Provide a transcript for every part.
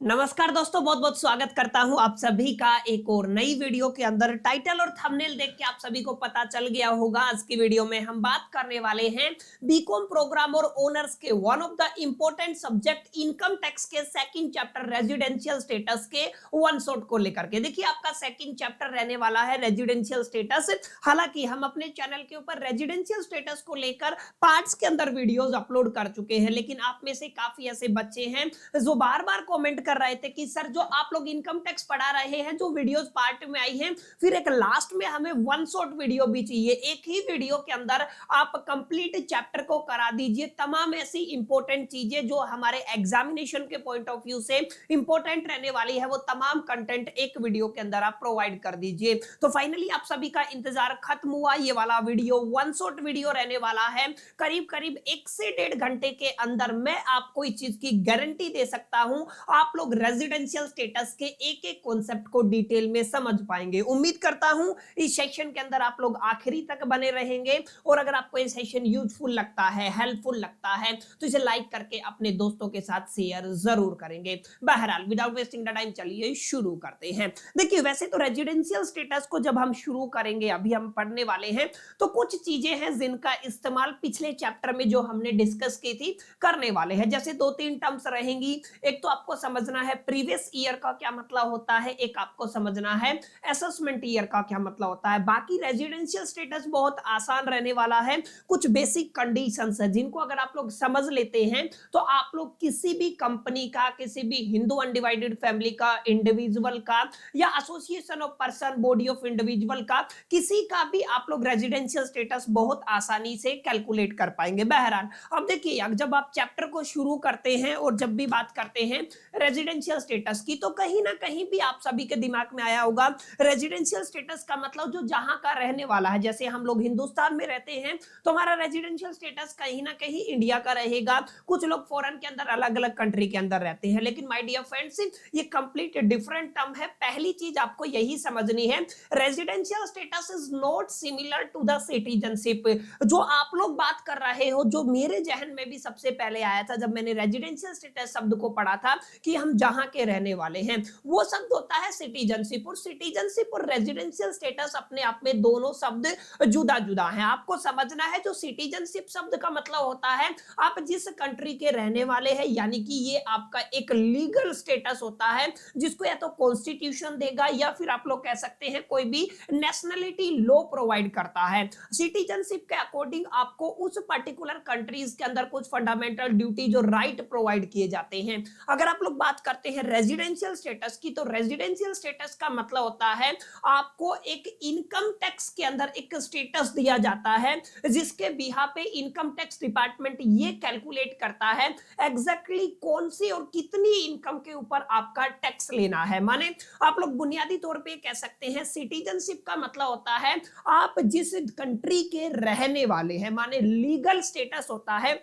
नमस्कार दोस्तों, बहुत बहुत स्वागत करता हूं आप सभी का एक और नई वीडियो के अंदर। टाइटल और थंबनेल देख के आप सभी को पता चल गया होगा। आज की वीडियो में हम बात करने वाले हैं बीकॉम प्रोग्राम और ओनर्स के one of the important subject income tax के सेकंड चैप्टर रेजिडेंशियल स्टेटस के वन शॉट को लेकर के। देखिए, आपका सेकंड चैप्टर रहने वाला है रेजिडेंशियल स्टेटस। हालांकि हम अपने चैनल के ऊपर रेजिडेंशियल स्टेटस को लेकर पार्ट्स के अंदर वीडियोस अपलोड कर चुके हैं, लेकिन आप में से काफी ऐसे बच्चे हैं जो बार बार कमेंट कर रहे थे कि सर, जो आप लोग इनकम टैक्स पढ़ा रहे हैं, जो वीडियोस पार्ट में आई हैं, फिर एक लास्ट में हमें वन शॉट वीडियो भी चाहिए। एक ही वीडियो के अंदर आप कंप्लीट चैप्टर को करा दीजिए। तमाम ऐसी इंपॉर्टेंट चीजें जो हमारे एग्जामिनेशन के पॉइंट ऑफ व्यू से इंपॉर्टेंट रहने वाली है, वो तमाम कंटेंट एक वीडियो के अंदर आप प्रोवाइड कर दीजिए। तो फाइनली आप सभी का इंतजार खत्म हुआ। ये वाला वीडियो वन शॉट वीडियो रहने वाला है। करीब करीब 1 से 1.5 घंटे के अंदर मैं आपको इस चीज की गारंटी दे सकता हूं, आप लोग रेजिडेंशियल स्टेटस के एक एक कॉन्सेप्ट को डिटेल में समझ पाएंगे। उम्मीद करता हूं इस सेशन के अंदर आप लोग आखिरी तक बने रहेंगे। और अगर आपको ये सेशन यूजफुल लगता है, हेल्पफुल लगता है, तो इसे लाइक करके अपने दोस्तों के साथ शेयर जरूर करेंगे। बहरहाल, विदाउट वेस्टिंग द टाइम, चलिए शुरू करते हैं। देखिए, वैसे तो रेजिडेंशियल स्टेटस को जब हम शुरू करेंगे, अभी हम पढ़ने वाले हैं, तो कुछ चीजें हैं जिनका इस्तेमाल पिछले चैप्टर में जो हमने डिस्कस की थी करने वाले हैं। जैसे 2-3 टर्म्स रहेंगी। एक तो आपको समझना है प्रीवियस ईयर का क्या मतलब होता है, एक आपको समझना है असेसमेंट ईयर का क्या मतलब होता है। बाकी रेजिडेंशियल स्टेटस बहुत आसान रहने वाला है। कुछ बेसिक कंडीशंस है जिनको अगर आप लोग समझ लेते हैं, तो आप लोग किसी भी कंपनी का, किसी भी हिंदू अनडिवाइडेड फैमिली का, इंडिविजुअल का, या association of person, body of individual का, किसी का भी आप लोग रेजिडेंशियल स्टेटस बहुत आसानी से कैलकुलेट कर पाएंगे। बहरहाल, अब देखिए, जब आप चैप्टर को शुरू करते हैं और जब भी बात करते हैं रेजिडेंशियल स्टेटस की, तो कहीं ना कहीं भी आप सभी के दिमाग में आया होगा रेजिडेंशियल स्टेटस का मतलब जो जहां का रहने वाला है। जैसे हम लोग हिंदुस्तान में रहते हैं तो हमारा रेजिडेंशियल स्टेटस कहीं ना कहीं इंडिया का रहेगा। कुछ लोग फॉरेन के अंदर, अलग अलग कंट्री के अंदर रहते हैं। लेकिन माय डियर फ्रेंड्स, ये कंप्लीट डिफरेंट टर्म है। पहली चीज आपको यही समझनी है, residential status is not similar to the citizenship. जो आप लोग बात कर रहे हो, जो मेरे जहन में भी सबसे पहले आया था जब मैंने रेजिडेंशियल स्टेटस शब्द को पढ़ा था कि हम जहां के रहने वाले हैं, वो शब्द होता है सिटीजनशिप। और सिटीजनशिप और रेजिडेंशियल स्टेटस अपने आप में दोनों शब्द जुदा जुदा हैं। आपको समझना है, जो सिटीजनशिप शब्द का मतलब होता है आप जिस कंट्री के रहने वाले हैं, यानी कि ये आपका एक लीगल स्टेटस होता है जिसको या तो कॉन्स्टिट्यूशन देगा, या फिर आप लोग कह सकते हैं कोई भी नेशनलिटी लॉ प्रोवाइड करता है। सिटीजनशिप के अकॉर्डिंग आपको उस पर्टिकुलर कंट्रीज के अंदर कुछ फंडामेंटल ड्यूटीज और राइट प्रोवाइड किए जाते हैं। अगर आप लोग बात करते हैं रेजिडेंशियल स्टेटस की, तो रेजिडेंशियल स्टेटस का मतलब होता है आपको एक इनकम टैक्स के अंदर एक स्टेटस दिया जाता है, जिसके बिहा पे इनकम टैक्स डिपार्टमेंट ये कैलकुलेट करता है एग्जैक्टली कौन सी और कितनी इनकम के ऊपर आपका टैक्स लेना है। माने आप लोग बुनियादी तौर पे कह सकते हैं सिटीजनशिप का मतलब होता है आप जिस कंट्री के रहने वाले हैं, माने लीगल स्टेटस होता है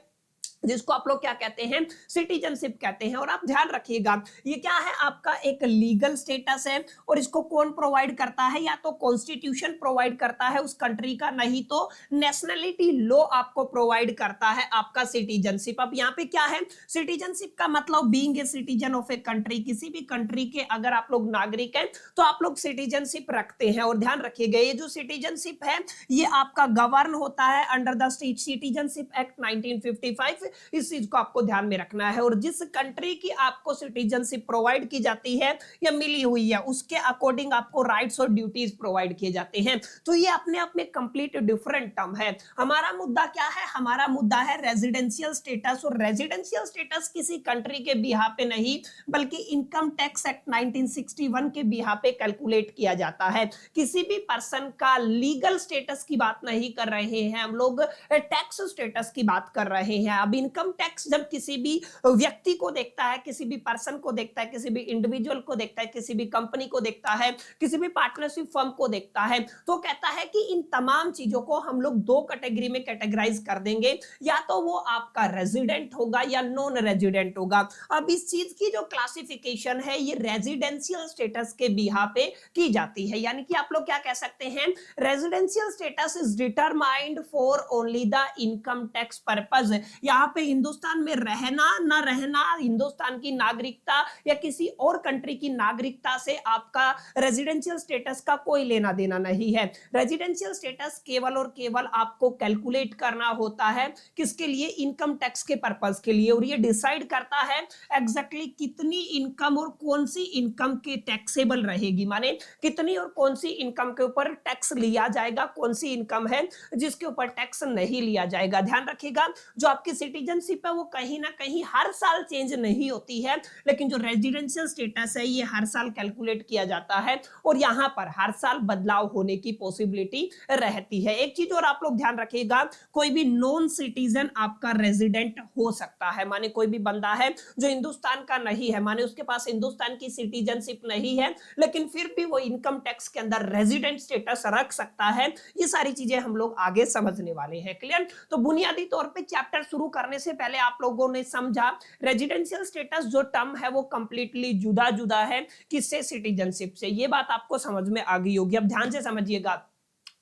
जिसको आप लोग क्या कहते हैं, सिटीजनशिप कहते हैं। और आप ध्यान रखिएगा, ये क्या है, आपका एक लीगल स्टेटस है। और इसको कौन प्रोवाइड करता है, या तो कॉन्स्टिट्यूशन प्रोवाइड करता है उस कंट्री का, नहीं तो नेशनलिटी लॉ आपको प्रोवाइड करता है आपका सिटीजनशिप। अब यहाँ पे क्या है, सिटीजनशिप का मतलब being a citizen of a country. किसी भी कंट्री के अगर आप लोग नागरिक हैं तो आप लोग सिटीजनशिप रखते हैं। और ध्यान रखिएगा, ये जो सिटीजनशिप है ये आपका गवर्न होता है अंडर द सिटीजनशिप एक्ट 1955। इस चीज को आपको ध्यान में रखना है। और जिस कंट्री की आपको सिटीजनशिप प्रोवाइड की जाती है या मिली हुई है, उसके अकॉर्डिंग आपको राइट्स और ड्यूटीज प्रोवाइड किए जाते हैं। तो ये अपने आप में कंप्लीट डिफरेंट टर्म है। हमारा मुद्दा क्या है, हमारा मुद्दा है रेजिडेंशियल स्टेटस। और रेजिडेंशियल स्टेटस किसी कंट्री के बिहा पे नहीं, बल्कि इनकम टैक्स एक्ट 1961 के बिहा पे कैलकुलेट किया जाता है। किसी भी पर्सन का लीगल स्टेटस की बात नहीं कर रहे हैं हम लोग, टैक्स स्टेटस की बात कर रहे हैं। अब इनकम टैक्स जब किसी भी व्यक्ति को देखता है, किसी भी पर्सन को देखता है, किसी भी इंडिविजुअल को देखता है, किसी भी कंपनी को देखता है, किसी भी पार्टनरशिप फर्म को देखता है, तो कहता है कि इन तमाम चीजों को हम लोग 2 कैटेगरी में कैटेगराइज कर देंगे, या तो वो आपका रेजिडेंट होगा या नॉन रेजिडेंट होगा। अब इस चीज की जो क्लासिफिकेशन है ये रेजिडेंशियल स्टेटस के बिहा पे की जाती है। यानी कि आप लोग क्या कह सकते हैं, residential status is determined for only the income tax purpose. यहां यहाँ पे हिंदुस्तान में रहना ना रहना, हिंदुस्तान की नागरिकता या किसी और कंट्री की नागरिकता से आपका रेजिडेंशियल स्टेटस का कोई लेना देना नहीं है। रेजिडेंशियल स्टेटस केवल और केवल आपको कैलकुलेट करना होता है किसके लिए, इनकम टैक्स के पर्पस के लिए, और ये डिसाइड करता है एग्जैक्टली कितनी इनकम और कौन सी इनकम के टैक्सेबल रहेगी, माने कितनी और कौन सी इनकम के ऊपर टैक्स लिया जाएगा, कौन सी इनकम है जिसके ऊपर टैक्स नहीं लिया जाएगा। ध्यान रखिएगा, जो आपकी सिटीजनशिप है वो कहीं ना कहीं हर साल चेंज नहीं होती है, लेकिन जो रेजिडेंशियल स्टेटस है ये हर साल कैलकुलेट किया जाता है और यहाँ पर हर साल बदलाव होने की पॉसिबिलिटी रहती है। एक चीज और आप लोग ध्यान रखिएगा, कोई भी नॉन सिटीजन आपका रेजिडेंट हो सकता है, माने कोई भी बंदा है जो हिंदुस्तान का नहीं है, माने उसके पास हिंदुस्तान की सिटीजनशिप नहीं है, लेकिन फिर भी वो इनकम टैक्स के अंदर रेजिडेंट स्टेटस रख सकता है। ये सारी चीजें हम लोग आगे समझने वाले हैं। क्लियर? तो बुनियादी तौर पे चैप्टर शुरू करने से पहले आप लोगों ने समझा रेजिडेंशियल स्टेटस जो टर्म है वो कंप्लीटली जुदा जुदा है किससे, सिटीजनशिप से। ये बात आपको समझ में आ गई होगी। अब ध्यान से समझिएगा,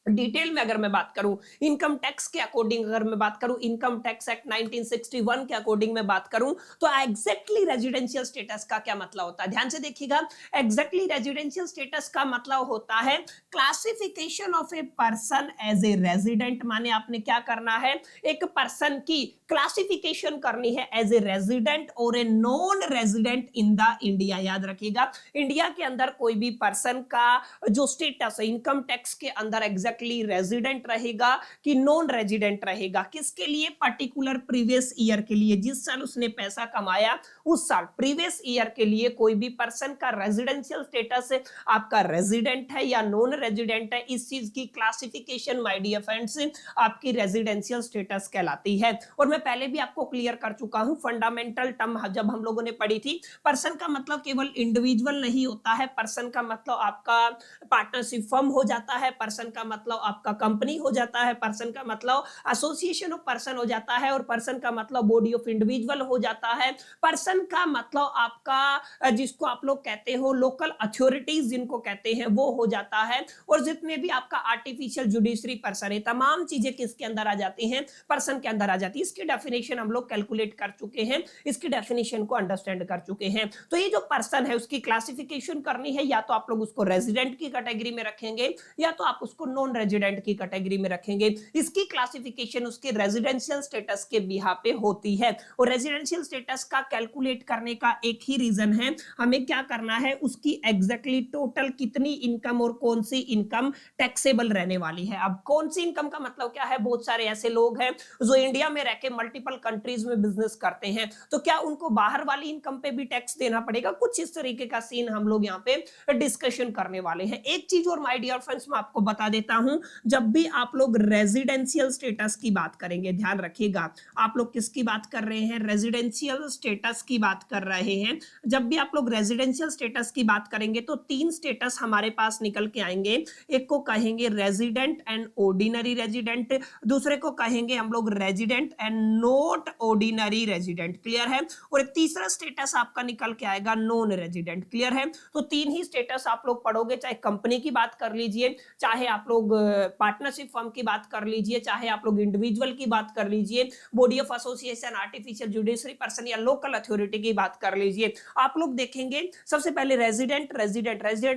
डिटेल में अगर मैं बात करूं इनकम टैक्स के अकॉर्डिंग, अगर मैं बात करूं इनकम टैक्स एक्ट 1961 के अकॉर्डिंग में बात करूं तो एग्जैक्टली रेजिडेंशियल स्टेटस का क्या मतलब होता है, ध्यान से देखिएगा। एग्जैक्टली रेजिडेंशियल स्टेटस का मतलब होता है classification of a person as a resident, माने आपने क्या करना है, एक पर्सन की क्लासिफिकेशन करनी है एज ए रेजिडेंट और a non resident in the India. याद रखिएगा, इंडिया के अंदर कोई भी पर्सन का जो स्टेटस है इनकम टैक्स के अंदर एग्जैक्टली रेजिडेंट रहेगा कि नॉन रेजिडेंट रहेगा, किसके लिए, पर्टिकुलर प्रीवियस ईयर के लिए, जिस साल उसने पैसा कमाया उस साल प्रीवियस ईयर के लिए कोई भी पर्सन का रेजिडेंशियल स्टेटस आपका रेजिडेंट है या नॉन रेजिडेंट है, इस चीज की क्लासिफिकेशन माय डियर फ्रेंड्स आपकी रेजिडेंशियल स्टेटस कहलाती है। और मैं पहले भी आपको क्लियर कर चुका हूं, फंडामेंटल टर्म जब हम लोगों ने पढ़ी थी, पर्सन का मतलब केवल इंडिविजुअल नहीं होता है, पर्सन का मतलब आपका पार्टनरशिप फर्म हो जाता है, पर्सन का मतलब आपका कंपनी हो जाता है, पर्सन का मतलब एसोसिएशन ऑफ पर्सन हो जाता है, और पर्सन का मतलब बॉडी ऑफ इंडिविजुअल हो जाता है, पर्सन का मतलब आपका जिसको आप लोग कहते हो लोकल अथॉरिटीज जिनको कहते हैं वो हो जाता है, और जितने भी आपका आर्टिफिशियल जुडिशरी पर्सन है, तमाम चीजें किसके अंदर आ जाती हैं, पर्सन के अंदर आ जाती है। इसकी डेफिनेशन हम लोग कैलकुलेट कर चुके हैं, इसकी डेफिनेशन को अंडरस्टैंड कर चुके हैं। तो ये जो पर्सन है उसकी क्लासिफिकेशन करनी है, या तो आप लोग उसको रेजिडेंट की कैटेगरी में रखेंगे या तो आप उसको नॉन रेजिडेंट की कैटेगरी में रखेंगे। इसकी क्लासिफिकेशन उसके रेजिडेंशियल स्टेटस के बिहा पे होती है, और रेजिडेंशियल स्टेटस का कैलकुलेट करने का एक ही रीजन है, हमें क्या करना है, उसकी एग्जैक्टली टोटल कितनी इनकम और कौन सी इनकम टैक्सेबल रहने वाली है। अब कौन सी इनकम का मतलब क्या है, बहुत सारे ऐसे लोग हैं जो इंडिया में रह के मल्टीपल कंट्रीज में बिजनेस करते हैं, तो क्या उनको बाहर वाली इनकम पे भी टैक्स देना पड़ेगा, कुछ इस तरीके का सीन हम लोग यहाँ पे डिस्कशन करने वाले हैं। एक चीज और माय डियर फ्रेंड्स मैं आपको बता देता हूं, जब भी आप लोग रेजिडेंशियल स्टेटस की बात करेंगे, ध्यान रखिएगा आप लोग किसकी बात कर रहे हैं, रेजिडेंशियल स्टेटस की बात कर रहे हैं। जब भी आप लोग रेजिडेंशियल स्टेटस की बात करेंगे तो तीन स्टेटस हमारे पास निकल के आएंगे, एक को कहेंगे रेजिडेंट एंड ऑर्डिनरी रेजिडेंट, दूसरे को कहेंगे हम लोग resident and not ordinary resident, clear है, और एक तीसरा स्टेटस आपका निकल के आएगा नॉन रेजिडेंट, क्लियर है। तो तीन ही स्टेटस आप लोग पढ़ोगे, चाहे कंपनी की बात कर लीजिए, चाहे आप लोग पार्टनरशिप फर्म की बात कर लीजिए, चाहे आप लोग इंडिविजुअल की बात कर लीजिए, body of association, artificial judiciary person या लोकल अथॉरिटी की बात कर लीजिए, आप लोग देखेंगे सबसे पहले रेजिडेंट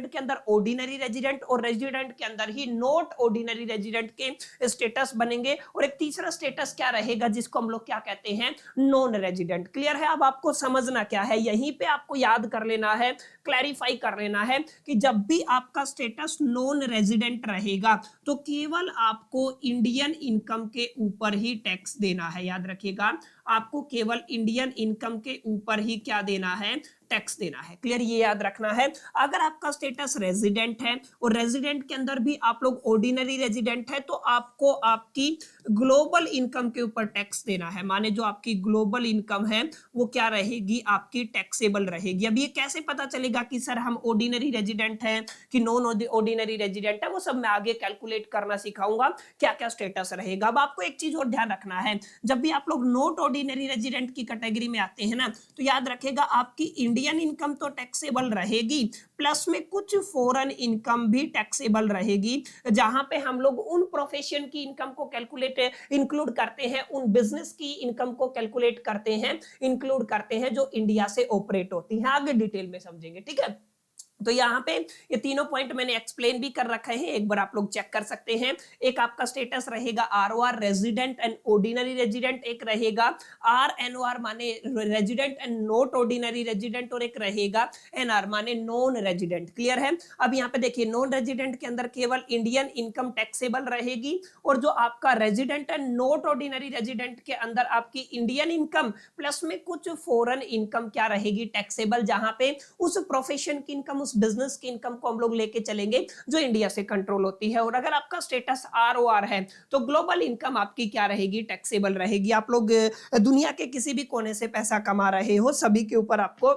के अंदर ऑर्डिनरी रेजिडेंट, और रेजिडेंट के अंदर ही नॉट ऑर्डिनरी रेजिडेंट के स्टेटस बनेंगे, और एक तीसरा स्टेटस क्या रहेगा जिसको हम लोग क्या कहते हैं, नॉन रेजिडेंट, क्लियर है। अब आपको समझना क्या है, यहीं पे आपको याद कर लेना है, क्लैरिफाई कर लेना है कि जब भी आपका स्टेटस नॉन रेजिडेंट रहेगा तो केवल आपको इंडियन इनकम के ऊपर ही टैक्स देना है। याद रखिएगा, आपको केवल इंडियन इनकम के ऊपर ही क्या देना है, टैक्स देना है, क्लियर, ये याद रखना है। अगर आपका स्टेटस रेजिडेंट है और रेजिडेंट के अंदर भी आप लोग ऑर्डिनरी रेजिडेंट है तो आपको आपकी ग्लोबल इनकम के ऊपर टैक्स देना है, माने जो आपकी ग्लोबल इनकम है वो क्या रहेगी, आपकी टैक्सेबल रहेगी। अब ये कैसे पता चलेगा कि सर हम ऑर्डिनरी रेजिडेंट हैं कि नॉन ऑर्डिनरी रेजिडेंट है, वो सब मैं आगे कैलकुलेट करना सिखाऊंगा क्या क्या स्टेटस रहेगा। अब आपको एक चीज और ध्यान रखना है, जब भी आप लोग नॉट ऑर्डिनरी रेजिडेंट की कैटेगरी में आते हैं ना, तो याद रखेगा आपकी इंडियन इनकम तो टैक्सेबल रहेगी, प्लस में कुछ फॉरेन इनकम भी टैक्सेबल रहेगी, जहां पे हम लोग उन प्रोफेशन की इनकम को कैलकुलेट इंक्लूड करते हैं, उन बिजनेस की इनकम को कैलकुलेट करते हैं, इंक्लूड करते हैं जो इंडिया से ऑपरेट होती है। आगे डिटेल में समझेंगे, ठीक है। तो यहाँ पे ये तीनों पॉइंट मैंने एक्सप्लेन भी कर रखे हैं, एक बार आप लोग चेक कर सकते हैं। एक आपका स्टेटस रहेगा ROR resident and ordinary resident, एक रहेगा आरएनओआर माने resident and not ordinary resident, और एक रहेगा एनआर माने नॉन रेजिडेंट। क्लियर है। अब यहाँ पे देखिए नॉन रेजिडेंट के अंदर केवल इंडियन इनकम टैक्सेबल रहेगी, और जो आपका resident and not ordinary resident के अंदर आपकी इंडियन इनकम प्लस में कुछ फॉरेन इनकम क्या रहेगी टैक्सेबल, जहां पे उस प्रोफेशन की इनकम, उस बिजनेस की इनकम को हम लोग लेके चलेंगे जो इंडिया से कंट्रोल होती है। और अगर आपका स्टेटस आरओआर है तो ग्लोबल इनकम आपकी क्या रहेगी, टैक्सेबल रहेगी। आप लोग दुनिया के किसी भी कोने से पैसा कमा रहे हो, सभी के ऊपर आपको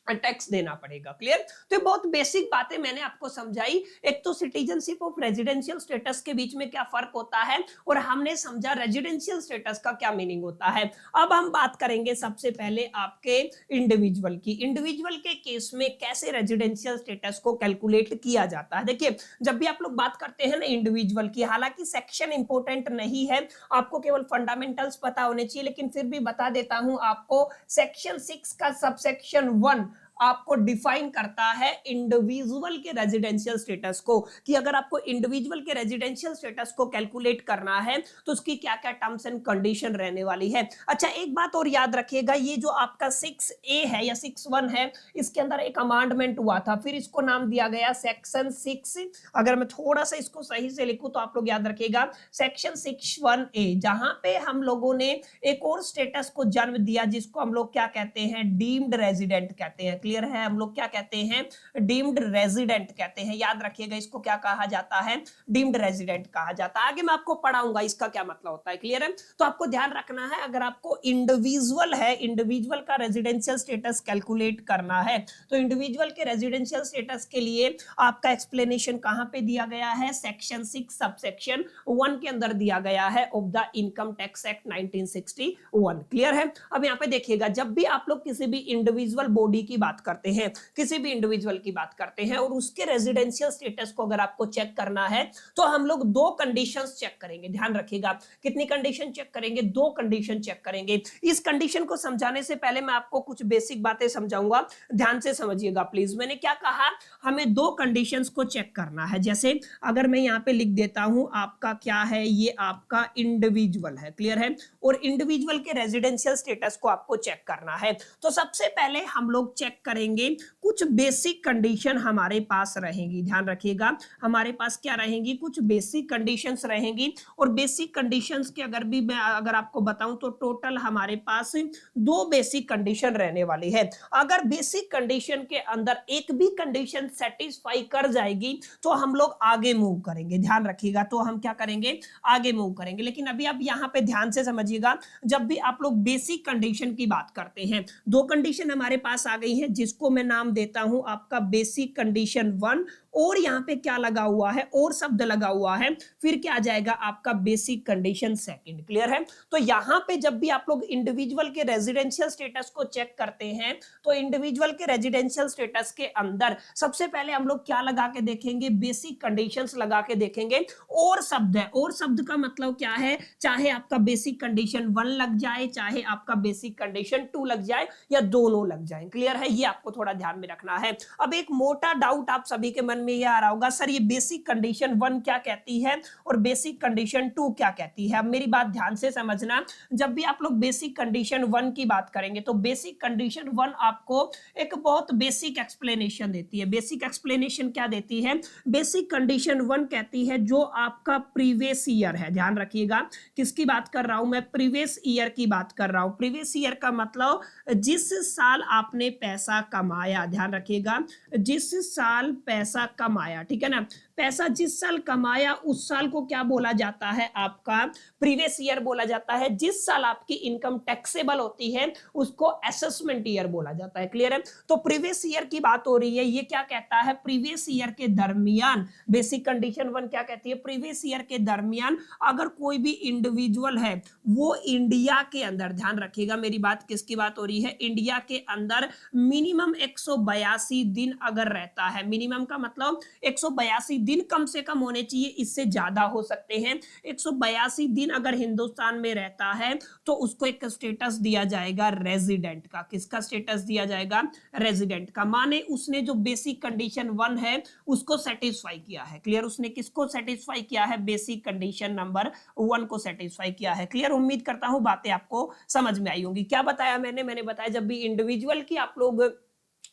टैक्स देना पड़ेगा। क्लियर। तो ये बहुत बेसिक बातें मैंने आपको समझाई। एक तो सिटीजनशिप और रेजिडेंशियल स्टेटस के बीच में क्या फर्क होता है, और हमने समझा रेजिडेंशियल स्टेटस का क्या मीनिंग होता है। अब हम बात करेंगे सबसे पहले आपके इंडिविजुअल की। इंडिविजुअल के केस में कैसे रेजिडेंशियल स्टेटस को कैलकुलेट किया जाता है। देखिए जब भी आप लोग बात करते हैं ना इंडिविजुअल की, हालांकि सेक्शन इंपोर्टेंट नहीं है, आपको केवल फंडामेंटल्स पता होने चाहिए, लेकिन फिर भी बता देता हूं आपको। सेक्शन 6 का सबसेक्शन 1 आपको डिफाइन करता है इंडिविजुअल के रेजिडेंशियल स्टेटस को, कि अगर आपको इंडिविजुअल के रेजिडेंशियल स्टेटस को कैलकुलेट करना है तो उसकी क्या क्या टर्म्स एंड कंडीशन रहने वाली है। अच्छा एक बात और याद रखिएगा, ये जो आपका 6A है या 6(1) है, इसके अंदर एक अमेंडमेंट हुआ था, फिर इसको नाम दिया गया सेक्शन 6। अगर मैं थोड़ा सा इसको सही से लिखूं तो आप लोग याद रखिएगा सेक्शन 6(1)A, जहां पे हम लोगों ने एक और स्टेटस को जन्म दिया जिसको हम लोग क्या कहते हैं, डीम्ड रेजिडेंट कहते हैं। क्लियर है। हम लोग क्या कहते हैं, डीम्ड रेजिडेंट कहते हैं। याद रखिएगा इसको क्या कहा जाता है, डीम्ड रेजिडेंट कहा जाता है। आगे मैं आपको पढ़ाऊंगा इसका क्या मतलब होता है। क्लियर है। तो आपको ध्यान रखना है, अगर आपको इंडिविजुअल है, इंडिविजुअल का रेजिडेंशियल स्टेटस कैलकुलेट करना है, तो इंडिविजुअल के रेजिडेंशियल स्टेटस के लिए आपका एक्सप्लेनेशन कहां पे दिया गया है, सेक्शन 6 सबसेक्शन 1 के अंदर दिया गया है of the income tax act 1961। Clear है। अब यहाँ पे देखिएगा, जब भी आप लोग किसी भी इंडिविजुअल बॉडी की बात करते हैं, किसी भी इंडिविजुअल की बात करते हैं, और उसके रेजिडेंशियल स्टेटस को अगर आपको चेक करना है तो हम लोग दो कंडीशंस चेक करेंगे। ध्यान रखिएगा कितनी कंडीशन चेक करेंगे, दो कंडीशन चेक करेंगे। इस कंडीशन को समझाने से पहले मैं आपको कुछ बेसिक बातें समझाऊंगा, ध्यान से समझिएगा प्लीज। मैंने क्या कहा, हमें दो कंडीशंस को चेक करना है। जैसे अगर मैं यहाँ पे लिख देता हूं आपका क्या है, ये आपका इंडिविजुअल है। क्लियर है। और इंडिविजुअल के रेजिडेंशियल स्टेटस को आपको चेक करना है, तो सबसे पहले हम लोग चेक करेंगे, कुछ बेसिक कंडीशन हमारे पास रहेंगी। ध्यान रखिएगा हमारे पास क्या रहेंगी, कुछ बेसिक कंडीशंस रहेंगी। और बेसिक कंडीशंस के अगर आपको बताऊं तो टोटल हमारे पास दो बेसिक कंडीशन रहने वाली है। अगर बेसिक कंडीशन के अंदर एक भी कंडीशन सेटिस्फाई कर जाएगी तो हम लोग आगे मूव करेंगे। ध्यान रखिएगा, तो हम क्या करेंगे, आगे मूव करेंगे। लेकिन अभी आप यहाँ पे ध्यान से समझिएगा, जब भी आप लोग बेसिक कंडीशन की बात करते हैं, दो कंडीशन हमारे पास आ गई है, जिसको मैं नाम देता हूं आपका बेसिक कंडीशन 1, और यहां पे क्या लगा हुआ है, और शब्द लगा हुआ है, फिर क्या आ जाएगा आपका बेसिक कंडीशन 2। क्लियर है। तो यहां पे जब भी आप लोग इंडिविजुअल के रेजिडेंशियल स्टेटस को चेक करते हैं, तो इंडिविजुअल के रेजिडेंशियल स्टेटस के अंदर सबसे पहले हम लोग क्या लगा के देखेंगे, बेसिक कंडीशंस लगा के देखेंगे। और शब्द है, और शब्द का मतलब क्या है, चाहे आपका बेसिक कंडीशन 1 लग जाए, चाहे आपका बेसिक कंडीशन 2 लग जाए, या दोनों लग जाए। क्लियर है। ये आपको थोड़ा ध्यान में रखना है। अब एक मोटा डाउट आप सभी के मन में ये आ रहा होगा, सर ये बेसिक कंडीशन 1 क्या कहती है और बेसिक कंडीशन 2 क्या कहती है। अब मेरी बात ध्यान से समझना, जब भी आप लोग बेसिक कंडीशन 1 की बात करेंगे तो बेसिक कंडीशन 1 आपको एक बहुत बेसिक एक्सप्लेनेशन देती है। बेसिक एक्सप्लेनेशन क्या देती है, बेसिक कंडीशन 1 कहती है जो आपका प्रीवियस ईयर है। ध्यान रखिएगा किसकी बात कर रहा हूं मैं, प्रीवियस ईयर की बात कर रहा हूं। प्रीवियस ईयर का मतलब जिस साल आपने पैसा कमाया। ध्यान रखिएगा जिस साल पैसा कमाया, ठीक है ना। पैसा जिस साल कमाया उस साल को क्या बोला जाता है, आपका प्रीवियस ईयर बोला जाता है। जिस साल आपकी इनकम टैक्सेबल होती है उसको असेसमेंट ईयर बोला जाता है। क्लियर है? तो प्रीवियस ईयर की बात हो रही है, ये क्या कहता है, प्रीवियस ईयर के दरमियान बेसिक कंडीशन 1 क्या कहती है, प्रीवियस ईयर के दरमियान अगर कोई भी इंडिविजुअल है वो इंडिया के अंदर, ध्यान रखिएगा मेरी बात, किसकी बात हो रही है, इंडिया के अंदर मिनिमम 182 दिन अगर रहता है, मिनिमम का मतलब 182 दिन कम से कम होने चाहिए, इससे ज्यादा हो सकते हैं। 182 दिन अगर हिंदुस्तान में रहता है तो उसको एक स्टेटस दिया जाएगा रेजिडेंट का। किसका स्टेटस दिया जाएगा, रेजिडेंट का। माने उसने जो बेसिक कंडीशन 1 है उसको सेटिस्फाई किया है। क्लियर? उसने किसको सेटिस्फाई किया है, बेसिक कंडीशन नंबर 1 को सेटिस्फाई किया है। क्लियर? उम्मीद करता हूं बातें आपको समझ में आई होंगी। क्या बताया मैंने बताया जब भी इंडिविजुअल की आप लोग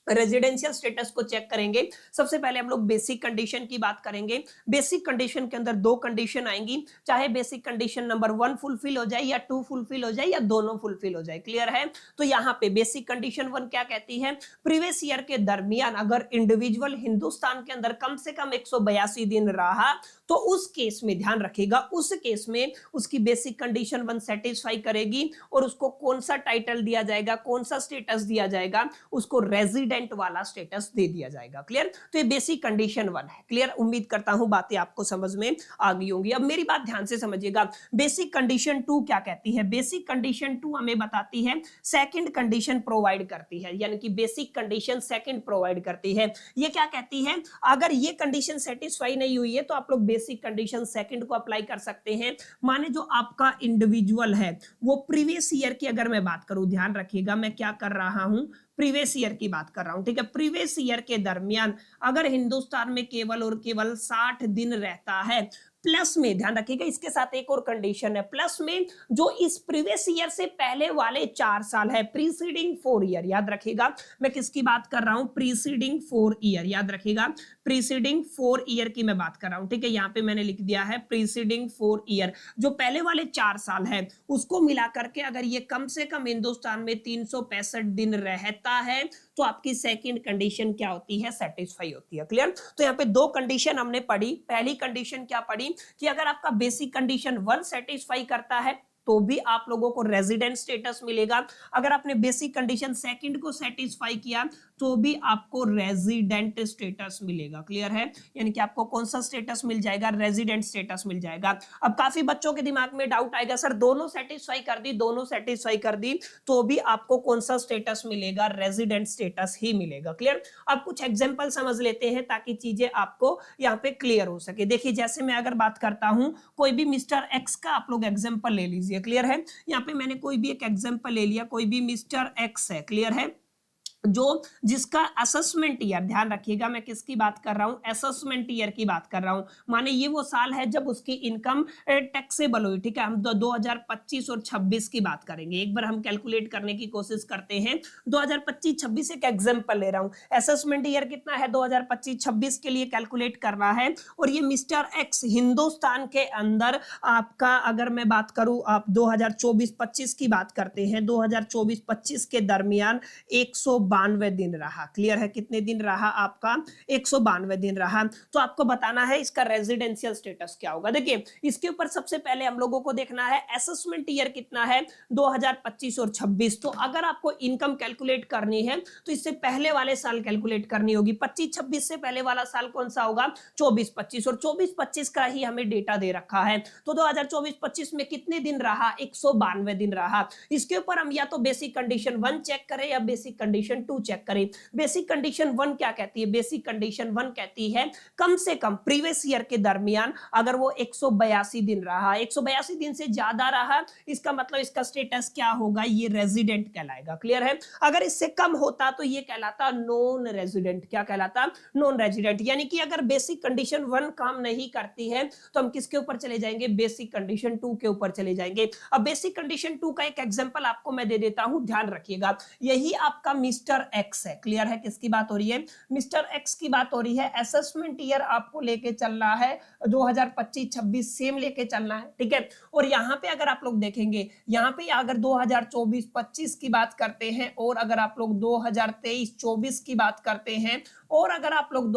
रेजिडेंशियल स्टेटस को चेक करेंगे, सबसे पहले हम लोग बेसिक कंडीशन की बात करेंगे। बेसिक कंडीशन के अंदर 2 कंडीशन आएंगी, चाहे बेसिक कंडीशन नंबर 1 फुलफिल हो जाए या 2 फुलफिल हो जाए या दोनों फुलफिल हो जाए। क्लियर है? तो यहाँ पे बेसिक कंडीशन 1 क्या कहती है, प्रीवियस ईयर के दरमियान अगर इंडिविजुअल हिंदुस्तान के अंदर कम से कम 182 दिन रहा तो उस केस में ध्यान रखिएगा, उस केस में उसकी बेसिक कंडीशन 1 सेटिस्फाई करेगी और उसको कौन सा टाइटल दिया जाएगा, कौन सा स्टेटस दिया जाएगा, उसको रेजिडेंट वाला स्टेटस दे दिया जाएगा। क्लियर? तो ये बेसिक कंडीशन 1 है। क्लियर? उम्मीद करता हूं बातें आपको समझ में आ गई होंगी। अब मेरी बात ध्यान से समझिएगा, बेसिक कंडीशन 2 क्या कहती है, बेसिक कंडीशन 2 हमें बताती है सेकंड कंडीशन प्रोवाइड करती है, यानी कि बेसिक कंडीशन सेकंड प्रोवाइड करती है। ये क्या कहती है, अगर ये कंडीशन सेटिस्फाई नहीं हुई है तो आप लोग बेसिक कंडीशन सेकंड को अप्लाई कर सकते हैं। माने जो आपका इंडिविजुअल है वो प्रीवियस ईयर की अगर मैं बात करूं, ध्यान रखिएगा मैं क्या कर रहा हूं, प्रीवियस ईयर की बात कर रहा हूं। ठीक है? प्रीवियस ईयर के दरमियान अगर हिंदुस्तान में केवल और केवल 60 दिन रहता है, प्लस में ध्यान रखिएगा इसके साथ एक और कंडीशन है, प्लस में जो इस प्रीवियस ईयर से पहले वाले 4 साल है, प्रीसीडिंग 4 ईयर, याद रखिएगा मैं किसकी बात कर रहा हूं, प्रीसीडिंग 4 ईयर, याद रखिएगा प्रीसीडिंग 4 ईयर की मैं बात कर रहा हूं। ठीक है? यहां पे मैंने लिख दिया है प्रीसीडिंग 4 ईयर, जो पहले वाले 4 साल है उसको मिला करके अगर ये कम से कम हिंदुस्तान में 365 दिन रहता है तो आपकी सेकंड कंडीशन क्या होती है, सेटिस्फाई होती है। क्लियर? तो यहाँ पे 2 कंडीशन हमने पढ़ी। पहली कंडीशन क्या पढ़ी कि अगर आपका बेसिक कंडीशन 1 सेटिस्फाई करता है तो भी आप लोगों को रेजिडेंट स्टेटस मिलेगा। अगर आपने बेसिक कंडीशन सेकंड को सेटिस्फाई किया तो भी आपको रेजिडेंट स्टेटस मिलेगा। क्लियर है? यानी कि आपको कौन सा स्टेटस मिल जाएगा, रेजिडेंट स्टेटस मिल जाएगा। अब काफी बच्चों के दिमाग में डाउट आएगा, सर दोनों सेटिस्फाई कर दी, दोनों सेटिस्फाई कर दी तो भी आपको कौन सा स्टेटस मिलेगा, रेजिडेंट स्टेटस ही मिलेगा। क्लियर? अब कुछ एग्जांपल समझ लेते हैं ताकि चीजें आपको यहाँ पे क्लियर हो सके। देखिए जैसे मैं अगर बात करता हूं, कोई भी मिस्टर एक्स का आप लोग एग्जांपल ले लीजिए। क्लियर है? यहाँ पे मैंने कोई भी एक एग्जांपल ले लिया, कोई भी मिस्टर एक्स है। क्लियर है? जो जिसका असेसमेंट ईयर, ध्यान रखिएगा मैं किसकी बात कर रहा हूं, असेसमेंट ईयर की बात कर रहा हूं। माने ये वो साल है जब उसकी इनकम टैक्सेबल हुई। ठीक है? हम 2025 और 26 की बात करेंगे। एक बार हम कैलकुलेट करने की कोशिश करते हैं। 2025-26 एक एग्जांपल ले रहा हूं। असेसमेंट ईयर कितना है 2025-26 के लिए कैलकुलेट करना है। और ये मिस्टर एक्स हिंदुस्तान के अंदर आपका, अगर मैं बात करूं, आप 2024-25 की बात करते हैं, 2024-25 के दरमियान 192 दिन रहा। क्लियर है? कितने दिन रहा आपका, 192 दिन रहा। तो आपको बताना है इसका रेजिडेंशियल स्टेटस क्या होगा। देखिए इसके ऊपर सबसे पहले हम लोगों को देखना है असेसमेंट ईयर कितना है, 2025 और 26। तो अगर आपको इनकम कैलकुलेट करनी है तो इससे पहले वाले साल कैलकुलेट करनी होगी। 25-26 से पहले वाला साल कौन सा होगा, 24-25, और 24-25 का ही हमें डेटा दे रखा है। तो 2024-25 में कितने दिन रहा, 192 दिन रहा। इसके ऊपर हम या तो बेसिक कंडीशन 1 चेक करें या बेसिक कंडीशन 2 चेक करें। बेसिक कंडीशन 1 क्या कहती है, बेसिक कंडीशन 1 कहती है कम से कम प्रीवियस ईयर के दरमियान अगर वो 182 दिन रहा, 182 दिन से ज्यादा रहा, इसका मतलब इसका स्टेटस क्या होगा, ये रेजिडेंट कहलाएगा। क्लियर है? अगर इससे कम होता तो ये कहलाता नॉन रेजिडेंट। क्या कहलाता, नॉन रेजिडेंट। यानी कि अगर बेसिक कंडीशन 1 काम नहीं करती है तो हम किसके ऊपर चले जाएंगे, बेसिक कंडीशन 2 के ऊपर चले जाएंगे। अब बेसिक कंडीशन 2 का एक एग्जांपल आपको मैं दे देता हूं, ध्यान रखिएगा। यही आपका मिस्टर एक्स है। क्लियर है? किसकी बात हो रही है, मिस्टर एक्स की बात हो रही है। असेसमेंट ईयर आपको लेके चलना है 2025-26 सेम लेके चलना है। ठीक है? और यहाँ पे अगर आप लोग देखेंगे, यहाँ पे अगर 2024-25 की बात करते हैं और अगर आप लोग 2023-24 की बात करते हैं और अगर आप लोग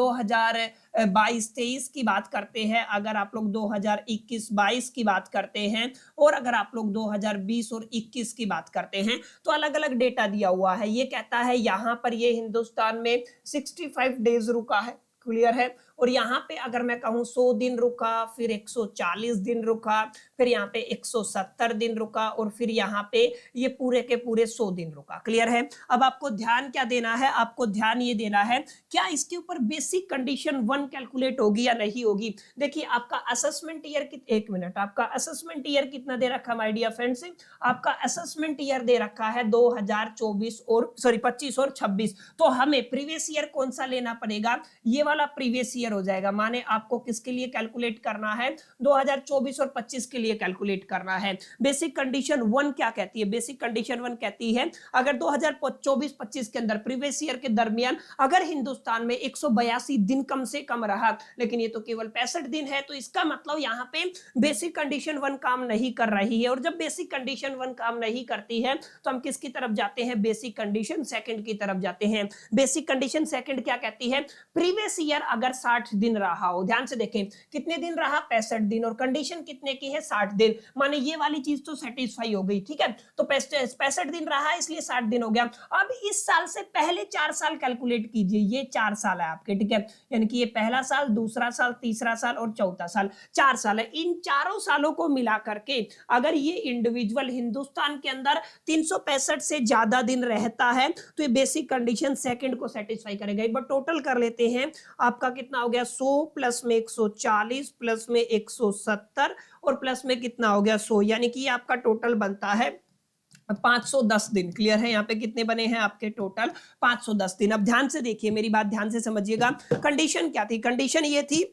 22-23 की बात करते हैं, अगर आप लोग 2021-22 की बात करते हैं, और अगर आप लोग 2020 और 21 की बात करते हैं तो अलग अलग डेटा दिया हुआ है। ये कहता है यहाँ पर ये हिंदुस्तान में 65 डेज रुका है, क्लियर है। और यहाँ पे अगर मैं कहूँ 100 दिन रुका, फिर 140 दिन रुका, फिर यहाँ पे 170 दिन रुका, और फिर यहाँ पे ये पूरे के पूरे 100 दिन रुका, क्लियर है। अब आपको ध्यान क्या देना है, आपको ध्यान ये देना है क्या इसके ऊपर बेसिक कंडीशन 1 कैलकुलेट होगी या नहीं होगी। देखिए आपका असेसमेंट ईयर, एक मिनट, आपका असेसमेंट ईयर कितना दे रखा माय डियर फ्रेंड्स, आपका असेसमेंट ईयर दे रखा है 2024 और 25 और 26। तो हमें प्रीवियस ईयर कौन सा लेना पड़ेगा, ये वाला प्रीवियस ईयर हो जाएगा। माने आपको किसके लिए कैलकुलेट करना है, 2024 और 25 के लिए कैलकुलेट करना है। बेसिक कंडीशन 1 क्या कहती है, बेसिक कंडीशन 1 कहती है अगर 2024-25 के अंदर प्रीवियस ईयर के दरमियान अगर हिंदुस्तान में 182 दिन कम से कम रहा, लेकिन ये तो केवल 65 दिन है, तो इसका मतलब यहाँ पे बेसिक कंडीशन 1 काम नहीं कर रही है। और जब बेसिक कंडीशन 1 काम नहीं करती है तो हम किसकी तरफ जाते हैं, बेसिक कंडीशन 2 की तरफ जाते हैं। बेसिक कंडीशन 2 क्या कहती है, प्रीवियस ईयर अगर 60 दिन रहा हो, ध्यान से देखें कितने दिन रहा, 65 दिन, और कंडीशन कितने की है, 60 दिन, माने ये वाली चीज तो सेटिस्फाई हो गई, ठीक है। तो 65 दिन रहा इसलिए 60 दिन हो गया। अब इस साल से पहले 4 साल कैलकुलेट कीजिए, ये 4 साल है आपके, ठीक है, यानी कि ये पहला साल, दूसरा साल, तीसरा साल और चौथा साल, 4 साल है। इन चारों सालों को मिला करके अगर ये इंडिविजुअल हिंदुस्तान के अंदर 365 से ज्यादा दिन रहता है तो ये बेसिक कंडीशन 2 को सेटिस्फाई करेगा। एक बार टोटल कर लेते हैं, आपका कितना हो गया, 100 प्लस में 140 प्लस में 170 और प्लस में कितना हो गया 100, यानी कि आपका टोटल बनता है 510 दिन, क्लियर है। यहाँ पे कितने बने हैं आपके, टोटल 510 दिन। अब ध्यान से देखिए, मेरी बात ध्यान से समझिएगा, कंडीशन क्या थी, कंडीशन ये थी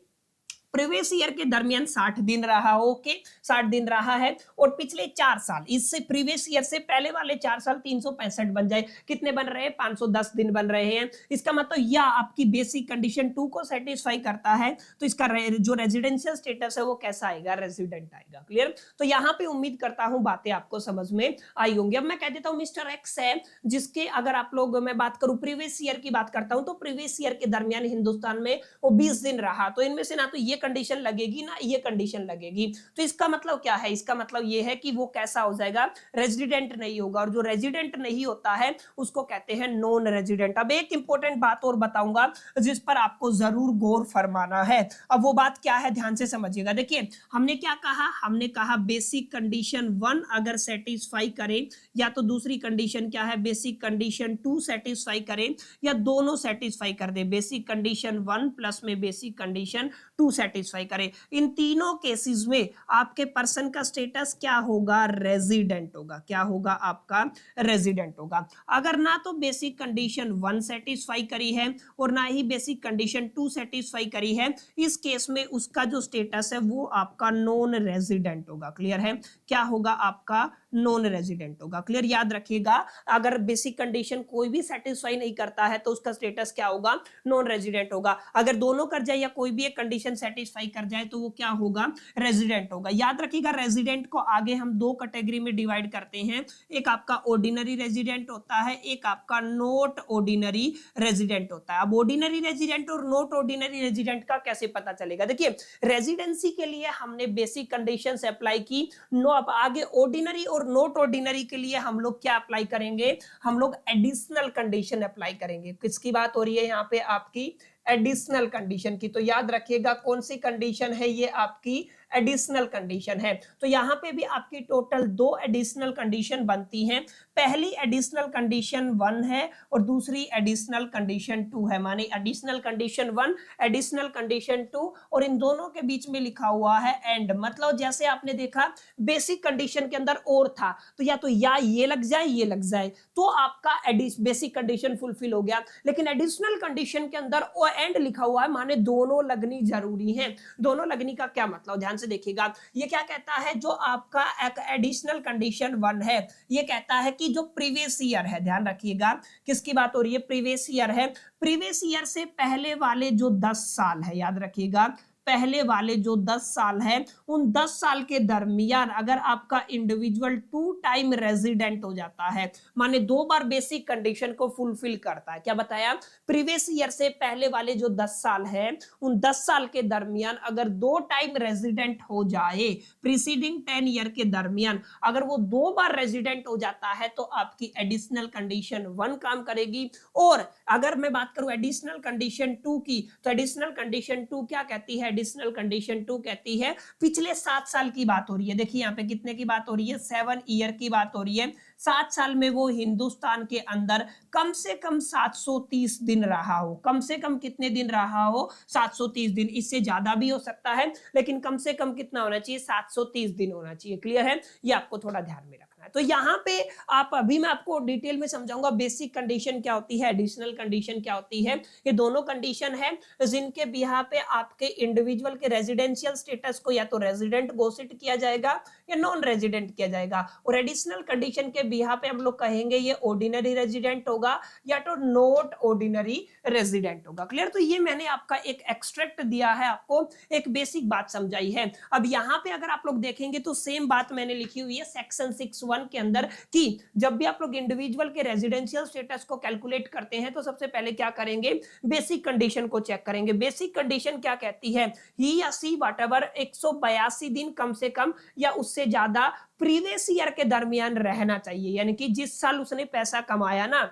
प्रीवियस ईयर के दरमियान 60 दिन रहा, ओके 60 दिन रहा है, और पिछले 4 साल, इससे प्रीवियस ईयर से पहले वाले 4 साल 365 बन जाए, कितने बन रहे हैं, 510 दिन बन रहे हैं। इसका मतलब यह आपकी बेसिक कंडीशन 2 को सेटिस्फाई करता है, तो इसका जो रेजिडेंशियल स्टेटस है वो कैसा आएगा, रेजिडेंट आएगा, क्लियर। तो यहाँ पे उम्मीद करता हूं बातें आपको समझ में आई होंगी। अब मैं कह देता हूं मिस्टर एक्स है, जिसके अगर आप लोग, मैं बात करूं प्रीवियस ईयर की बात करता हूं, तो प्रीवियस ईयर के दरमियान हिंदुस्तान में वो 20 दिन रहा, तो इनमें से ना तो ये कंडीशन लगेगी ना ये कंडीशन लगेगी। तो इसका मतलब क्या है, इसका मतलब ये है कि वो कैसा हो जाएगा, रेजिडेंट नहीं होगा, और जो रेजिडेंट नहीं होता है उसको कहते हैं नॉन रेजिडेंट। अब एक इंपॉर्टेंट बात और बताऊंगा जिस पर आपको जरूर गौर फरमाना है। अब वो बात क्या है, ध्यान से समझिएगा। देखिए हमने क्या कहा, हमने कहा बेसिक कंडीशन 1 अगर सेटिस्फाई करे, या तो दूसरी कंडीशन क्या है, बेसिक कंडीशन 2 सेटिस्फाई करे, या दोनों सेटिस्फाई कर दे, बेसिक कंडीशन 1 प्लस में बेसिक कंडीशन 2 सेटिस्फाई करे। इन तीनों केसेस में आपके पर्सन का स्टेटस क्या होगा, रेजिडेंट होगा। क्या होगा, आपका रेजिडेंट होगा। अगर ना तो बेसिक कंडीशन 1 सेटिस्फाई करी है और ना ही बेसिक कंडीशन 2 सेटिस्फाई करी है, इस केस में उसका जो स्टेटस है वो आपका नॉन रेजिडेंट होगा, क्लियर है। क्या होगा, आपका नॉन रेजिडेंट होगा, क्लियर। याद रखिएगा, अगर बेसिक कंडीशन कोई भी सेटिस्फाई नहीं करता है तो उसका स्टेटस क्या होगा, नॉन रेजिडेंट होगा। अगर दोनों कर जाए या कोई भी एक कंडीशन सेटिस्फाई कर जाए तो वो क्या होगा, रेजिडेंट होगा। याद रखिएगा, रेजिडेंट को आगे हम 2 कैटेगरी में डिवाइड करते हैं, एक आपका ऑर्डिनरी रेजिडेंट होता है, एक आपका नॉट ऑर्डिनरी रेजिडेंट होता है। अब ऑर्डिनरी रेजिडेंट और नॉट ऑर्डिनरी रेजिडेंट का कैसे पता चलेगा, देखिए रेजिडेंसी के लिए हमने बेसिक कंडीशंस अप्लाई की, नो अब आगे ऑर्डिनरी और नॉट ऑर्डिनरी के लिए हम लोग क्या अप्लाई करेंगे, हम लोग एडिशनल कंडीशन अप्लाई करेंगे। किसकी बात हो रही है यहाँ पे, आपकी एडिशनल कंडीशन की। तो याद रखिएगा कौन सी कंडीशन है, ये आपकी एडिशनल कंडीशन है। तो यहाँ पे भी आपकी टोटल 2 एडिशनल कंडीशन बनती हैं। पहली एडिशनल कंडीशन 1 है और दूसरी एडिशनल कंडीशन 2 है, माने एडिशनल कंडीशन 1 एडिशनल कंडीशन 2, और इन दोनों के बीच में लिखा हुआ है एंड। मतलब जैसे आपने देखा बेसिक कंडीशन के अंदर और था, तो या तो या ये लग जाए ये लग जाए तो आपका बेसिक कंडीशन फुलफिल हो गया, लेकिन एडिशनल कंडीशन के अंदर ओ एंड लिखा हुआ है, माने दोनों लगनी जरूरी है। दोनों लगनी का क्या मतलब, ध्यान से देखिएगा, ये क्या कहता है, जो आपका एक एडिशनल कंडीशन 1 है ये कहता है कि जो प्रीवियस ईयर है, ध्यान रखिएगा किसकी बात हो रही है, प्रीवियस ईयर है, प्रीवियस ईयर से पहले वाले जो 10 साल है, याद रखिएगा पहले वाले जो 10 साल है उन 10 साल के दरमियान अगर आपका इंडिविजुअल 2 टाइम रेजिडेंट हो जाता है, माने 2 बार बेसिक कंडीशन को फुलफिल करता है, क्या बताया, प्रीवियस ईयर से पहले वाले जो 10 साल है उन 10 साल के दरमियान अगर 2 टाइम रेजिडेंट हो जाए, प्रीसीडिंग 10 ईयर के दरमियान अगर वो 2 बार रेजिडेंट हो जाता है तो आपकी एडिशनल कंडीशन 1 काम करेगी। और अगर मैं बात करूं एडिशनल कंडीशन 2 की, तो एडिशनल कंडीशन 2 क्या कहती है, एडिशनल कंडीशन 2 कहती है पिछले 7 साल की बात हो रही है। देखिए यहाँ पे कितने की बात हो रही है, 7 ईयर की बात हो रही है। 7 साल में वो हिंदुस्तान के अंदर कम से कम 730 दिन रहा हो, कम से कम कितने दिन रहा हो, 730 दिन, इससे ज्यादा भी हो सकता है लेकिन कम से कम कितना होना चाहिए, 730 दिन होना चाहिए। क्लियर है, ये आपको थोड़ा ध्यान में रखना है। तो यहाँ पे आप अभी मैं आपको डिटेल में समझाऊंगा बेसिक कंडीशन क्या होती है, एडिशनल कंडीशन क्या होती है। ये दोनों कंडीशन है जिनके बिहार पे आपके इंडिविजुअल के रेजिडेंशियल स्टेटस को या तो रेजिडेंट घोषित किया जाएगा या नॉन रेजिडेंट किया जाएगा। और एडिशनल कंडीशन के बिहार पे हम लोग कहेंगे ये ऑर्डिनरी रेजिडेंट होगा या तो नॉट ऑर्डिनरी रेजिडेंट होगा। क्लियर, तो ये मैंने आपका एक एक्सट्रैक्ट दिया है, आपको एक बेसिक बात समझाई है। अब यहाँ पे अगर आप लोग देखेंगे तो सेम बात मैंने लिखी हुई है सेक्शन 6(1) के अंदर कि जब भी आप लोग इंडिविजुअल के रेजिडेंशियल स्टेटस को कैलकुलेट करते हैं तो सबसे पहले क्या करेंगे, बेसिक कंडीशन को चेक करेंगे। बेसिक कंडीशन क्या कहती है, ही या सी व्हाटएवर 182 दिन कम से कम या उससे ज्यादा प्रीवियस ईयर के दरमियान रहना चाहिए, यानी कि जिस साल उसने पैसा कमाया ना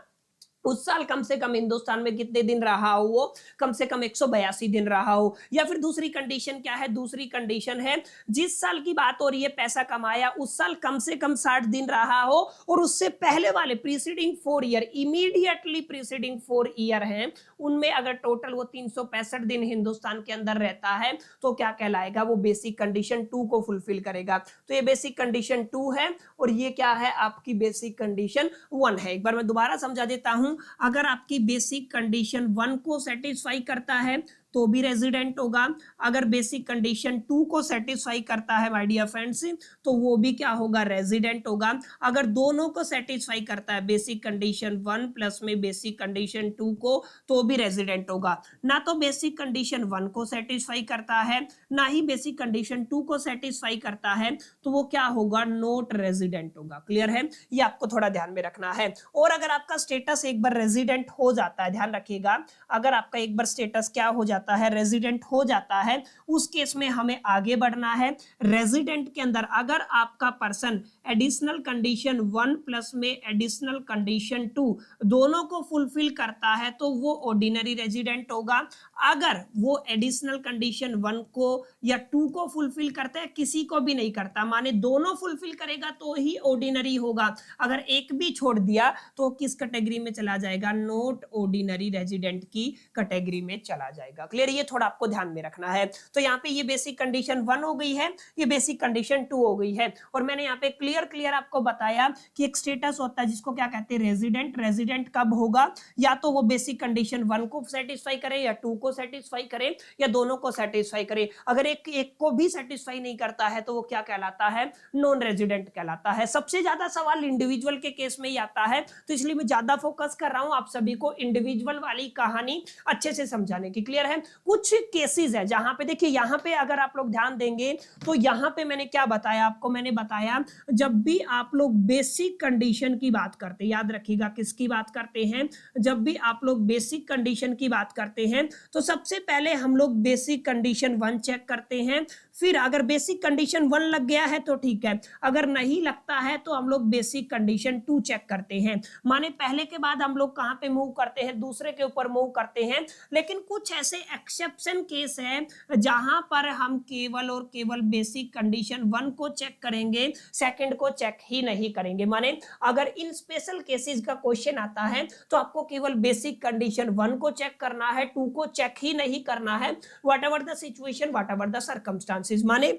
उस साल कम से कम हिंदुस्तान में कितने दिन रहा हो, वो कम से कम 182 दिन रहा हो। या फिर दूसरी कंडीशन क्या है, दूसरी कंडीशन है जिस साल की बात हो रही है पैसा कमाया उस साल कम से कम 60 दिन रहा हो और उससे पहले वाले preceding 4 year, immediately preceding 4 year हैं उनमें अगर टोटल वो 365 दिन हिंदुस्तान के अंदर रहता है तो क्या कहलाएगा, वो बेसिक कंडीशन 2 को फुलफिल करेगा। तो ये बेसिक कंडीशन 2 है और ये क्या है, आपकी बेसिक कंडीशन 1 है। एक बार मैं दोबारा समझा देता हूं, अगर आपकी बेसिक कंडीशन 1 को सेटिस्फाई करता है तो भी रेजिडेंट होगा, अगर बेसिक कंडीशन 2 को सेटिस्फाई करता है माय डियर फ्रेंड्स तो वो भी क्या होगा, रेजिडेंट होगा। अगर दोनों को सेटिस्फाई करता है बेसिक कंडीशन 1 प्लस में बेसिक कंडीशन 2 को तो भी रेजिडेंट होगा। ना तो बेसिक कंडीशन 1 को सेटिस्फाई करता है ना ही बेसिक कंडीशन 2 को सेटिस्फाई करता है तो वो क्या होगा, नॉट रेजिडेंट होगा। क्लियर है, ये आपको थोड़ा ध्यान में रखना है। और अगर आपका स्टेटस एक बार रेजिडेंट हो जाता है, ध्यान रखिएगा, अगर आपका एक बार स्टेटस क्या हो जाता है, रेजिडेंट हो जाता है, उस केस में हमें आगे बढ़ना है। रेजिडेंट के अंदर अगर आपका पर्सन एडिशनल कंडीशन 1 प्लस में एडिशनल कंडीशन 2 दोनों को फुलफिल करता है तो वो ऑर्डिनरी रेजिडेंट होगा। अगर वो एडिशनल कंडीशन 1 को या 2 को फुलफिल करता है, किसी को भी नहीं करता, माने दोनों फुलफिल करेगा तो ही ऑर्डिनरी होगा, अगर एक भी छोड़ दिया तो किस कैटेगरी में चला जाएगा, नॉट ऑर्डिनरी रेजिडेंट की कैटेगरी में चला जाएगा। क्लियर, ये थोड़ा आपको ध्यान में रखना है। तो यहाँ पे ये बेसिक कंडीशन 1 हो गई है, ये बेसिक कंडीशन 2 हो गई है। और मैंने यहाँ पे क्लियर आपको बताया कि एक स्टेटस होता है जिसको क्या कहते हैं, रेजिडेंट। रेजिडेंट कब होगा, या तो वो बेसिक कंडीशन 1 को सेटिस्फाई करे या 2 को सेटिस्फाई करे या दोनों को सेटिस्फाई करे। अगर एक को भी सेटिस्फाई नहीं करता है तो वो क्या कहलाता है, नॉन रेजिडेंट कहलाता है। सबसे ज्यादा सवाल इंडिविजुअल के केस में ही आता है तो इसलिए मैं ज्यादा फोकस कर रहा हूं आप सभी को इंडिविजुअल वाली कहानी अच्छे से समझाने की। क्लियर है, कुछ केसेस है जहां पे देखिए, यहां पे अगर आप लोग ध्यान देंगे तो यहां पे मैंने क्या बताया आपको, मैंने बताया जब भी आप लोग बेसिक कंडीशन की बात करते हैं, याद रखिएगा किसकी बात करते हैं, जब भी आप लोग बेसिक कंडीशन की बात करते हैं तो सबसे पहले हम लोग बेसिक कंडीशन 1 चेक करते हैं। फिर अगर बेसिक कंडीशन 1 लग गया है तो ठीक है, अगर नहीं लगता है तो हम लोग बेसिक कंडीशन 2 चेक करते हैं। माने पहले के बाद हम लोग कहां पे मूव करते हैं, दूसरे के ऊपर मूव करते हैं। लेकिन कुछ ऐसे एक्सेप्शन केस है जहां पर हम केवल और केवल बेसिक कंडीशन 1 को चेक करेंगे, सेकंड को चेक ही नहीं करेंगे। माने अगर इन स्पेशल केसेस का क्वेश्चन आता है तो आपको केवल बेसिक कंडीशन 1 को चेक करना है, 2 को चेक ही नहीं करना है, whatever the situation, whatever the circumstances. माने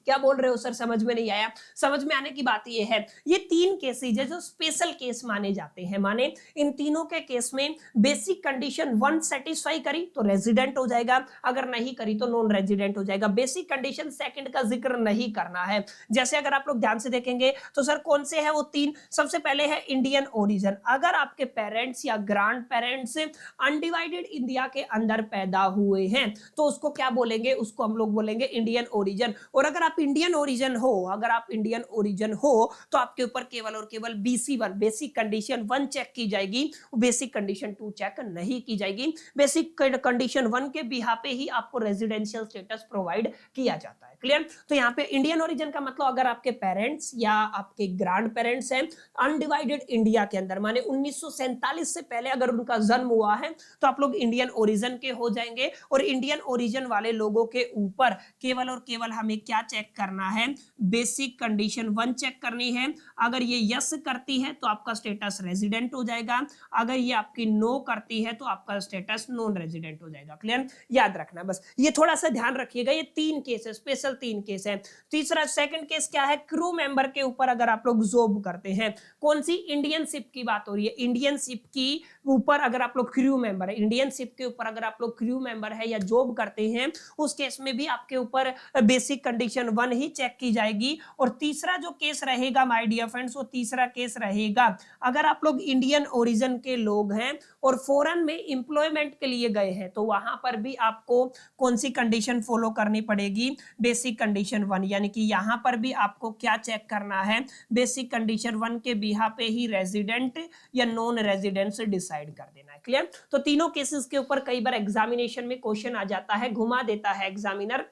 क्या बोल रहे हो सर, समझ में नहीं आया? समझ में आने की बात ये है, ये तीन केसेज है जो स्पेशल केस माने जाते हैं। माने इन तीनों के केस में बेसिक कंडीशन वन सेटिस्फाई करी तो रेजिडेंट हो जाएगा, अगर नहीं करी तो नॉन रेजिडेंट हो जाएगा। बेसिक कंडीशन सेकंड का जिक्र नहीं करना है। जैसे अगर आप लोग ध्यान से देखेंगे तो सर कौन से है वो तीन, सबसे पहले है इंडियन ओरिजिन। अगर आपके पेरेंट्स या ग्रैंड पेरेंट्स अनडिवाइडेड इंडिया के अंदर पैदा हुए हैं तो उसको क्या बोलेंगे, उसको हम लोग बोलेंगे इंडियन ओरिजिन। और अगर आप इंडियन ओरिजिन हो, अगर आप इंडियन ओरिजिन हो तो आपके ऊपर केवल और केवल BC1 बेसिक कंडीशन 1 चेक की जाएगी, बेसिक कंडीशन 2 चेक नहीं की जाएगी। बेसिक कंडीशन 1 के बिहाफ पे ही आपको रेजिडेंशियल स्टेटस प्रोवाइड किया जाता है। क्लियर? तो यहाँ पे इंडियन ओरिजिन का मतलब अगर आपके पेरेंट्स या आपके ग्रैंड पेरेंट्स हैं अनडिवाइडेड इंडिया के अंदर, माने 1947 से पहले अगर उनका जन्म हुआ है तो आप लोग इंडियन ओरिजिन के हो जाएंगे। और इंडियन ओरिजिन वाले लोगों के ऊपर केवल और केवल हमें क्या चेक करना है, बेसिक कंडीशन 1 चेक करनी है। अगर ये यस करती है तो आपका स्टेटस रेजिडेंट हो जाएगा, अगर ये आपकी नो करती है तो आपका स्टेटस नॉन रेजिडेंट हो जाएगा। क्लियर? याद रखना, बस ये थोड़ा सा ध्यान रखिएगा। ये तीन केस है, स्पेशल 3 केस है। तीसरा सेकंड केस क्या है, क्रू मेंबर के ऊपर अगर आप लोग जॉब करते हैं, कौन सी इंडियन शिप की बात हो रही है, इंडियन शिप की ऊपर अगर आप लोग क्रू मेंबर है, इंडियन शिप के ऊपर अगर आप लोग क्रू मेंबर है या जॉब करते हैं, उस केस में भी आपके ऊपर बेसिक कंडीशन 1 ही चेक की जाएगी। और तीसरा जो केस रहेगा माय डियर फ्रेंड्स, वो तीसरा केस रहेगा अगर आप लोग इंडियन ओरिजिन के लोग हैं और फॉरेन में एम्प्लॉयमेंट के लिए गए हैं तो वहां पर भी आपको कौन सी कंडीशन फॉलो करनी पड़ेगी, बेसिक कंडीशन 1। यानी कि यहां पर भी आपको क्या चेक करना है, बेसिक कंडीशन 1 के बिहाफ पे ही रेजिडेंट या नॉन रेजिडेंट से डिसाइड कर देना है। क्लियर? तो तीनों केसेस के ऊपर कई बार एग्जामिनेशन में क्वेश्चन आ जाता है, घुमा देता है एग्जामिनर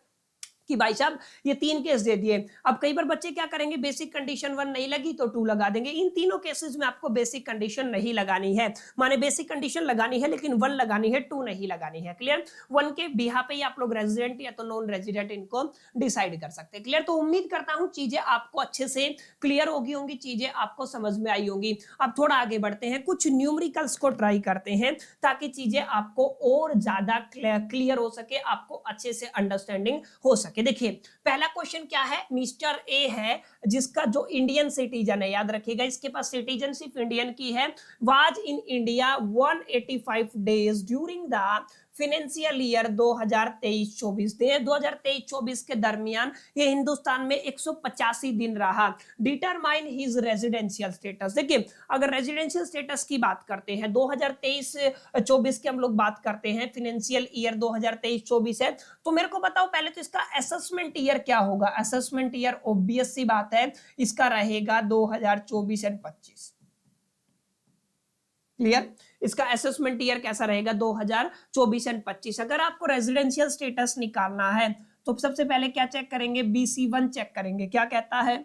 कि भाई साहब ये 3 केस दे दिए। अब कई बार बच्चे क्या करेंगे, बेसिक कंडीशन 1 नहीं लगी तो 2 लगा देंगे। इन तीनों केसेस में आपको बेसिक कंडीशन नहीं लगानी है, माने बेसिक कंडीशन लगानी है लेकिन 1 लगानी है, 2 नहीं लगानी है। क्लियर? 1 के बिहाफ पे ही आप लोग रेजिडेंट या तो नॉन रेजिडेंट इनको डिसाइड कर सकते हैं। क्लियर? तो उम्मीद करता हूं चीजें आपको अच्छे से क्लियर होगी होंगी, चीजें आपको समझ में आई होंगी। अब थोड़ा आगे बढ़ते हैं, कुछ न्यूमेरिकल्स को ट्राई करते हैं ताकि चीजें आपको और ज्यादा क्लियर हो सके, आपको अच्छे से अंडरस्टैंडिंग हो सके। देखिए पहला क्वेश्चन क्या है, मिस्टर ए है जिसका जो इंडियन सिटीजन है, याद रखिएगा इसके पास सिटीजनशिप इंडियन की है, was in India 185 days during the financial year 2023-24। 2023-24 के दरमियान ये हिंदुस्तान में 185 दिन रहा। Determine his residential status. देखिए अगर रेजिडेंशियल स्टेटस की बात करते हैं 2023-24 की हम लोग बात करते हैं, फाइनेंशियल ईयर 2023-24 है, तो मेरे को बताओ पहले तो इसका असेसमेंट ईयर क्या होगा। असेसमेंट ईयर ऑब्वियस सी बात है इसका रहेगा 2024 एंड 25। क्लियर? इसका असेसमेंट ईयर कैसा रहेगा, 2024 एंड 25। अगर आपको रेजिडेंशियल स्टेटस निकालना है तो सबसे पहले क्या चेक करेंगे, BC1 चेक करेंगे। क्या कहता है,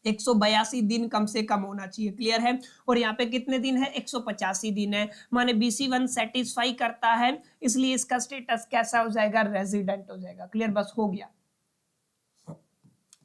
182 दिन कम से कम होना चाहिए। क्लियर है? और यहाँ पे कितने दिन है, 185 दिन है, माने BC1 सेटिस्फाई करता है, इसलिए इसका स्टेटस कैसा हो जाएगा, रेजिडेंट हो जाएगा। क्लियर? बस हो गया।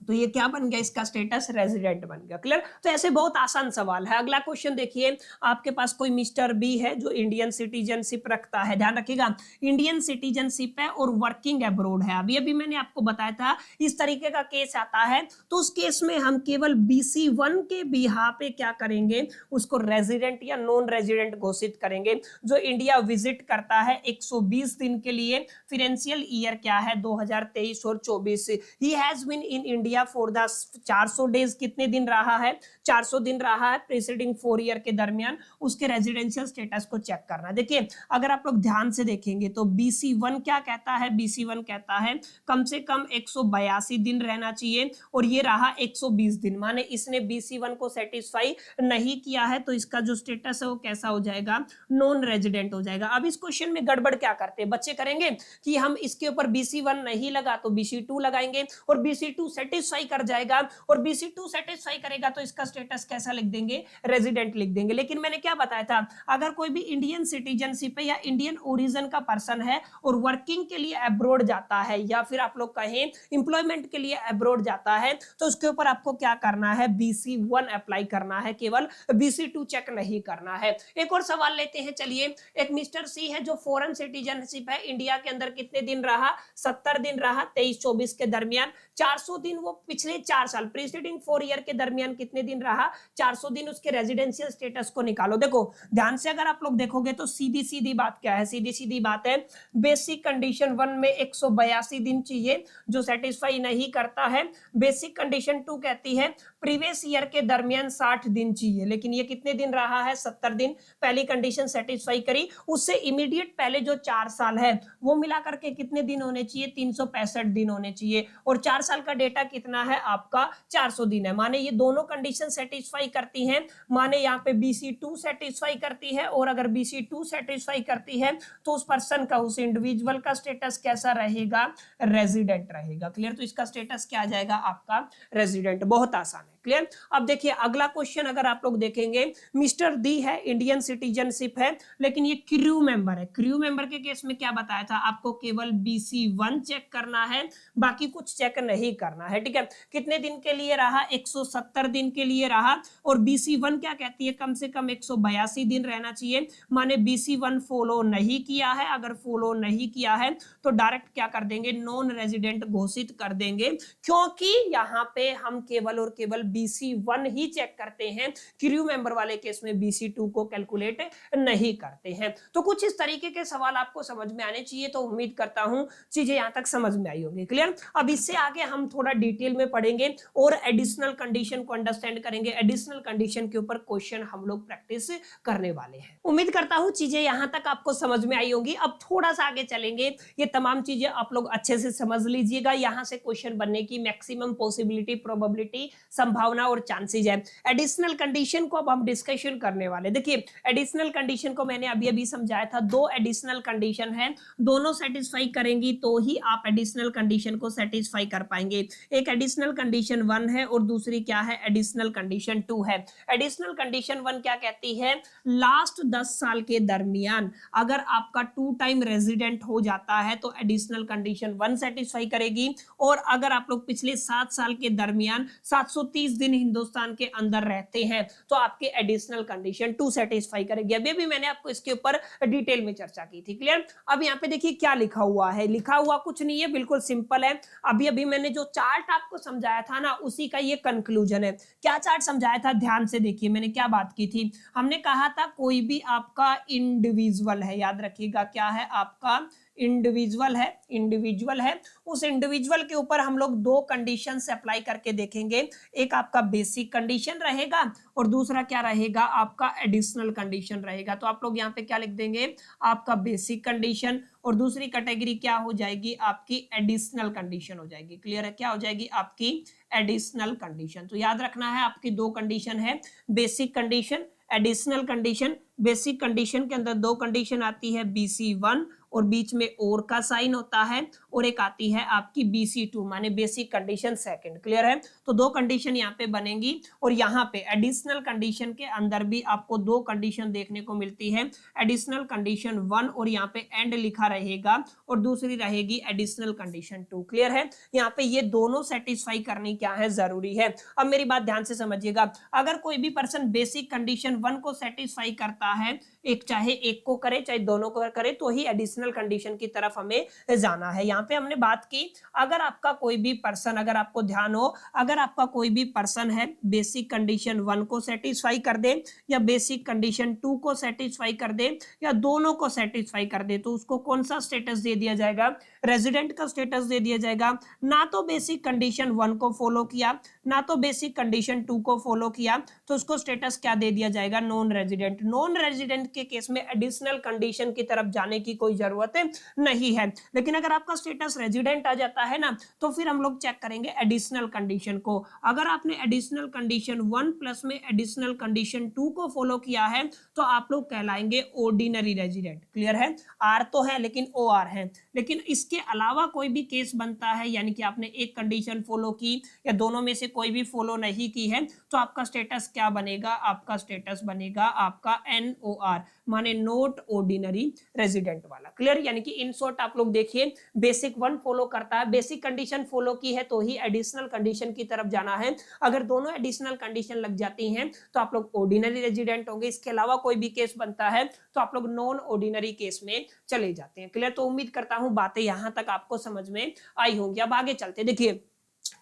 तो ये क्या बन गया, इसका स्टेटस रेजिडेंट बन गया। क्लियर? तो ऐसे बहुत आसान सवाल है। अगला क्वेश्चन देखिए, आपके पास कोई मिस्टर बी है जो इंडियन सिटीजनशिप रखता है, ध्यान रखिएगा इंडियन सिटीजनशिप है और वर्किंग अब्रोड है। अभी अभी मैंने आपको बताया था इस तरीके का केस आता है तो उस केस में हम केवल BC1 के बिहाफ पे क्या करेंगे, उसको रेजिडेंट या नॉन रेजिडेंट घोषित करेंगे। जो इंडिया विजिट करता है 120 दिन के लिए, फाइनेंशियल ईयर क्या है 2023 और 24, he has been in India for the 400 days, कितने दिन रहा है, 400 दिन रहा है प्रीसीडिंग 4 ईयर के दरमियान, उसके रेजिडेंशियल स्टेटस को चेक करना। देखिए अगर आप लोग ध्यान से देखेंगे तो BC1 क्या कहता है, BC1 कहता है कम से कम 182 दिन रहना चाहिए और ये रहा 120 दिन, माने इसने BC1 को सेटिस्फाई नहीं किया है तो इसका जो स्टेटस है वो कैसा हो जाएगा, नॉन रेजिडेंट हो जाएगा। अब इस क्वेश्चन में गड़बड़ क्या करते हैं बच्चे करेंगे कि हम इसके ऊपर BC1 नहीं लगा तो BC2 लगाएंगे और BC2 सेटिस्फाई सेटिस्फाई कर जाएगा और BC2 सेटिस्फाई करेगा तो इसका स्टेटस कैसा लिख देंगे, रेजिडेंट लिख देंगे। लेकिन मैंने क्या बताया था, अगर कोई भी इंडियन सिटीजनशिप है या इंडियन ओरिजिन का पर्सन है और वर्किंग के लिए अब्रॉड जाता है या फिर आप लोग कहें एम्प्लॉयमेंट के लिए अब्रॉड जाता है तो उसके ऊपर आपको क्या करना है, BC1 अप्लाई करना है, केवल BC2 चेक नहीं करना है। एक और सवाल लेते हैं, चलिए। एक मिस्टर सी है जो फॉरेन सिटीजनशिप है, इंडिया के अंदर कितने दिन रहा, 70 दिन रहा 23-24 के दरमियान। 400 दिन वो पिछले 4 साल प्रीसीडिंग 4 ईयर के दरमियान कितने दिन रहा, 400 दिन। उसके रेजिडेंशियल स्टेटस को निकालो। देखो ध्यान से अगर आप लोग देखोगे तो सीधी सीधी बात क्या है, सीधी सीधी बात है, बेसिक कंडीशन 1 में 182 दिन चाहिए जो सेटिस्फाई नहीं करता है। बेसिक कंडीशन 2 कहती है प्रीवियस ईयर के दरमियान 60 दिन चाहिए, लेकिन ये कितने दिन रहा है, 70 दिन। पहली कंडीशन सेटिस्फाई करी, उससे इमीडिएट पहले जो 4 साल है वो मिला करके कितने दिन होने चाहिए, 365 दिन होने चाहिए। और 4 साल का डेटा कितना है आपका, 400 दिन है। माने ये दोनों कंडीशन सेटिस्फाई करती हैं, माने यहाँ पे BC2 सेटिस्फाई करती है। और अगर BC2 सेटिस्फाई करती है तो उस पर्सन का, उस इंडिविजुअल का स्टेटस कैसा रहेगा, रेजिडेंट रहेगा। क्लियर? तो इसका स्टेटस क्या आ जाएगा आपका, रेजिडेंट। बहुत आसान है। क्लियर? अब देखिए अगला क्वेश्चन अगर आप लोग देखेंगे, मिस्टर डी है, इंडियन सिटीजनशिप है, लेकिन ये क्रू मेंबर है। क्रू मेंबर के केस में क्या बताया था आपको, केवल BC1 चेक करना है, बाकी कुछ चेक नहीं करना है। ठीक है? कितने दिन के लिए रहा, 170 दिन के लिए रहा। और BC1 क्या कहती है, कम से कम 182 दिन रहना चाहिए। माने BC1 फॉलो नहीं किया है, अगर फॉलो नहीं किया है तो डायरेक्ट क्या कर देंगे, नॉन रेजिडेंट घोषित कर देंगे, क्योंकि यहाँ पे हम केवल और केवल BC1 ही चेक करते हैं, क्रू मेंबर वाले केस में BC2 को कैलकुलेट नहीं करते हैं। तो कुछ इस तरीके के सवाल आपको समझ में आने चाहिए। तो उम्मीद करता हूं चीजें यहां तक समझ में आई होंगी। क्लियर? अब इससे आगे हम थोड़ा डिटेल में पढ़ेंगे और एडिशनल कंडीशन को अंडरस्टैंड करेंगे। एडिशनल कंडीशन के ऊपर क्वेश्चन हम लोग प्रैक्टिस करने वाले हैं। उम्मीद करता हूं चीजें यहां तक आपको समझ में आई होंगी। अब थोड़ा सा आगे चलेंगे, ये तमाम चीजें आप लोग अच्छे से समझ लीजिएगा। यहां से क्वेश्चन बनने की मैक्सिमम पॉसिबिलिटी, प्रोबेबिलिटी, संभावना और चांसेस है। एडिशनल कंडीशन को अब हम डिस्कशन करने वाले। देखिए एडिशनल कंडीशन को मैंने अभी अभी समझाया था, 2 एडिशनल कंडीशन है, दोनों सेटिस्फाई करेंगी तो ही आप एडिशनल कंडीशन को सेटिस्फाई कर पाएंगे। एक एडिशनल कंडीशन 1 है और दूसरी क्या है, एडिशनल कंडीशन 2 है। एडिशनल कंडीशन 1 क्या कहती है, लास्ट 10 साल के दरमियान अगर आपका 2 टाइम रेजिडेंट हो जाता है तो एडिशनल कंडीशन 1 सेटिस्फाई करेगी। और अगर आप लोग पिछले 7 साल के दरमियान 730 दिन हिंदुस्तान के अंदर रहते हैं तो आपके एडिशनल कंडीशन 2 सेटिस्फाई करेगी। अभी भी मैंने आपको इसके ऊपर डिटेल में चर्चा की थी। क्लियर? अब यहाँ पे देखिए क्या लिखा हुआ है, लिखा हुआ कुछ नहीं है, बिल्कुल सिंपल है। अभी अभी मैंने जो चार्ट आपको समझाया था ना, उसी का ये कंक्लूजन है। क्या चार्ट समझाया था, ध्यान से देखिए। मैंने क्या बात की थी, हमने कहा था कोई भी आपका इंडिविजुअल है, याद रखिएगा क्या है आपका, इंडिविजुअल है, इंडिविजुअल है। उस इंडिविजुअल के ऊपर हम लोग 2 कंडीशन से अप्लाई करके देखेंगे। एक आपका बेसिक कंडीशन रहेगा और दूसरा क्या रहेगा, आपका एडिशनल कंडीशन रहेगा। तो आप लोग यहाँ पे क्या लिख देंगे, आपका बेसिक कंडीशन, और दूसरी कैटेगरी क्या हो जाएगी, आपकी एडिशनल कंडीशन हो जाएगी। क्लियर है? क्या हो जाएगी, आपकी एडिशनल कंडीशन। तो याद रखना है आपकी 2 कंडीशन है, basic condition, additional condition. Basic condition के अंदर 2 कंडीशन आती है, BC1 और बीच में और का साइन होता है, और एक आती है आपकी BC2 माने बेसिक कंडीशन सेकंड। क्लियर है? तो 2 कंडीशन यहाँ पे बनेंगी। और यहाँ पे एडिशनल कंडीशन के अंदर भी आपको 2 कंडीशन देखने को मिलती है, एडिशनल कंडीशन 1 और यहाँ पे एंड लिखा रहेगा, और दूसरी रहेगी एडिशनल कंडीशन 2। क्लियर है? यहाँ पे ये दोनों सेटिस्फाई करनी क्या है, जरूरी है। अब मेरी बात ध्यान से समझिएगा, अगर कोई भी पर्सन बेसिक कंडीशन 1 को सेटिस्फाई करता है, एक चाहे एक को करे चाहे दोनों को करे, तो ही एडिशनल कंडीशन की तरफ हमें जाना है। यहाँ पे हमने बात की, अगर आपका कोई भी पर्सन, अगर आपको ध्यान हो, अगर आपका कोई भी पर्सन है बेसिक कंडीशन 1 को सेटिस्फाई कर दे या बेसिक कंडीशन 2 को सेटिस्फाई कर दे या दोनों को सेटिस्फाई कर दे, तो उसको कौन सा स्टेटस दे दिया जाएगा, रेजिडेंट का स्टेटस दे दिया जाएगा। ना तो बेसिक कंडीशन 1 को फॉलो किया, ना तो बेसिक कंडीशन 2 को फॉलो किया, तो उसको स्टेटस क्या दे दिया जाएगा, नॉन रेजिडेंट। नॉन रेजिडेंट के केस में एडिशनल कंडीशन की तरफ जाने की कोई जरूरत जरूरत नहीं है। लेकिन अगर आपका स्टेटस रेजिडेंट आ जाता है ना, तो फिर हम लोग चेक करेंगे एडिशनल कंडीशन को। अगर आपने एडिशनल कंडीशन 1 प्लस में एडिशनल कंडीशन 2 को फॉलो किया है तो आप लोग कहलाएंगे ऑर्डिनरी रेजिडेंट। क्लियर है? आर तो है लेकिन ओ आर है। लेकिन इसके अलावा कोई भी केस बनता है, यानी कि आपने एक कंडीशन फॉलो की या दोनों में से कोई भी फॉलो नहीं की है, तो आपका स्टेटस क्या बनेगा? आपका स्टेटस बनेगा आपका NOR, माने नॉट ऑर्डिनरी रेजिडेंट वाला। क्लियर? यानी कि इन शॉर्ट आप लोग देखिए, बेसिक 1 फॉलो करता है, बेसिक कंडीशन फॉलो की है तो ही एडिशनल कंडीशन की तरफ जाना है। अगर दोनों एडिशनल कंडीशन लग जाती हैं तो आप लोग ऑर्डिनरी रेजिडेंट होंगे। इसके अलावा कोई भी केस बनता है तो आप लोग नॉन ऑर्डिनरी केस में चले जाते हैं। क्लियर? तो उम्मीद करता हूं बातें यहां तक आपको समझ में आई होंगी। अब आगे चलते, देखिए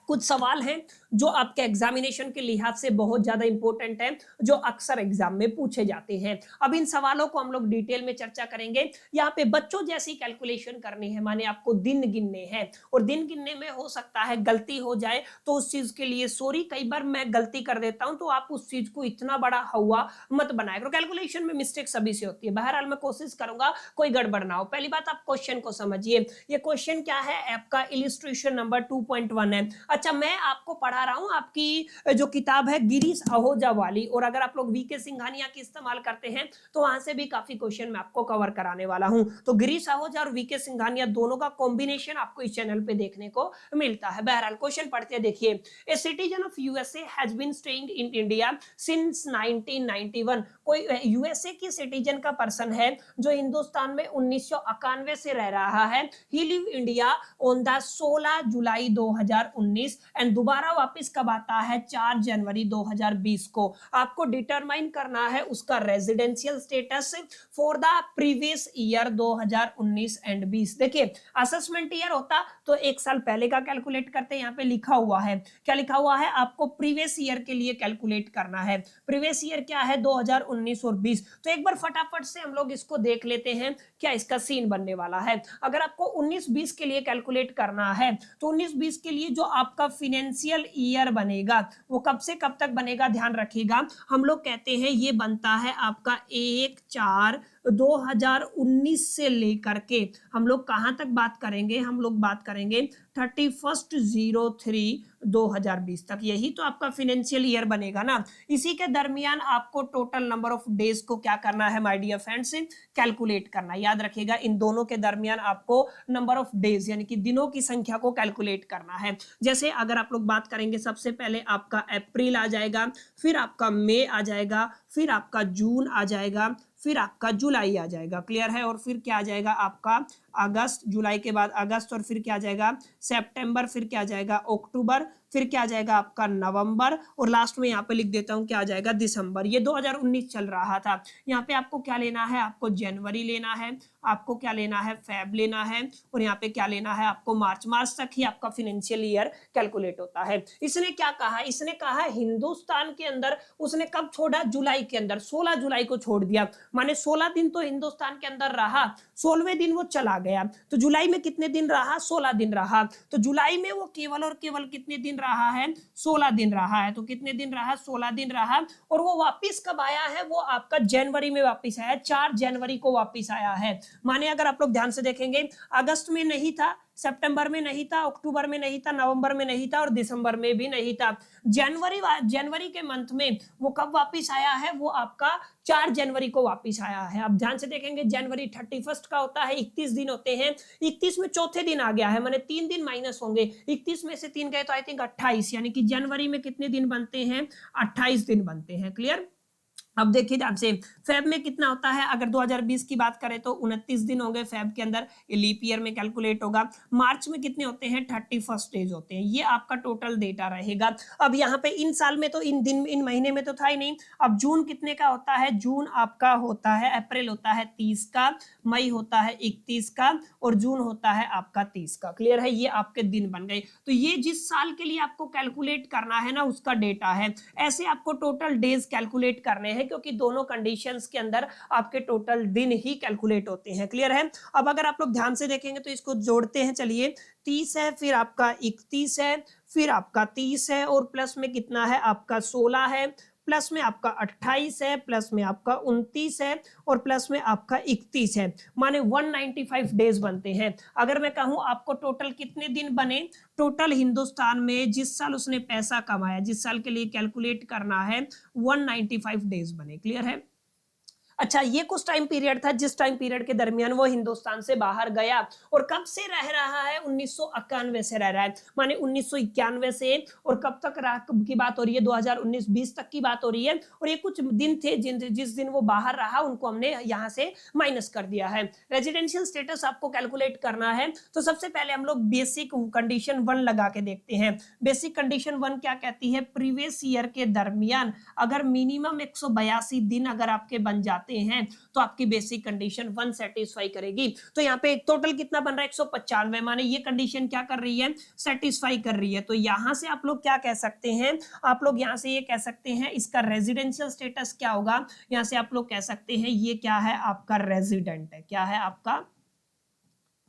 कुछ सवाल हैं जो आपके एग्जामिनेशन के लिहाज से बहुत ज्यादा इंपॉर्टेंट है, जो अक्सर एग्जाम में पूछे जाते हैं। अब इन सवालों को हम लोग डिटेल में चर्चा करेंगे। यहाँ पे बच्चों जैसी कैलकुलेशन करनी है, माने आपको दिन गिनने हैं, और दिन गिनने में हो सकता है गलती हो जाए, तो उस चीज के लिए सॉरी। कई बार मैं गलती कर देता हूं, तो आप उस चीज को इतना बड़ा हवा मत बनाया करो। कैलकुलेशन में मिस्टेक सभी से होती है। बहरहाल मैं कोशिश करूंगा कोई गड़बड़ ना हो। पहली बात, आप क्वेश्चन को समझिए। ये क्वेश्चन क्या है? आपका इलिस्ट्रेशन नंबर 2.1 है। अच्छा, मैं आपको पढ़ा रहा हूं आपकी जो किताब है गिरीश आहूजा वाली, और अगर आप लोग वीके सिंघानिया की इस्तेमाल करते हैं तो वहां से भी काफी क्वेश्चन मैं आपको कवर कराने वाला हूं। तो गिरीश आहूजा और वीके सिंघानिया दोनों का कॉम्बिनेशन आपको इस चैनल पे देखने को मिलता है। बहरहाल क्वेश्चन पढ़ते हैं, देखिए। A citizen of USA has been staying in India since 1991। कोई यूएसए की सिटीजन का पर्सन है जो हिंदुस्तान में 1991 से रह रहा है। He live India on the 16 July 2019 and दोबारा वापस कब आता है? 4 जनवरी 2020 को। आपको डिटरमाइन करना है उसका residential status for the previous year 2019 and 20। देखिए, असेसमेंट ईयर होता तो एक साल पहले का कैलकुलेट करते, यहाँ पे लिखा हुआ है, क्या लिखा हुआ है? आपको प्रीवियस ईयर के लिए कैलकुलेट करना है। प्रीवियस ईयर क्या है? 2019 और 20। तो एक बार फटाफट से हम लोग इसको देख लेते हैं क्या इसका सीन बनने वाला है। अगर आपको 19-20 के लिए कैलकुलेट करना है तो 19-20 के लिए जो आपका फिनेंशियल ईयर बनेगा वो कब से कब तक बनेगा? ध्यान रखिएगा, हम लोग कहते हैं ये बनता है आपका 1/4/2019 से लेकर के हम लोग कहां तक बात करेंगे? हम लोग बात करेंगे 31/03/2020 तक। यही तो आपका फिनेंशियल ईयर बनेगा ना। इसी के दरमियान आपको टोटल नंबर ऑफ डेज को क्या करना है माय डियर फ्रेंड्स? कैलकुलेट करना। याद रखिएगा, इन दोनों के दरमियान आपको नंबर ऑफ डेज यानी कि दिनों की संख्या को कैलकुलेट करना है। जैसे अगर आप लोग बात करेंगे, सबसे पहले आपका अप्रैल आ जाएगा, फिर आपका मई आ जाएगा, फिर आपका जून आ जाएगा, फिर आपका जुलाई आ जाएगा। क्लियर है? और फिर क्या आ जाएगा आपका अगस्त, जुलाई के बाद अगस्त, और फिर क्या आ जाएगा सितंबर, फिर क्या आ जाएगा अक्टूबर, फिर क्या आ जाएगा आपका नवंबर, और लास्ट में यहाँ पे लिख देता हूँ क्या आ जाएगा दिसंबर। ये 2019 चल रहा था। यहाँ पे आपको क्या लेना है? आपको जनवरी लेना है, आपको क्या लेना है? फेब लेना है, और यहाँ पे क्या लेना है? आपको मार्च। मार्च तक ही आपका फिनेंशियल ईयर कैलकुलेट होता है। इसने क्या कहा? इसने कहा हिंदुस्तान के अंदर उसने कब छोड़ा? जुलाई के अंदर, 16 जुलाई को छोड़ दिया। माने 16 दिन तो हिंदुस्तान के अंदर रहा, 16वें दिन वो चला गया। तो जुलाई में कितने दिन रहा? 16 दिन रहा। तो जुलाई में वो केवल और केवल कितने दिन रहा है? 16 दिन रहा है। तो कितने दिन रहा? 16 दिन रहा। और वो वापिस कब आया है? वो आपका जनवरी में वापिस आया, 4 जनवरी को वापिस आया है। माने अगर आप लोग ध्यान से देखेंगे, अगस्त में नहीं था, सितंबर में नहीं था, अक्टूबर में नहीं था, नवंबर में नहीं था, और दिसंबर में भी नहीं था। जनवरी के मंथ में वो कब वापिस आया है? वो आपका 4 जनवरी को वापिस आया है। अब ध्यान से देखेंगे, जनवरी 31 का होता है, 31 दिन होते हैं, 31 में चौथे दिन आ गया है, माने 3 दिन माइनस होंगे। 31 में से 3 गए तो आई थिंक 28, यानी कि जनवरी में कितने दिन बनते हैं? 28 दिन बनते हैं। क्लियर? अब देखिए ध्यान से, फेब में कितना होता है? अगर 2020 की बात करें तो 29 दिन होंगे फेब के अंदर, लीप ईयर में कैलकुलेट होगा। मार्च में कितने होते हैं? 31 डेज होते हैं। ये आपका टोटल डेटा रहेगा। अब यहाँ पे इन साल में तो इन दिन, इन महीने में तो था ही नहीं। अब जून कितने का होता है? जून आपका होता है, अप्रैल होता है 30 का, मई होता है 31 का, और जून होता है आपका 30 का। क्लियर है? ये आपके दिन बन गए। तो ये जिस साल के लिए आपको कैलकुलेट करना है ना, उसका डेटा है। ऐसे आपको टोटल डेज कैलकुलेट करने हैं, क्योंकि दोनों कंडीशंस के अंदर आपके टोटल दिन ही कैलकुलेट होते हैं। क्लियर है? अब अगर आप लोग ध्यान से देखेंगे तो इसको जोड़ते हैं। चलिए, 30 है, फिर आपका 31 है, फिर आपका 30 है, और प्लस में कितना है? आपका 16 है, प्लस में आपका 28 है, प्लस में आपका 29 है और प्लस में आपका 31 है, माने 195 डेज बनते हैं। अगर मैं कहूं आपको टोटल कितने दिन बने, टोटल हिंदुस्तान में जिस साल उसने पैसा कमाया, जिस साल के लिए कैलकुलेट करना है, 195 डेज बने। क्लियर है? अच्छा, ये कुछ टाइम पीरियड था जिस टाइम पीरियड के दरमियान वो हिंदुस्तान से बाहर गया, और कब से रह रहा है, 1991 से रह रहा है, माने 1991 से, और कब तक की बात हो रही है, 2019-20 तक की बात हो रही है। और ये कुछ दिन थे जिस दिन वो बाहर रहा उनको हमने यहाँ से माइनस कर दिया है। रेजिडेंशियल स्टेटस आपको कैलकुलेट करना है, तो सबसे पहले हम लोग बेसिक कंडीशन 1 लगा के देखते हैं। बेसिक कंडीशन 1 क्या कहती है, प्रीवियस ईयर के दरमियान अगर मिनिमम 182 दिन अगर आपके बन जाते हैं तो आपकी बेसिक कंडीशन 1 सेटिस्फाई करेगी। तो यहाँ पे टोटल कितना बन रहा है, 195, माने ये कंडीशन क्या कर रही है, सेटिस्फाई कर रही है। तो यहां से आप लोग क्या कह सकते हैं, आप लोग यहां से ये कह सकते हैं इसका रेजिडेंशियल स्टेटस क्या होगा, यहां से आप लोग कह सकते हैं ये क्या है, आपका रेजिडेंट है। क्या है, आपका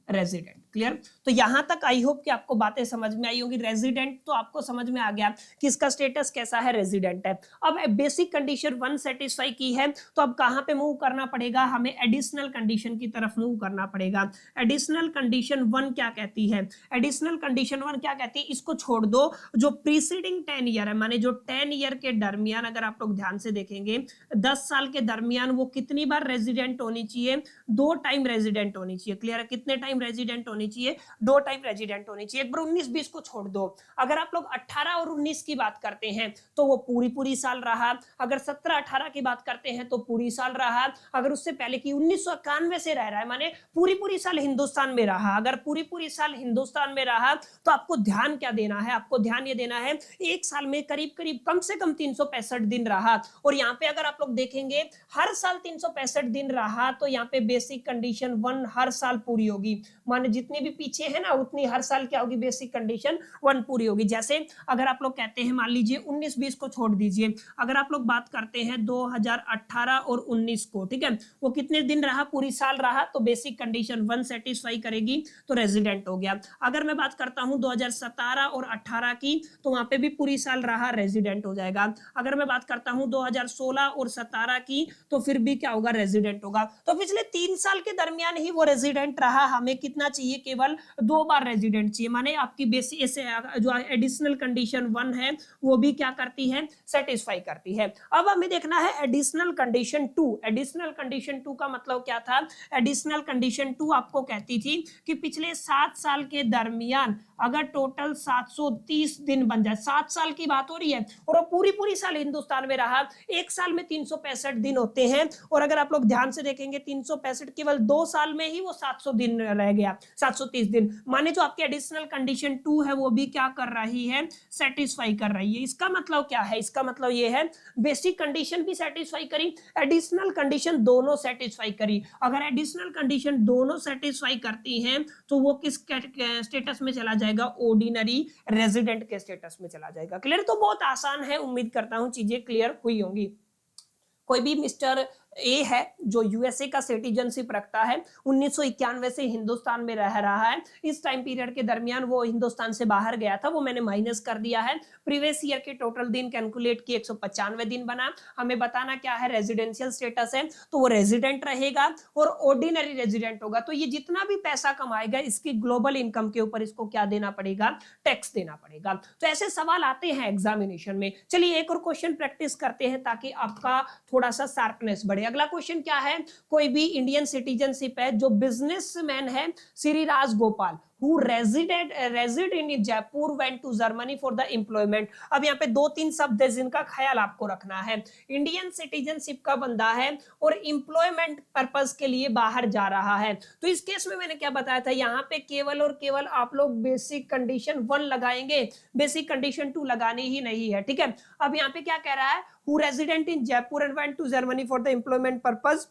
रेजिडेंट। क्लियर? तो यहां तक आई होप कि आपको बातें समझ में आई होंगी। रेजिडेंट तो आपको समझ में आ गया कि इसका स्टेटस कैसा है, रेजिडेंट है। अब बेसिक कंडीशन 1 सेटिस्फाई की है, तो अब कहां पे मूव करना पड़ेगा, हमें एडिशनल कंडीशन की तरफ मूव करना पड़ेगा। एडिशनल कंडीशन 1 क्या कहती है, एडिशनल कंडीशन 1 क्या कहती है, इसको छोड़ दो, जो प्रीसीडिंग 10 ईयर है, माने जो 10 ईयर के दरमियान अगर आप लोग ध्यान से देखेंगे, 10 साल के दरमियान वो कितनी बार रेजिडेंट होनी चाहिए, 2 टाइम रेजिडेंट होनी चाहिए। क्लियर है? कितने टाइम रेजिडेंट होनी चाहिए, 2 टाइम रेजिडेंट होनी चाहिए। एक बार 19-20 को छोड़ दो, अगर आप लोग 18 और 19 की बात करते हैं तो वो पूरी साल रहा, अगर 17-18 की बात करते हैं तो पूरी साल रहा, अगर उससे पहले की 1991 से रह रहा है, माने पूरी साल हिंदुस्तान में रहा। अगर पूरी साल हिंदुस्तान में रहा तो आपको ध्यान क्या देना है, आपको ध्यान ये देना है एक साल में करीब कम से कम 365 दिन रहा। और यहाँ पे अगर आप लोग देखेंगे हर साल 365 दिन रहा, तो यहाँ पे बेसिक कंडीशन 1 हर साल पूरी होगी, माने जितने भी पीछे है ना उतनी हर साल क्या होगी, बेसिक कंडीशन 1 पूरी होगी। जैसे अगर आप लोग कहते हैं, मान लीजिए 19-20 को छोड़ दीजिए, अगर आप लोग बात करते हैं 2018 और 19 को, ठीक है, वो कितने दिन रहा, पूरी साल रहा, तो बेसिक कंडीशन 1 सेटिस्फाई करेगी, तो रेजिडेंट हो गया। अगर मैं बात करता हूं 2017 और 18 की, तो वहां पे भी पूरी साल रहा, रेजिडेंट हो जाएगा। अगर मैं बात करता हूं 2016 और 17 की, तो फिर भी क्या होगा, रेजिडेंट होगा। तो पिछले 3 साल के दरमियान ही वो रेजिडेंट रहा, हमें कितना चाहिए, केवल 2 बार रेजिडेंट चाहिए, माने आपकी बेसिक जो एडिशनल कंडीशन 1 है वो भी क्या करती है, सेटिस्फाई करती है। अब हमें देखना है एडिशनल कंडीशन 2। एडिशनल कंडीशन 2 का मतलब क्या था, एडिशनल कंडीशन 2 आपको कहती थी कि पिछले 7 साल के दरमियान अगर टोटल 730 दिन बन जाए, 7 साल की बात हो रही है, और वो पूरी साल हिंदुस्तान में रहा, एक साल में 365 दिन होते हैं, और अगर आप लोग ध्यान से देखेंगे 365 केवल 2 साल में ही वो 700 दिन रह गया, 730 दिन, माने जो आपकी एडिशनल कंडीशन 2 है वो भी क्या कर रही है, सेटिस्फाई कर रही है। इसका मतलब क्या है, इसका मतलब ये है बेसिक कंडीशन भी सेटिस्फाई करी, एडिशनल कंडीशन दोनों सेटिस्फाई करी। अगर एडिशनल कंडीशन दोनों सेटिस्फाई करती हैं तो वो किस स्टेटस में चला जाएगा, ऑर्डिनरी रेजिडेंट के स्टेटस में चला जाएगा। क्लियर? तो बहुत आसान है, उम्मीद करता हूं चीजें क्लियर हुई होंगी। कोई भी मिस्टर ए है जो यूएसए का सिटीजनशिप रखता है, 1991 से हिंदुस्तान में रह रहा है, इस टाइम पीरियड के दरमियान वो हिंदुस्तान से बाहर गया था, वो मैंने माइनस कर दिया है। प्रीवियस ईयर के टोटल दिन कैलकुलेट किए, 195 दिन बना। हमें बताना क्या है, रेजिडेंशियल स्टेटस है, तो वो रेजिडेंट रहेगा और ऑर्डिनरी रेजिडेंट होगा। तो ये जितना भी पैसा कमाएगा इसकी ग्लोबल इनकम के ऊपर इसको क्या देना पड़ेगा, टैक्स देना पड़ेगा। तो ऐसे सवाल आते हैं एग्जामिनेशन में। चलिए एक और क्वेश्चन प्रैक्टिस करते हैं ताकि आपका थोड़ा सा शार्पनेस बढ़े। अगला क्वेश्चन क्या है, कोई भी इंडियन सिटीजनशिप है, जो बिजनेसमैन है Shri Raj Gopal, who reside in Jaipur went to Germany for the employment। अब यहाँ पे 2-3 शब्द है जिनका ख्याल आपको रखना है। इंडियन सिटीजनशिप का बंदा है और एम्प्लॉयमेंट पर्पस के लिए बाहर जा रहा है, तो इस केस में मैंने क्या बताया था, यहाँ पे केवल और केवल आप लोग बेसिक कंडीशन 1 लगाएंगे, बेसिक कंडीशन 2 लगानी ही नहीं है, ठीक है। अब यहाँ पे क्या कह रहा है, who resident in Jaipur and went to Germany for the employment purpose।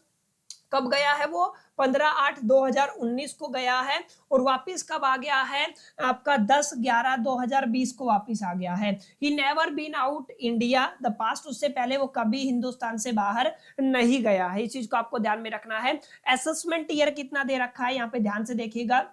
कब गया है वो, 15/8/2019 को गया है, और वापस कब आ गया है, आपका 10/11/2020 को वापस आ गया है। He never been out India the past, उससे पहले वो कभी हिंदुस्तान से बाहर नहीं गया है, इस चीज को आपको ध्यान में रखना है। असेसमेंट ईयर कितना दे रखा है, यहाँ पे ध्यान से देखिएगा,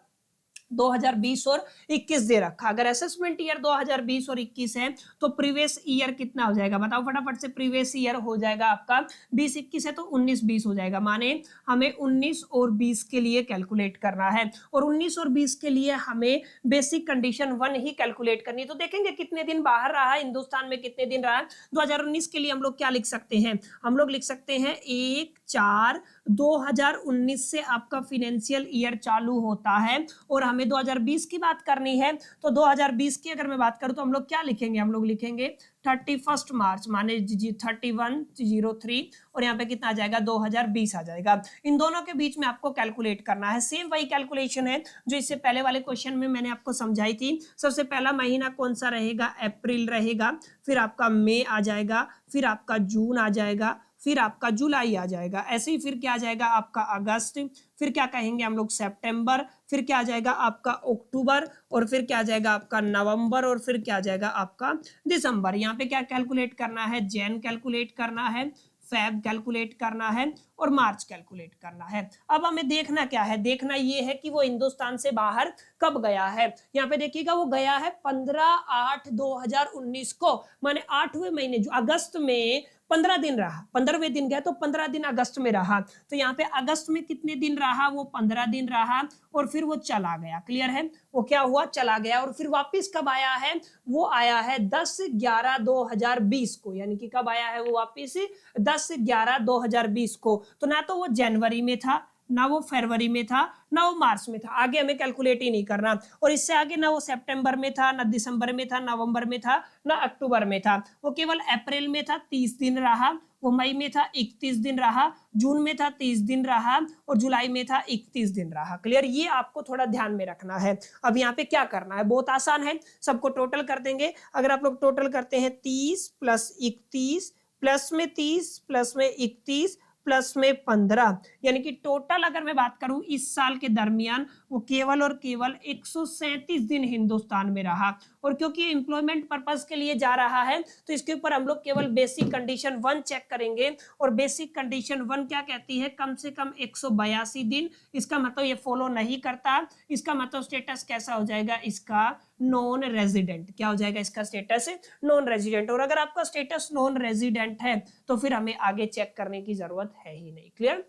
2020 और 21 दे रखा। अगर असेसमेंट ईयर 2020 और 21 है तो प्रीवियस ईयर कितना हो जाएगा बताओ फटाफट से। प्रीवियस ईयर हो जाएगा आपका 20-21 है तो 19-20 हो जाएगा। माने हमें 19 और 20 के लिए कैलकुलेट करना है और 19 और 20 के लिए हमें बेसिक कंडीशन 1 ही कैलकुलेट करनी है। तो देखेंगे कितने दिन बाहर रहा हिंदुस्तान में, कितने दिन रहा। 2019 के लिए हम लोग क्या लिख सकते हैं, हम लोग लिख सकते हैं 1/4/2019 से आपका फाइनेंशियल ईयर चालू होता है और हमें 2020 की बात करनी है। तो 2020 की अगर मैं बात करूं तो हम लोग क्या लिखेंगे, हम लोग लिखेंगे 31 मार्च माने 3103 और यहाँ पे कितना आ जाएगा 2020 आ जाएगा। इन दोनों के बीच में आपको कैलकुलेट करना है। सेम वही कैलकुलेशन है जो इससे पहले वाले क्वेश्चन में मैंने आपको समझाई थी। सबसे पहला महीना कौन सा रहेगा, अप्रैल रहेगा, फिर आपका मई आ जाएगा, फिर आपका जून आ जाएगा, फिर आपका जुलाई आ जाएगा, ऐसे ही फिर क्या आ जाएगा आपका अगस्त, फिर क्या कहेंगे हम लोग सितंबर, फिर क्या आ जाएगा आपका अक्टूबर और फिर क्या आ जाएगा आपका नवंबर और फिर क्या आ जाएगा आपका दिसंबर। यहाँ पे क्या कैलकुलेट करना है, जैन कैलकुलेट करना है, फेब कैलकुलेट करना है और मार्च कैलकुलेट करना है। अब हमें देखना क्या है, देखना ये है कि वो हिंदुस्तान से बाहर कब गया है। यहाँ पे देखिएगा वो गया है 15/8/2019 को, माने 8वें महीने जो अगस्त में 15 दिन रहा, 15वें दिन गया तो 15 दिन अगस्त में रहा। तो यहाँ पे अगस्त में कितने दिन रहा, वो 15 दिन रहा और फिर वो चला गया। क्लियर है, वो क्या हुआ, चला गया। और फिर वापस कब आया है, वो आया है 10/11/2020 को, यानी कि कब आया है वो वापस 10/11/2020 को। तो ना तो वो जनवरी में था, ना वो फरवरी में था, ना वो मार्च में था, आगे हमें कैलकुलेट ही नहीं करना। और इससे आगे ना वो सितंबर में था, ना दिसंबर में था, नवंबर में था, ना अक्टूबर में था। वो केवल अप्रैल में था, 30 दिन रहा, वो मई में था 31 दिन रहा, जून में था 30 दिन रहा और जुलाई में था 31 दिन रहा। क्लियर, ये आपको थोड़ा ध्यान में रखना है। अब यहाँ पे क्या करना है, बहुत आसान है, सबको टोटल कर देंगे। अगर आप लोग टोटल करते हैं 30 + 31 प्लस में 30 प्लस में 31 प्लस में 15, यानी कि टोटल अगर मैं बात करूं इस साल के दरमियान वो केवल और केवल 137 दिन हिंदुस्तान में रहा। और क्योंकि एम्प्लॉयमेंट पर्पस के लिए जा रहा है तो इसके ऊपर हम लोग केवल बेसिक कंडीशन 1 चेक करेंगे। और बेसिक कंडीशन 1 क्या कहती है, कम से कम 182 दिन। इसका मतलब ये फॉलो नहीं करता, इसका मतलब स्टेटस कैसा हो जाएगा इसका, नॉन रेजिडेंट। क्या हो जाएगा इसका स्टेटस, नॉन रेजिडेंट। और अगर आपका स्टेटस नॉन रेजिडेंट है तो फिर हमें आगे चेक करने की जरूरत है ही नहीं। क्लियर,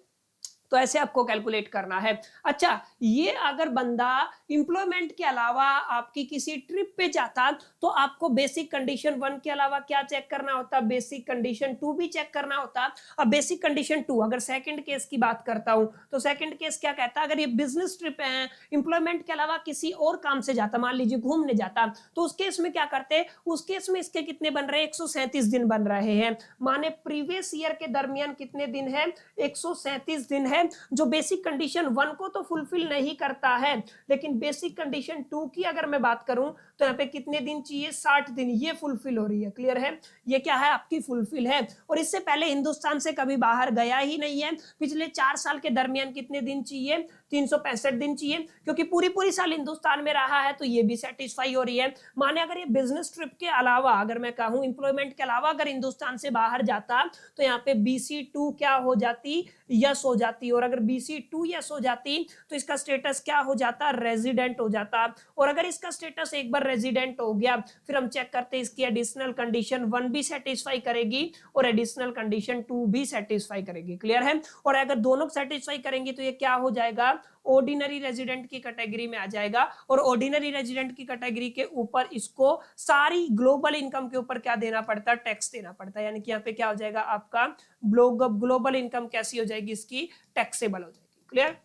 तो ऐसे आपको कैलकुलेट करना है। अच्छा, ये अगर बंदा इंप्लॉयमेंट के अलावा आपकी किसी ट्रिप पे जाता तो आपको बेसिक कंडीशन 1 के अलावा क्या चेक करना होता, बेसिक कंडीशन 2 भी चेक करना होता। अब बेसिक कंडीशन 2 अगर सेकंड केस की बात करता हूं तो सेकंड केस क्या कहता है, अगर ये बिजनेस ट्रिप है, इंप्लॉयमेंट के अलावा किसी और काम से जाता, मान लीजिए घूमने जाता, तो उस केस में क्या करते, उस केस में इसके कितने बन रहे हैं, 137 दिन बन रहे हैं। माने प्रीवियस ईयर के दरमियान कितने दिन है, 137 दिन है, जो बेसिक कंडीशन 1 को तो फुलफिल नहीं करता है। लेकिन बेसिक कंडीशन 2 की अगर मैं बात करूं तो यहाँ पे कितने दिन चाहिए, 60 दिन, ये फुलफिल हो रही है। क्लियर है, ये क्या है आपकी फुलफिल है। और इससे पहले हिंदुस्तान से कभी बाहर गया ही नहीं है। पिछले 4 साल के दरमियान कितने दिन चाहिए, 365 दिन चाहिए, क्योंकि पूरी साल हिंदुस्तान में रहा है तो ये भी सेटिस्फाई हो रही है। माने अगर ये बिजनेस ट्रिप के अलावा, अगर मैं कहूं इंप्लॉयमेंट के अलावा अगर हिंदुस्तान से बाहर जाता तो यहाँ पे BC2 क्या हो जाती, यस हो जाती। और अगर BC2 यस हो जाती तो इसका स्टेटस क्या हो जाता, रेजिडेंट हो जाता। और अगर इसका स्टेटस एक बार रेजिडेंट हो गया फिर हम चेक करते हैं इसकी एडिशनल कंडीशन 1 भी सेटिस्फाई करेगी और एडिशनल कंडीशन 2 भी सेटिस्फाई करेगी। क्लियर है, और अगर दोनों सेटिस्फाई करेंगी तो ये क्या हो जाएगा, ऑर्डिनरी रेजिडेंट की कैटेगरी में आ जाएगा। और ऑर्डिनरी रेजिडेंट की कैटेगरी के ऊपर इसको सारी ग्लोबल इनकम के ऊपर क्या देना पड़ता है, टैक्स देना पड़ता है। यानी कि यहाँ पे क्या हो जाएगा आपका ग्लोबल इनकम कैसी हो जाएगी, इसकी टैक्सेबल हो जाएगी। क्लियर,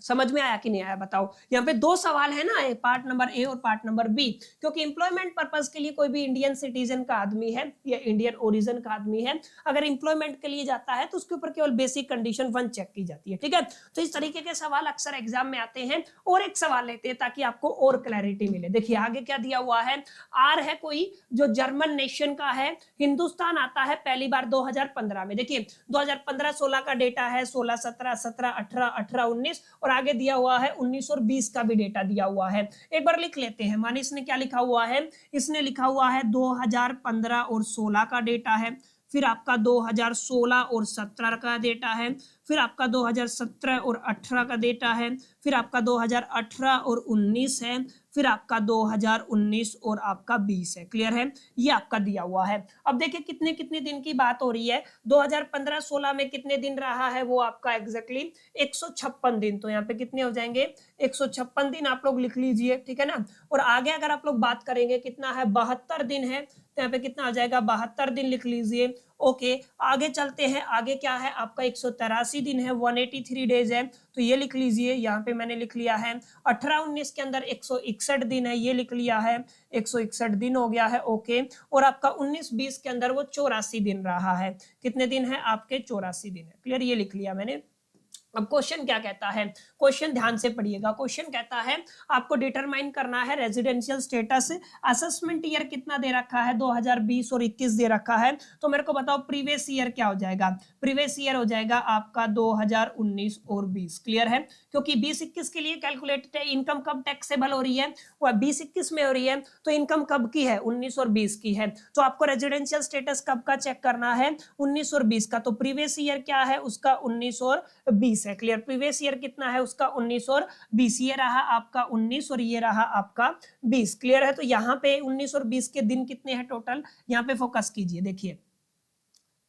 समझ में आया कि नहीं आया बताओ। यहाँ पे 2 सवाल है ना, पार्ट नंबर ए और पार्ट नंबर बी। क्योंकि इंप्लॉयमेंट पर्पस के लिए कोई भी इंडियन सिटीजन का आदमी है या इंडियन ओरिजिन का आदमी है, अगर इंप्लॉयमेंट के लिए जाता है तो उसके ऊपर केवल बेसिक कंडीशन 1 चेक की जाती है। ठीक है, तो इस तरीके के सवाल अक्सर एग्जाम में आते हैं। और एक सवाल लेते हैं ताकि आपको और क्लैरिटी मिले। देखिए आगे क्या दिया हुआ है, आर है कोई जो जर्मन नेशन का है, हिंदुस्तान आता है पहली बार 2015 में। देखिए 2015-16 का डेटा है, 16, 17, 17, 18, 18, 19 और आगे दिया हुआ है 19 और 20 का भी डेटा दिया हुआ है। एक बार लिख लेते हैं। माने इसने क्या लिखा हुआ है, इसने लिखा हुआ है 2015 और 16 का डेटा है, फिर आपका 2016 और 17 का डेटा है, फिर आपका 2017 और 18 का डेटा है, फिर आपका 2018 और 19 है, फिर आपका 2019 और आपका 20 है। क्लियर है, ये आपका दिया हुआ है। अब देखिए कितने कितने दिन की बात हो रही है। 2015-16 में कितने दिन रहा है वो आपका एग्जैक्टली 156 दिन। तो यहाँ पे कितने हो जाएंगे, 156 दिन आप लोग लिख लीजिए, ठीक है ना। और आगे अगर आप लोग बात करेंगे कितना है, 72 दिन है, तो यहाँ पे कितना आ जाएगा, 72 दिन लिख लीजिए। ओके, आगे चलते हैं, आगे क्या है आपका 183 दिन है, 183 डेज है, तो ये लिख लीजिए, यहाँ पे मैंने लिख लिया है। 18-19 के अंदर 161 दिन है, ये लिख लिया है, 161 दिन हो गया है। ओके, और आपका 19-20 के अंदर वो 84 दिन रहा है। कितने दिन है आपके, 84 दिन है। क्लियर, ये लिख लिया मैंने। अब क्वेश्चन क्या कहता है, क्वेश्चन ध्यान से पढ़िएगा। क्वेश्चन कहता है आपको डिटरमाइन करना है रेजिडेंशियल स्टेटस। असेसमेंट ईयर कितना दे रखा है, 2020 और 21 दे रखा है। तो मेरे को बताओ प्रीवियस ईयर क्या हो जाएगा, प्रीवियस ईयर हो जाएगा आपका 2019 और 20। क्लियर है, क्योंकि 20-21 के लिए कैलकुलेटेड इनकम कब टैक्सेबल हो रही है, वो 20-21 में हो रही है, तो इनकम कब की है, 19 और 20 की है। तो आपको रेजिडेंशियल स्टेटस कब का चेक करना है, 19 और 20 का। तो प्रीवियस ईयर क्या है उसका, 19 और 20 है। क्लियर, प्रीवियस ईयर कितना है उसका, 19 और 20। ये रहा आपका 19 और ये रहा आपका 20। क्लियर है, तो यहाँ पे 19 और 20 के दिन कितने हैं टोटल, यहाँ पे फोकस कीजिए, देखिए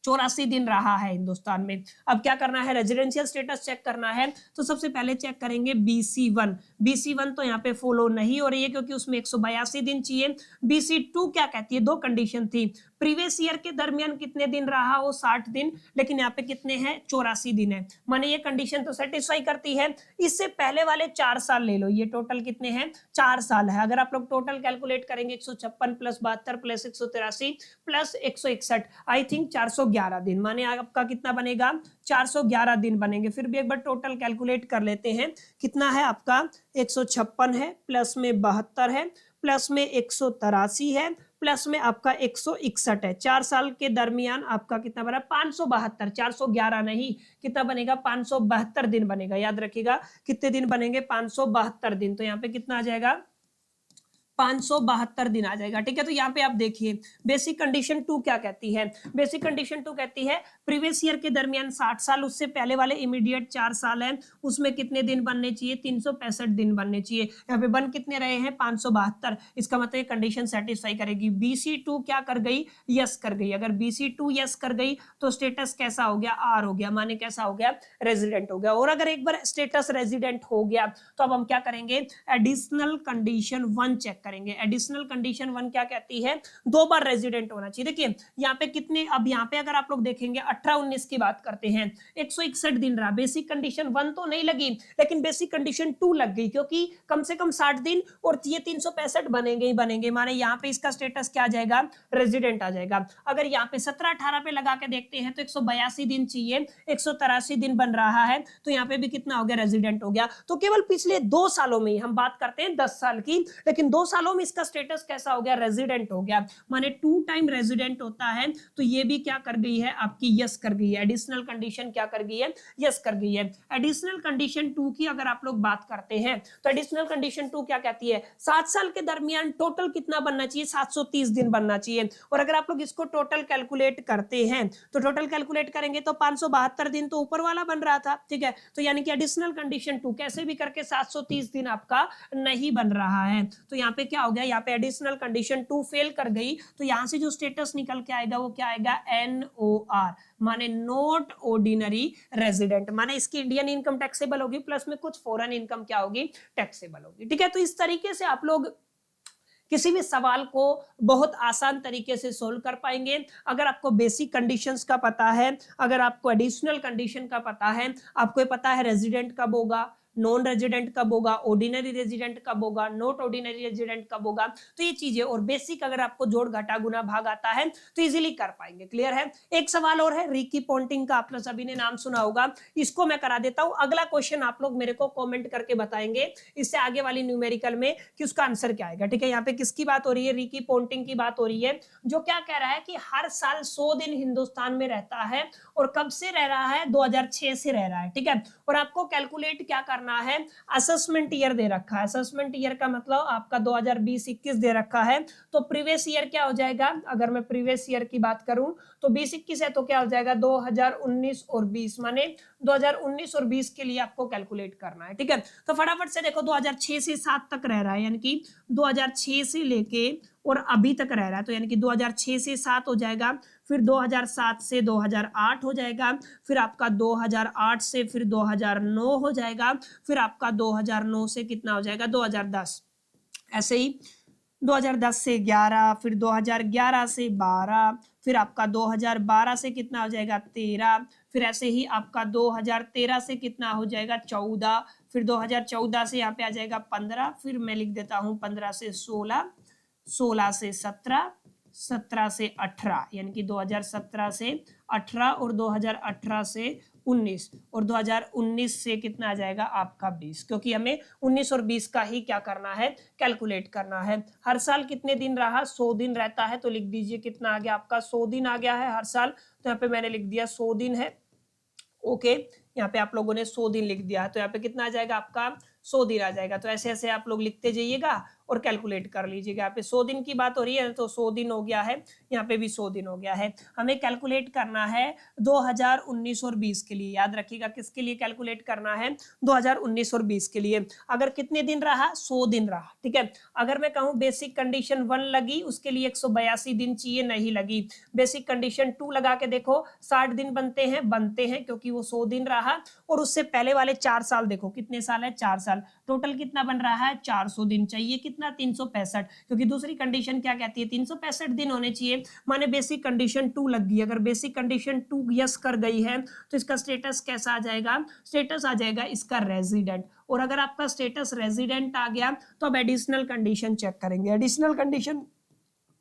84 दिन रहा है हिंदुस्तान में। अब क्या करना है, रेजिडेंशियल स्टेटस चेक करना है। तो सबसे पहले चेक करेंगे BC1। BC1 तो यहाँ पे फॉलो नहीं हो रही है क्योंकि उसमें 182 दिन चाहिए। BC2 क्या कहती है, दो कंडीशन थी, प्रीवियस ईयर के दरमियान कितने दिन रहा, वो 60 दिन, लेकिन यहाँ पे कितने हैं, 84 दिन है। माने ये कंडीशन तो सेटिस्फाई करती है। इससे पहले वाले 4 साल ले लो, ये टोटल कितने हैं, 4 साल है। अगर आप लोग टोटल कैलकुलेट करेंगे 156 plus 72 plus 183 plus 161, I think 411 दिन, माने आपका कितना बनेगा, 411 दिन बनेंगे। फिर भी एक बार टोटल कैलकुलेट कर लेते हैं, कितना है आपका, 156 है, प्लस में 72 है, प्लस में 183 है, प्लस में आपका 161 है। 4 साल के दरमियान आपका कितना बना, 572, 411 नहीं, कितना बनेगा, 572 दिन बनेगा। याद रखिएगा कितने दिन बनेंगे, 572 दिन। तो यहाँ पे कितना आ जाएगा, 572 दिन आ जाएगा। ठीक है, तो यहाँ पे आप देखिए बेसिक कंडीशन 2 क्या कहती है, बेसिक कंडीशन 2 कहती है प्रीवियस ईयर के दरमियान 60 साल, उससे पहले वाले इमीडिएट 4 साल है, उसमें कितने दिन बनने चाहिए, 365 दिन बनने चाहिए। यहाँ पे बन कितने रहे हैं, 572। इसका मतलब कंडीशन सेटिस्फाई करेगी। BC2 क्या कर गई, यस कर गई। अगर BC2 यस कर गई तो स्टेटस कैसा हो गया, आर हो गया, माने कैसा हो गया, रेजिडेंट हो गया। और अगर एक बार स्टेटस रेजिडेंट हो गया तो अब हम क्या करेंगे, एडिशनल कंडीशन 1 चेक करेंगे। एडिशनल कंडीशन 1 क्या कहती है, 2 बार रेजिडेंट होना चाहिए। देखिए यहाँ पे कितने, अब यहाँ पे अगर आप लोग देखेंगे 18-19 की बात करते हैं, 161 दिन रहा। बेसिक कंडीशन 1 तो नहीं लगी, लेकिन बेसिक कंडीशन 2 लग गई, क्योंकि कम से कम 60 दिन और ये 365 बनेंगे ही बनेंगे। माने यहाँ पे इसका स्टेटस क्या आ जाएगा, रेजिडेंट आ जाएगा। अगर यहाँ पे 17-18 पे लगा के देखते हैं तो 182 दिन चाहिए, 183 दिन बन रहा है, तो यहाँ पे भी कितना हो गया, रेजिडेंट हो गया। तो केवल पिछले 2 सालों में ही, हम बात करते हैं 10 साल की, लेकिन 2 सालों में इसका स्टेटस कैसा हो गया, रेजिडेंट हो गया। माने 2 टाइम रेजिडेंट होता है, तो ये भी क्या कर गई है आपकी, यस कर गई है। एडिशनल कंडीशन क्या कर गई है, यस कर गई है। एडिशनल कंडीशन 2 की अगर आप लोग बात करते हैं तो एडिशनल कंडीशन 2 क्या कहती है, 7 साल के दरमियान टोटल कितना बनना चाहिए, 730 दिन बनना चाहिए। और अगर आप लोग इसको टोटल कैलकुलेट करते हैं तो टोटल कैलकुलेट करेंगे तो 572 दिन तो ऊपर वाला बन रहा था। ठीक है, तो यानी कि एडिशनल कंडीशन 2 कैसे भी करके 730 दिन आपका नहीं बन रहा है। तो यहाँ पे क्या हो गया, यहाँ पे एडिशनल कंडीशन 2 फेल कर गई, तो यहाँ से जो स्टेटस निकल के आएगा वो क्या आएगा, NOR, माने नॉट ऑर्डिनरी रेजिडेंट। माने इसकी इंडियन इनकम टैक्सेबल होगी, प्लस में कुछ फॉरेन इनकम क्या होगी, टैक्सेबल होगी। ठीक है, तो इस तरीके से आप लोग किसी भी सवाल को बहुत आसान तरीके से सोल्व कर पाएंगे। अगर आपको बेसिक कंडीशंस का पता है, अगर आपको एडिशनल कंडीशन का पता है, आपको पता है रेजिडेंट कब होगा, नॉन रेजिडेंट कब होगा, ऑर्डिनरी रेजिडेंट कब होगा, नॉट ऑर्डिनरी रेजिडेंट कब होगा, तो ये चीजें और बेसिक अगर आपको जोड़ घटा गुना भाग आता है तो इजीली कर पाएंगे। क्लियर है। एक सवाल और है, रिकी पॉन्टिंग का आप लोग सभी ने नाम सुना होगा, इसको मैं करा देता हूं। अगला क्वेश्चन आप लोग मेरे को कमेंट करके बताएंगे इससे आगे वाली न्यूमेरिकल में कि उसका आंसर क्या आएगा। ठीक है, यहाँ पे किसकी बात हो रही है, रिकी पॉन्टिंग की बात हो रही है, जो क्या कह रहा है कि हर साल 100 दिन हिंदुस्तान में रहता है, और कब से रह रहा है, 2006 से रह रहा है। ठीक है, और आपको कैलकुलेट क्या करना करना है, असेसमेंट ईयर दे रखा है, असेसमेंट ईयर का मतलब आपका 2020-21 दे रखा है, तो प्रीवियस ईयर क्या हो जाएगा, अगर मैं प्रीवियस ईयर की बात करूं तो 20-21 है तो क्या हो जाएगा 2019 और 20, माने 2019 और 20 के लिए आपको कैलकुलेट करना है। ठीक है, तो फटाफट से देखो 2006 से 7 तक रह रहा है, यानी कि 2006 से लेके और अभी तक रह रहा है, तो यानी कि 2006 से 7 हो जाएगा, फिर 2007 से 2008 हो जाएगा, फिर आपका 2008 से फिर 2009 हो जाएगा, फिर आपका 2009 से कितना हो जाएगा 2010, ऐसे ही 2010 से 11, फिर 2011 से 12, फिर आपका 2012 से कितना हो जाएगा 13, फिर ऐसे ही आपका 2013 से कितना हो जाएगा 14, फिर 2014 से यहाँ पे आ जाएगा 15, फिर मैं लिख देता हूँ 15 से 16, 16 से 17, 17 से 18, यानी कि 2017 से 18 और 2018 से 19 और 2019 से कितना आ जाएगा आपका 20, क्योंकि हमें 19 और 20 का ही क्या करना है कैलकुलेट करना है। हर साल कितने दिन रहा 100 दिन रहता है, तो लिख दीजिए कितना आ गया आपका 100 दिन आ गया है हर साल, तो यहाँ पे मैंने लिख दिया 100 दिन है। ओके, यहाँ पे आप लोगों ने 100 दिन लिख दिया, तो यहाँ पे कितना आ जाएगा आपका 100 दिन आ जाएगा। तो ऐसे ऐसे आप लोग लिखते जाइएगा और कैलकुलेट कर लीजिएगा। यहाँ पे 100 दिन की बात हो रही है तो 100 दिन हो गया है, यहाँ पे भी 100 दिन हो गया है। हमें कैलकुलेट करना है 2019 और 20 के लिए, याद रखिएगा किसके लिए कैलकुलेट करना है 2019 और 20 के लिए। अगर कितने दिन रहा 100 दिन रहा, ठीक है। अगर मैं कहूँ बेसिक कंडीशन 1 लगी, उसके लिए 182 दिन चाहिए, नहीं लगी। बेसिक कंडीशन 2 लगा के देखो 60 दिन बनते हैं क्योंकि वो 100 दिन रहा। और उससे पहले वाले 4 साल देखो कितने साल है 4 साल, टोटल कितना बन रहा है 400 दिन, चाहिए कितना 365, क्योंकि दूसरी कंडीशन क्या कहती है 365 दिन होने चाहिए, माने बेसिक कंडीशन 2 लग गई। अगर बेसिक कंडीशन 2 यस कर गई है तो इसका स्टेटस कैसा आ जाएगा, स्टेटस आ जाएगा इसका रेजिडेंट। और अगर आपका स्टेटस रेजिडेंट आ गया तो अब एडिशनल कंडीशन चेक करेंगे। एडिशनल कंडीशन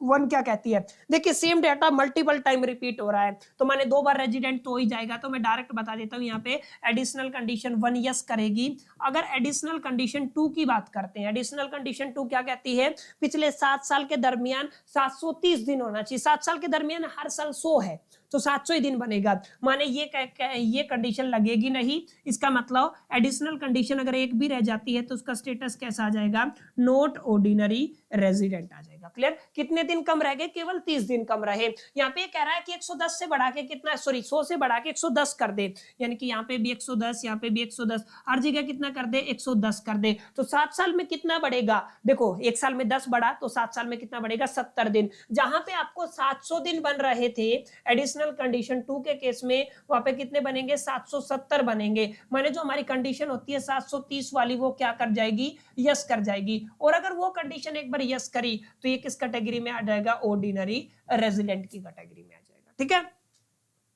1 क्या कहती है, देखिए same data multiple time repeat हो रहा है तो मैंने 2 बार रेजिडेंट तो हो ही जाएगा, तो मैं डायरेक्ट बता देता हूं यहाँ पे एडिशनल कंडीशन 1 यस करेगी। अगर एडिशनल कंडीशन 2 की बात करते हैं, एडिशनल कंडीशन 2 क्या कहती है, पिछले 7 साल के दरमियान 730 दिन होना चाहिए। 7 साल के दरमियान हर साल 100 है तो 700 ही दिन बनेगा, माने ये कंडीशन लगेगी नहीं। इसका मतलब एडिशनल कंडीशन अगर एक भी रह जाती है तो उसका स्टेटस कैसा आ जाएगा, नॉट ऑर्डिनरी रेजिडेंट आ जाएगा। क्लियर, कितने दिन कम रह गए, केवल 30 दिन कम रहे। यहाँ पे कह रहा है कि 110 से बढ़ा के कितना, सॉरी 100 से बढ़ा के 110 कर दे, यानी कि यहाँ पे भी 110, यहाँ पे भी 110, हर जगह कितना कर दे 110 कर दे। तो 7 साल में कितना बढ़ेगा, देखो 1 साल में 10 बढ़ा तो 7 साल में कितना बढ़ेगा 70 दिन। जहां पे आपको 700 दिन बन रहे थे एडिशनल कंडीशन 2 के केस में, वहां पे कितने बनेंगे 770 बनेंगे। माने जो हमारी कंडीशन होती है 730 वाली वो क्या कर जाएगी, यस कर जाएगी। और अगर वो कंडीशन एक बार यस करी तो ये किस कैटेगरी में आ जाएगा, ऑर्डिनरी रेजिडेंट की कैटेगरी में आ जाएगा। ठीक है,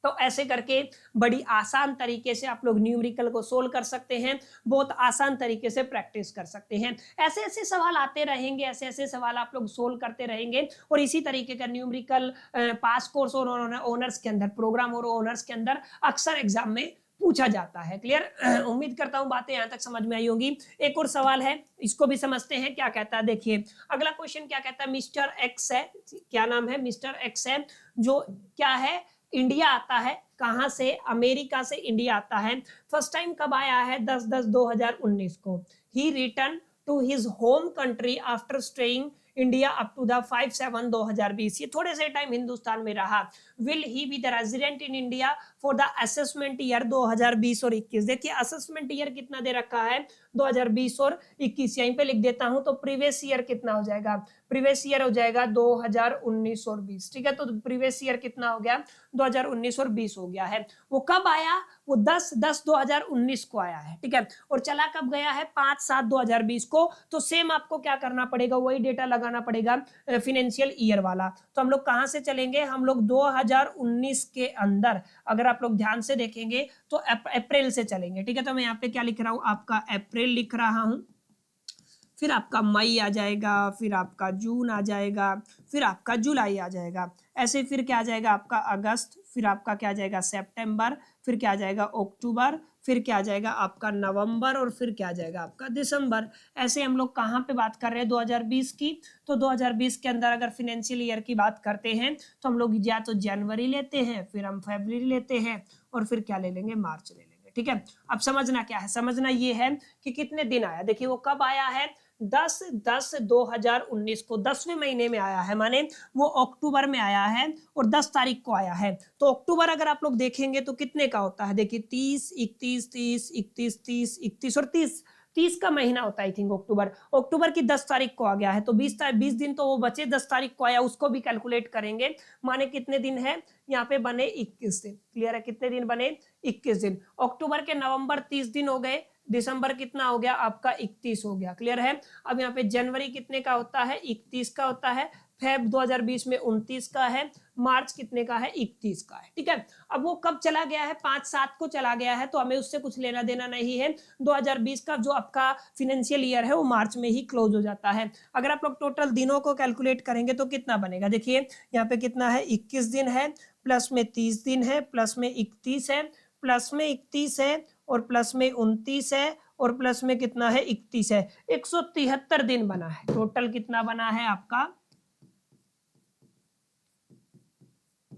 तो ऐसे करके बड़ी आसान तरीके से आप लोग न्यूमेरिकल को सोल्व कर सकते हैं, बहुत आसान तरीके से प्रैक्टिस कर सकते हैं। ऐसे ऐसे सवाल आते रहेंगे, ऐसे ऐसे सवाल आप लोग सोल्व करते रहेंगे और इसी तरीके का न्यूमेरिकल पास कोर्स और ऑनर्स के अंदर, प्रोग्राम और ऑनर्स के अंदर अक्सर एग्जाम में पूछा जाता है। क्लियर, उम्मीद करता हूं बातें यहां तक समझ में आई होंगी। एक और सवाल है, इसको भी समझते हैं क्या कहता है। देखिए अगला क्वेश्चन क्या कहता है, मिस्टर एक्स है, क्या नाम है, मिस्टर एक्स है, जो क्या है इंडिया आता है, कहां से, अमेरिका से इंडिया आता है। फर्स्ट टाइम कब आया है, 10/10/2019 को। He return to his home country after staying India up to the 5/7/2020। ये थोड़े से टाइम हिंदुस्तान में रहा। Will he be the resident in India for the assessment year 2020 और 21। देखिए असेसमेंट ईयर कितना दे रखा है 2020 और 21, यहीं पे लिख देता हूं तो प्रीवियस ईयर कितना हो जाएगा, प्रीवियस ईयर हो जाएगा 2019 और 20। ठीक है, तो प्रीवियस ईयर कितना हो गया 2019 और 20 हो गया है। वो कब आया, वो 10/10/2019 को आया है। ठीक है, और चला कब गया है 5/7/2020 को। तो सेम आपको क्या करना पड़ेगा, वही डेटा लगाना पड़ेगा फाइनेंशियल ईयर वाला। तो हम लोग कहां से चलेंगे, हम लोग 2019 के अंदर, अगर आप लोग ध्यान से देखेंगे तो अप्रैल से चलेंगे। ठीक है, तो मैं यहाँ पे क्या लिख रहा हूं, आपका अप्रैल लिख रहा हूं, फिर आपका मई आ जाएगा, फिर आपका जून आ जाएगा, फिर आपका जुलाई आ जाएगा, ऐसे फिर क्या आ जाएगा आपका अगस्त, फिर आपका क्या आ जाएगा सितंबर, फिर क्या आ जाएगा अक्टूबर, फिर क्या आ जाएगा आपका नवंबर, और फिर क्या आ जाएगा आपका दिसंबर। ऐसे हम लोग कहाँ पे बात कर रहे हैं 2020 की, तो 2020 के अंदर अगर फाइनेंशियल ईयर की बात करते हैं तो हम लोग या तो जनवरी लेते हैं, फिर हम फरवरी लेते हैं और फिर क्या ले लेंगे, मार्च ले लेंगे। ठीक ठीक है। अब समझना क्या है, समझना ये है कि कितने दिन आया। देखिए वो कब आया है, 10/10/2019 को 10वें महीने में आया है, माने वो अक्टूबर में आया है और 10 तारीख को आया है। तो अक्टूबर अगर आप लोग देखेंगे तो कितने का होता है, देखिए 30 31 30 31 30 31 और 30 का महीना होता है आई थिंक अक्टूबर। अक्टूबर की 10 तारीख को आ गया है तो 20 दिन तो वो बचे, 10 तारीख को आया उसको भी कैलकुलेट करेंगे, माने कितने दिन है यहाँ पे बने 21 दिन। क्लियर है, कितने दिन बने 21 दिन। अक्टूबर के नवंबर 30 दिन हो गए, दिसंबर कितना हो गया आपका 31 हो गया। क्लियर है। अब यहाँ पे जनवरी कितने का होता है, 31 का होता है, फेब 2020 में 29 का है, मार्च कितने का है 31 का है। ठीक है। अब वो कब चला गया है, 5/7 को चला गया है तो हमें उससे कुछ लेना देना नहीं है। 2020 का जो आपका फाइनेंशियल ईयर है वो मार्च में ही क्लोज हो जाता है। अगर आप लोग टोटल दिनों को कैलकुलेट करेंगे तो कितना बनेगा, देखिए यहाँ पे कितना है 21 दिन है, प्लस में 30 दिन है, प्लस में 31 है, प्लस में 31 है और प्लस में 29 है और प्लस में कितना है 31 है, 173 दिन बना है। टोटल कितना बना है आपका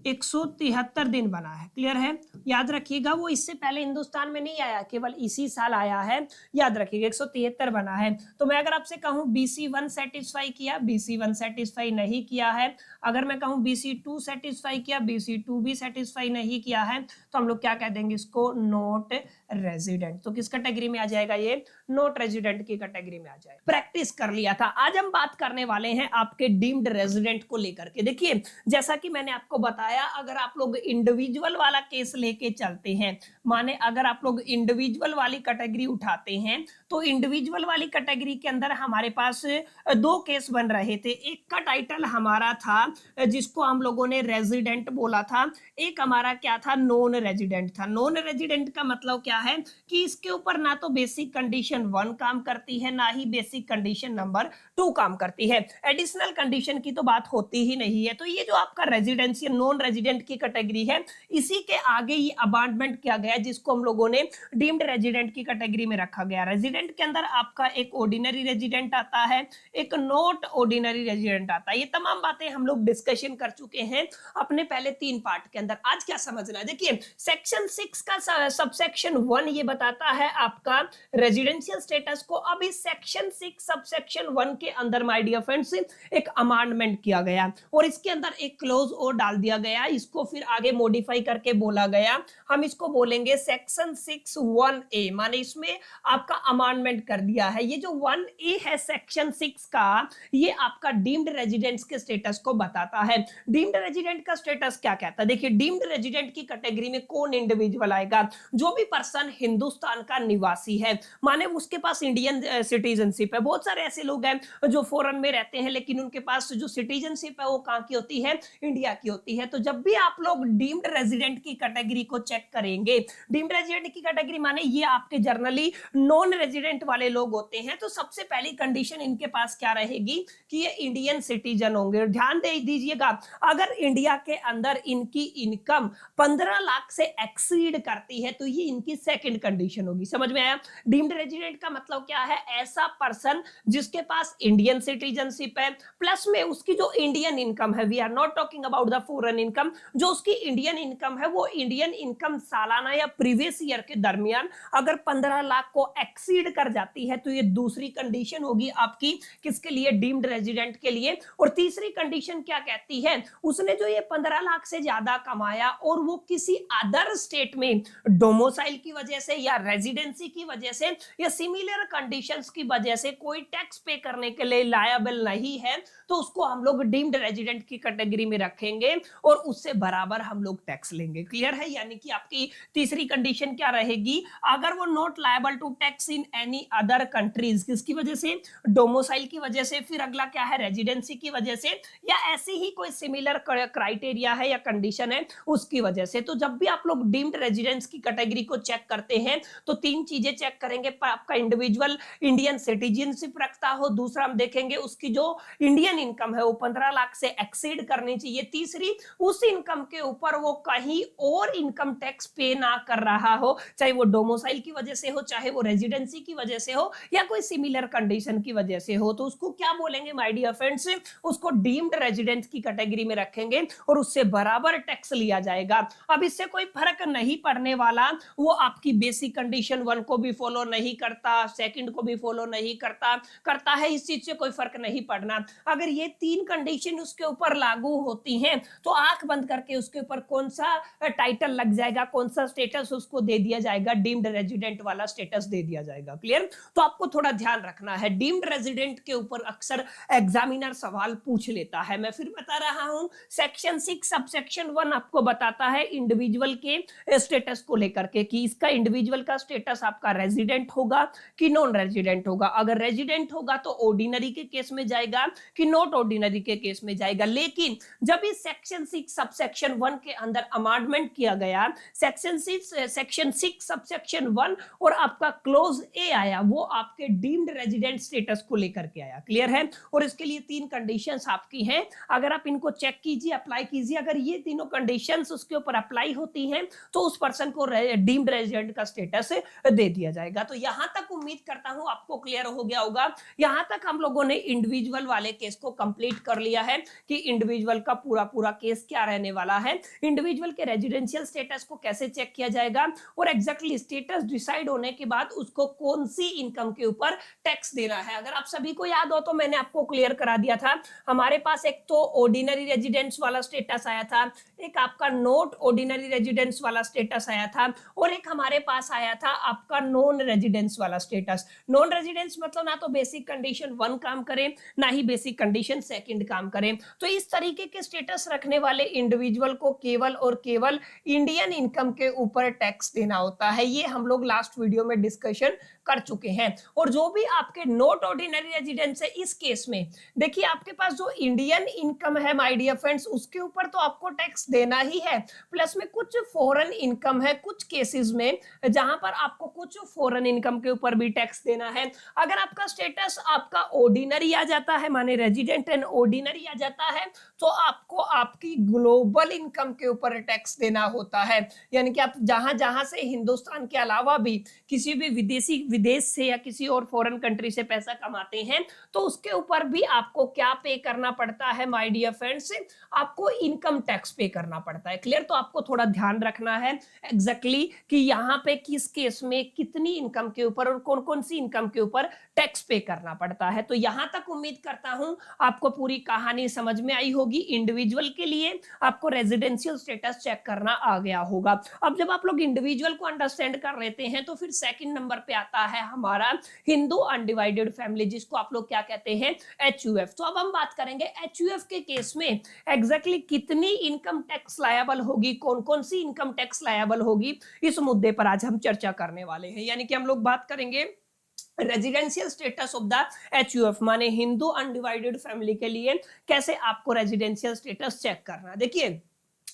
173 दिन बना है। क्लियर है। याद रखिएगा वो इससे पहले हिंदुस्तान में नहीं आया, केवल इसी साल आया है, याद रखिएगा 173 बना है। तो मैं अगर आपसे कहूं BC1 सेटिस्फाई किया, BC1 सेटिस्फाई नहीं किया है। अगर मैं कहूं BC2 सेटिस्फाई किया, BC2 भी सेटिस्फाई नहीं किया है, तो हम लोग क्या कह देंगे इसको, नॉट रेजिडेंट। तो किस कैटेगरी में आ जाएगा ये, नॉट रेजिडेंट की कैटेगरी में आ जाएगा। प्रैक्टिस कर लिया था। आज हम बात करने वाले हैं आपके डीम्ड रेजिडेंट को लेकर के। देखिए जैसा कि मैंने आपको बताया, अगर आप लोग इंडिविजुअल वाला केस लेके चलते हैं, माने अगर आप लोग इंडिविजुअल वाली कैटेगरी उठाते हैं तो इंडिविजुअल वाली कैटेगरी के अंदर हमारे पास दो केस बन रहे थे। एक का टाइटल हमारा था जिसको हम लोगों ने रेजिडेंट बोला था, एक हमारा क्या था, नॉन रेजिडेंट था। नॉन रेजिडेंट का मतलब क्या है कि इसके ऊपर ना तो बेसिक कंडीशन 1 काम करती है, ना ही बेसिक कंडीशन नंबर 2 काम करती है, एडिशनल कंडीशन की तो बात होती ही नहीं है। तो ये जो आपका रेजिडेंशियल नॉन रेजिडेंट की कैटेगरी है, इसी के आगे ये अबांडमेंट किया गया जिसको हम लोगों ने डीम्ड रेजिडेंट की कैटेगरी में रखा गया। रेजिडेंट के अंदर आपका एक ऑर्डिनरी रेजिडेंट आता है, एक नॉट ऑर्डिनरी रेजिडेंट आता है। ये तमाम बातें हम लोग डिस्कशन कर चुके हैं अपने पहले 3 पार्ट के अंदर। आज क्या समझना है, देखिए सेक्शन 6 का सबसेक्शन 1 ये बताता है आपका रेजिडेंशियल स्टेटस को। अब इस सेक्शन 6 सबसेक्शन 1 के अंदर माय डियर फ्रेंड्स एक अमेंडमेंट किया गया और इसके अंदर एक क्लोज और डाल दिया गया, इसको फिर आगे मॉडिफाई करके बोला गया, हम इसको बोलेंगे सेक्शन 6(1)(a), माने इसमें आपका अमेंडमेंट कर दिया है। ये जो 1A है सेक्शन 6 का, ये आपका डीम्ड रेजिडेंट्स के स्टेटस को बताता है। डीम्ड रेजिडेंट का स्टेटस क्या कहता है, देखिए डीम्ड रेजिडेंट की कैटेगरी में कौन इंडिविजुअल आएगा, जो भी पर्सन हिंदुस्तान का निवासी है, माने उसके पास इंडियन सिटीजनशिप है। बहुत सारे ऐसे लोग हैं जो फॉरेन में रहते हैं लेकिन उनके पास जो सिटीजनशिप है वो कहां की होती है, इंडिया की होती है। तो जब भी आप लोग डीम्ड रेजिडेंट की कैटेगरी को चेक करेंगे, डीम्ड रेजिडेंट की कैटेगरी माने ये आपके जनरली नॉन रेजिडेंट वाले लोग होते हैं, तो सबसे पहली कंडीशन इनके पास क्या रहेगी कि ये इंडियन सिटीजन होंगे। ध्यान दे दीजिएगा, अगर इंडिया के अंदर इनकी इनकम 15 लाख से एक्सीड करती है तो ये इनकी सेकंड कंडीशन होगी। समझ में आया। डीम्ड रेजिडेंट का मतलब क्या है, ऐसा पर्सन जिसके पास इंडियन सिटीजनशिप है प्लस में उसकी जो इंडियन इनकम है, we are not talking about the foreign income, जो उसकी इंडियन इनकम है वो इंडियन इनकम सालाना या प्रीवियस ईयर के दरमियान अगर 15 लाख को एक्सीड कर जाती है तो ये दूसरी कंडीशन होगी आपकी, किसके लिए, डीम्ड रेजिडेंट के लिए। और तीसरी कंडीशन क्या कहती है, उसने जो ये 15 लाख से ज्यादा कमाया और वो किसी अदर स्टेट में डोमिसाइल की वजह से या रेजिडेंसी की वजह से या सिमिलर कंडीशंस की वजह से कोई टैक्स पे करने के लिए लायबल नहीं है, तो उसको हम लोग डीम्ड रेजिडेंट की कैटेगरी में रखेंगे और उससे बराबर हम लोग टैक्स लेंगे। क्लियर है। यानी कि आपकी तीसरी कंडीशन क्या रहेगी, अगर वो not liable to tax in any other countries, किसकी वजह से, डोमिसाइल की वजह से, फिर अगला क्या है, रेजिडेंसी की वजह से, या ऐसी ही कोई सिमिलर क्राइटेरिया है या कंडीशन है उसकी वजह से। तो जब भी आप लोग डीम्ड रेजिडेंट्स की कैटेगरी को चेक करते हैं तो 3 चीजें चेक करेंगे, आपका इंडिविजुअल इंडियन सिटीजनशिप रखता हो, दूसरा हम देखेंगे उसकी जो इंडियन इनकम है वो 15 लाख से एक्सीड करनी चाहिए, तीसरी उस इनकम के ऊपर वो कहीं और इनकम टैक्स पे ना कर रहा हो, चाहे वो डोमिसाइल की वजह से हो, चाहे वो रेजिडेंसी की वजह से हो या कोई सिमिलर कंडीशन की वजह से हो, तो उसको क्या बोलेंगे माय डियर फ्रेंड्स, उसको डीम्ड रेजिडेंट की कैटेगरी में रखेंगे और उससे बराबर टैक्स लिया जाएगा। अब इससे कोई फर्क नहीं पड़ने वाला, वो आपकी बेसिक कंडीशन 1 को भी फॉलो नहीं करता, सेकंड को भी फॉलो नहीं करता है, इस चीज से कोई फर्क नहीं पड़ना। अगर ये 3 कंडीशन उसके ऊपर लागू होती हैं तो आंख बंद करके उसके ऊपर कौन सा टाइटल लग जाएगा, कौन सा स्टेटस उसको दे दिया जाएगा, डीम्ड रेजिडेंट वाला स्टेटस दे दिया जाएगा। क्लियर? तो आपको थोड़ा ध्यान रखना है, डीम्ड रेजिडेंट के ऊपर अक्सर एग्जामिनर सवाल पूछ लेता है। मैं फिर बता रहा हूं, सेक्शन 6 सबसेक्शन 1 आपको बताता है इंडिविजुअल के स्टेटस को लेकर के कि इसका इंडिविजुअल का स्टेटस आपका रेजिडेंट होगा कि नॉन रेजिडेंट होगा। अगर रेजिडेंट होगा तो ऑर्डिनरी के केस में जाएगा कि नॉट ऑर्डिनरी के केस में जाएगा। लेकिन जब इस सेक्शन 6 सबसेक्शन 1 के अंदर अमेंडमेंट किया गया, सेक्शन 6 सबसेक्शन 1 और आपका क्लोज ए आया, वो आपके डीम्ड रेजिडेंट स्टेटस को लेकर के आया। क्लियर है? और इसके लिए 3 कंडीशंस आपकी हैं, अगर आप इनको चेक कीजिए, अप्लाई कीजिए। अगर ये तीनों कंडीशंस उसके ऊपर अप्लाई होती हैं तो उस पर्सन को डीम्ड रेजिडेंट का स्टेटस दे दिया जाएगा। तो यहां तक उम्मीद करता हूं आपको क्लियर हो गया होगा। यहां तक हम लोगों ने इंडिविजुअल वाले केस को कंप्लीट कर लिया है कि इंडिविजुअल का पूरा केस क्या रहने वाला है, इंडिविजुअल के रेजिडेंशियल स्टेटस को कैसे चेक किया जाएगा और एग्जैक्टली स्टेटस डिसाइड होने के बाद उसको कौन सी इनकम के ऊपर टैक्स देना है। अगर आप सभी को याद हो तो मैंने आपको क्लियर करा दिया था, हमारे पास एक तो ऑर्डिनरी रेजिडेंस वाला स्टेटस आया था, एक आपका नॉट ऑर्डिनरी रेजिडेंस वाला स्टेटस आया था और एक हमारे पास आया था आपका नॉन रेजिडेंस वाला स्टेटस। नॉन रेजिडेंस मतलब ना तो बेसिक कंडीशन 1 काम करे ना ही बेसिक कंडीशन 2 काम करे। तो इस तरीके के स्टेटस रखने वाले इंडिविजुअल को केवल और केवल इंडियन इनकम के ऊपर टैक्स देना होता है। ये हम लोग लास्ट वीडियो में डिस्कशन कर चुके हैं। और जो भी आपके नॉट ऑर्डिनरी रेजिडेंस है, इस केस में देखिए आपके पास जो इंडियन इनकम है माय डियर फ्रेंड्स, उसके ऊपर तो आपको टैक्स देना ही है, प्लस में कुछ फॉरेन इनकम है कुछ केसेस में जहां पर आपको कुछ फॉरेन इनकम के ऊपर भी टैक्स देना है। अगर आपका स्टेटस आपका ऑर्डिनरी आ जाता है, माने रेजिडेंट एंड ऑर्डिनरी आ जाता है, तो आपको आपकी ग्लोबल इनकम के ऊपर टैक्स देना होता है। यानी कि आप जहां जहां से हिंदुस्तान के अलावा भी किसी भी विदेश से या किसी और फॉरेन कंट्री से पैसा कमाते हैं तो उसके ऊपर भी आपको क्या पे करना पड़ता है माय डियर फ्रेंड्स, आपको इनकम टैक्स पे करना पड़ता है। क्लियर? तो आपको थोड़ा ध्यान रखना है एग्जैक्टली कि यहाँ पे किस केस में कितनी इनकम के ऊपर और कौन कौन सी इनकम के ऊपर टैक्स पे करना पड़ता है। तो यहां तक उम्मीद करता हूं आपको पूरी कहानी समझ में आई होगी। इंडिविजुअल के लिए आपको रेजिडेंशियल स्टेटस चेक करना आ गया होगा। अब जब आप लोग इंडिविजुअल को अंडरस्टैंड कर लेते हैं तो फिर सेकंड नंबर पे आता है हमारा हिंदू अनडिवाइडेड फैमिली, जिसको आप लोग क्या कहते हैं, HUF। तो अब हम बात करेंगे HUF के केस में एग्जैक्टली कितनी इनकम टैक्स लायबल होगी, कौन कौन सी इनकम टैक्स लायबल होगी, इस मुद्दे पर आज हम चर्चा करने वाले हैं। यानी कि हम लोग बात करेंगे residential status of the HUF, माने हिंदू अनडिवाइडेड फैमिली के लिए कैसे आपको रेजिडेंशियल स्टेटस चेक करना। देखिए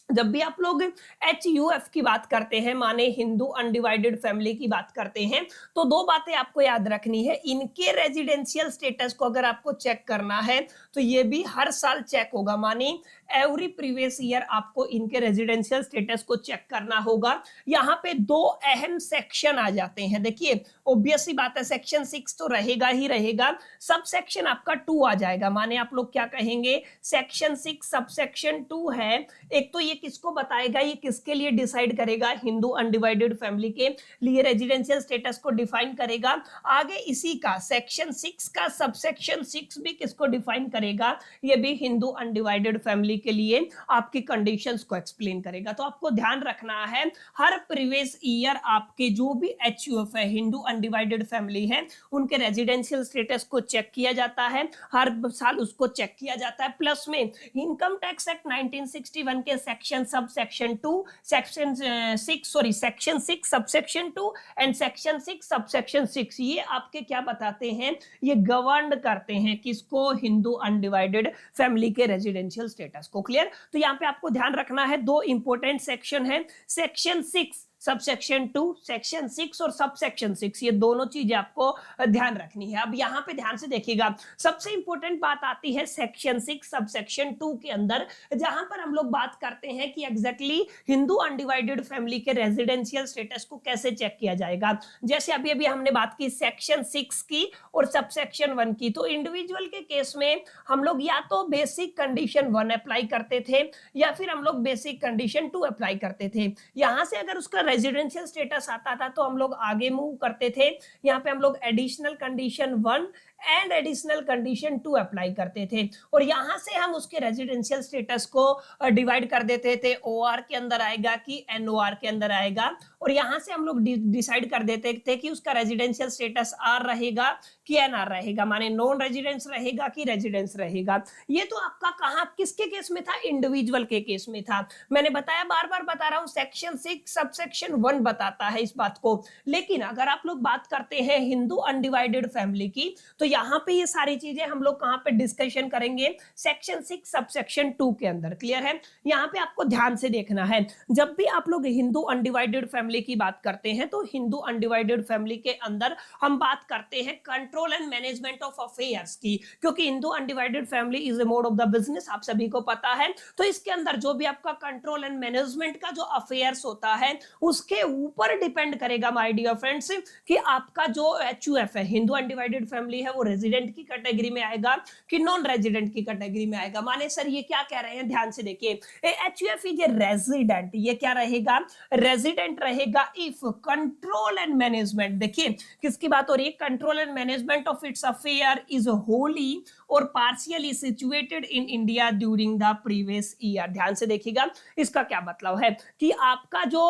जब भी आप लोग HUF की बात करते हैं, माने हिंदू अनडिवाइडेड फैमिली की बात करते हैं, तो 2 बातें आपको याद रखनी है। इनके रेजिडेंशियल स्टेटस को अगर आपको चेक करना है तो ये भी हर साल चेक होगा, माने एवरी प्रीवियस ईयर आपको इनके रेजिडेंशियल स्टेटस को चेक करना होगा। यहाँ पे 2 अहम सेक्शन आ जाते हैं। देखिए ऑब्वियस सी बात है, सेक्शन 6 तो रहेगा ही रहेगा, सब सेक्शन आपका 2 आ जाएगा। माने आप लोग क्या कहेंगे, सेक्शन 6 सब सेक्शन 2 है। एक तो ये किसको बताएगा, ये किसके लिए डिसाइड करेगा, हिंदू अनडिवाइडेड फैमिली के लिए रेजिडेंशियल स्टेटस को डिफाइन करेगा। आगे इसी का सेक्शन 6 का सबसेक्शन 6 भी किसको डिफाइन करेगा, ये भी हिंदू अनडिवाइडेड फैमिली के लिए आपकी कंडीशंस को एक्सप्लेन करेगा। तो आपको ध्यान रखना है, हर प्रीवियस ईयर आपके जो भी HUF है, हिंदू अनडिवाइडेड फैमिली है, उनके रेजिडेंशियल स्टेटस को चेक किया जाता है, हर साल उसको चेक किया जाता है। प्लस में इनकम टैक्स एक्ट 1961 के section subsection 2, section 6 subsection 2 and section 6 subsection 6, ये आपके क्या बताते हैं, ये गवर्न करते हैं किसको, हिंदू अनडिवाइडेड फैमिली के रेजिडेंशियल स्टेटस को। क्लियर? तो यहाँ पे आपको ध्यान रखना है 2 इंपॉर्टेंट सेक्शन है, सेक्शन 6 सबसेक्शन 2, सेक्शन 6 और सबसेक्शन 6, ये दोनों चीजें आपको ध्यान रखनी है। अब यहाँ पे ध्यान से देखिएगा, सबसे इंपॉर्टेंट बात आती है सेक्शन 6 सबसेक्शन 2 के अंदर, जहां पर हम लोग बात करते हैं कि एग्जैक्टली हिंदू अनडिवाइडेड फैमिली के रेजिडेंशियल स्टेटस को कैसे चेक किया जाएगा। जैसे अभी अभी हमने बात की सेक्शन 6 की और सबसेक्शन 1 की, तो इंडिविजुअल के केस में हम लोग या तो बेसिक कंडीशन 1 अप्लाई करते थे या फिर हम लोग बेसिक कंडीशन 2 अप्लाई करते थे। यहां से अगर उसका रेजिडेंशियल स्टेटस आता था तो हम लोग आगे मूव करते थे, यहाँ पे हम लोग additional condition 1 and additional condition 2 apply करते थे और यहां से हम उसके रेजिडेंशियल स्टेटस को डिवाइड कर देते थे, ओआर के अंदर आएगा कि एनओआर के अंदर आएगा, और यहां से हम लोग डिसाइड कर देते थे कि उसका रेजिडेंशियल स्टेटस आर रहेगा कि एनआर रहेगा, माने नॉन रेजिडेंस रहेगा कि रेजिडेंस रहेगा। ये तो आपका कहां किसके केस में था, इंडिविजुअल के केस में था। मैंने बताया, बार बार बता रहा हूं, सेक्शन 6 सबसेक्शन 1 बताता है इस बात को। लेकिन अगर आप लोग बात करते हैं हिंदू अनडिवाइडेड फैमिली की, तो यहाँ पे ये सारी चीजें हम लोग कहां पे डिस्कशन करेंगे, सेक्शन 6 सबसेक्शन 2 के अंदर। क्लियर है? यहाँ पे आपको ध्यान से देखना है, जब भी आप लोग हिंदू अनडिवाइडेड फैमिली की बात करते हैं तो हिंदू अनडिवाइडेड फैमिली के अंदर हम बात करते हैं control and management of affairs की, क्योंकि Hindu undivided family is a mode of the business, आप सभी को पता है। तो इसके अंदर जो भी आपका कंट्रोल एंड मैनेजमेंट का जो अफेयर्स होता है उसके ऊपर डिपेंड करेगा माय डियर फ्रेंड्स कि आपका जो एचयूएफ है, हिंदू अनडिवाइडेड फैमिली है, वो रेजिडेंट की कैटेगरी में आएगा कि नॉन रेजिडेंट की कैटेगरी में आएगा। माने सर ये क्या कह रहे हैं, ध्यान से देखिए, एचयूएफ इज ए रेजिडेंट, ये क्या रहेगा, रेजिडेंट रहेगा इफ कंट्रोल एंड मैनेजमेंट, देखिए किसकी बात हो रही है, control and management of its affair is wholly और partially situated in India during the previous year. ध्यान से देखिएगा, इसका क्या मतलब है कि आपका जो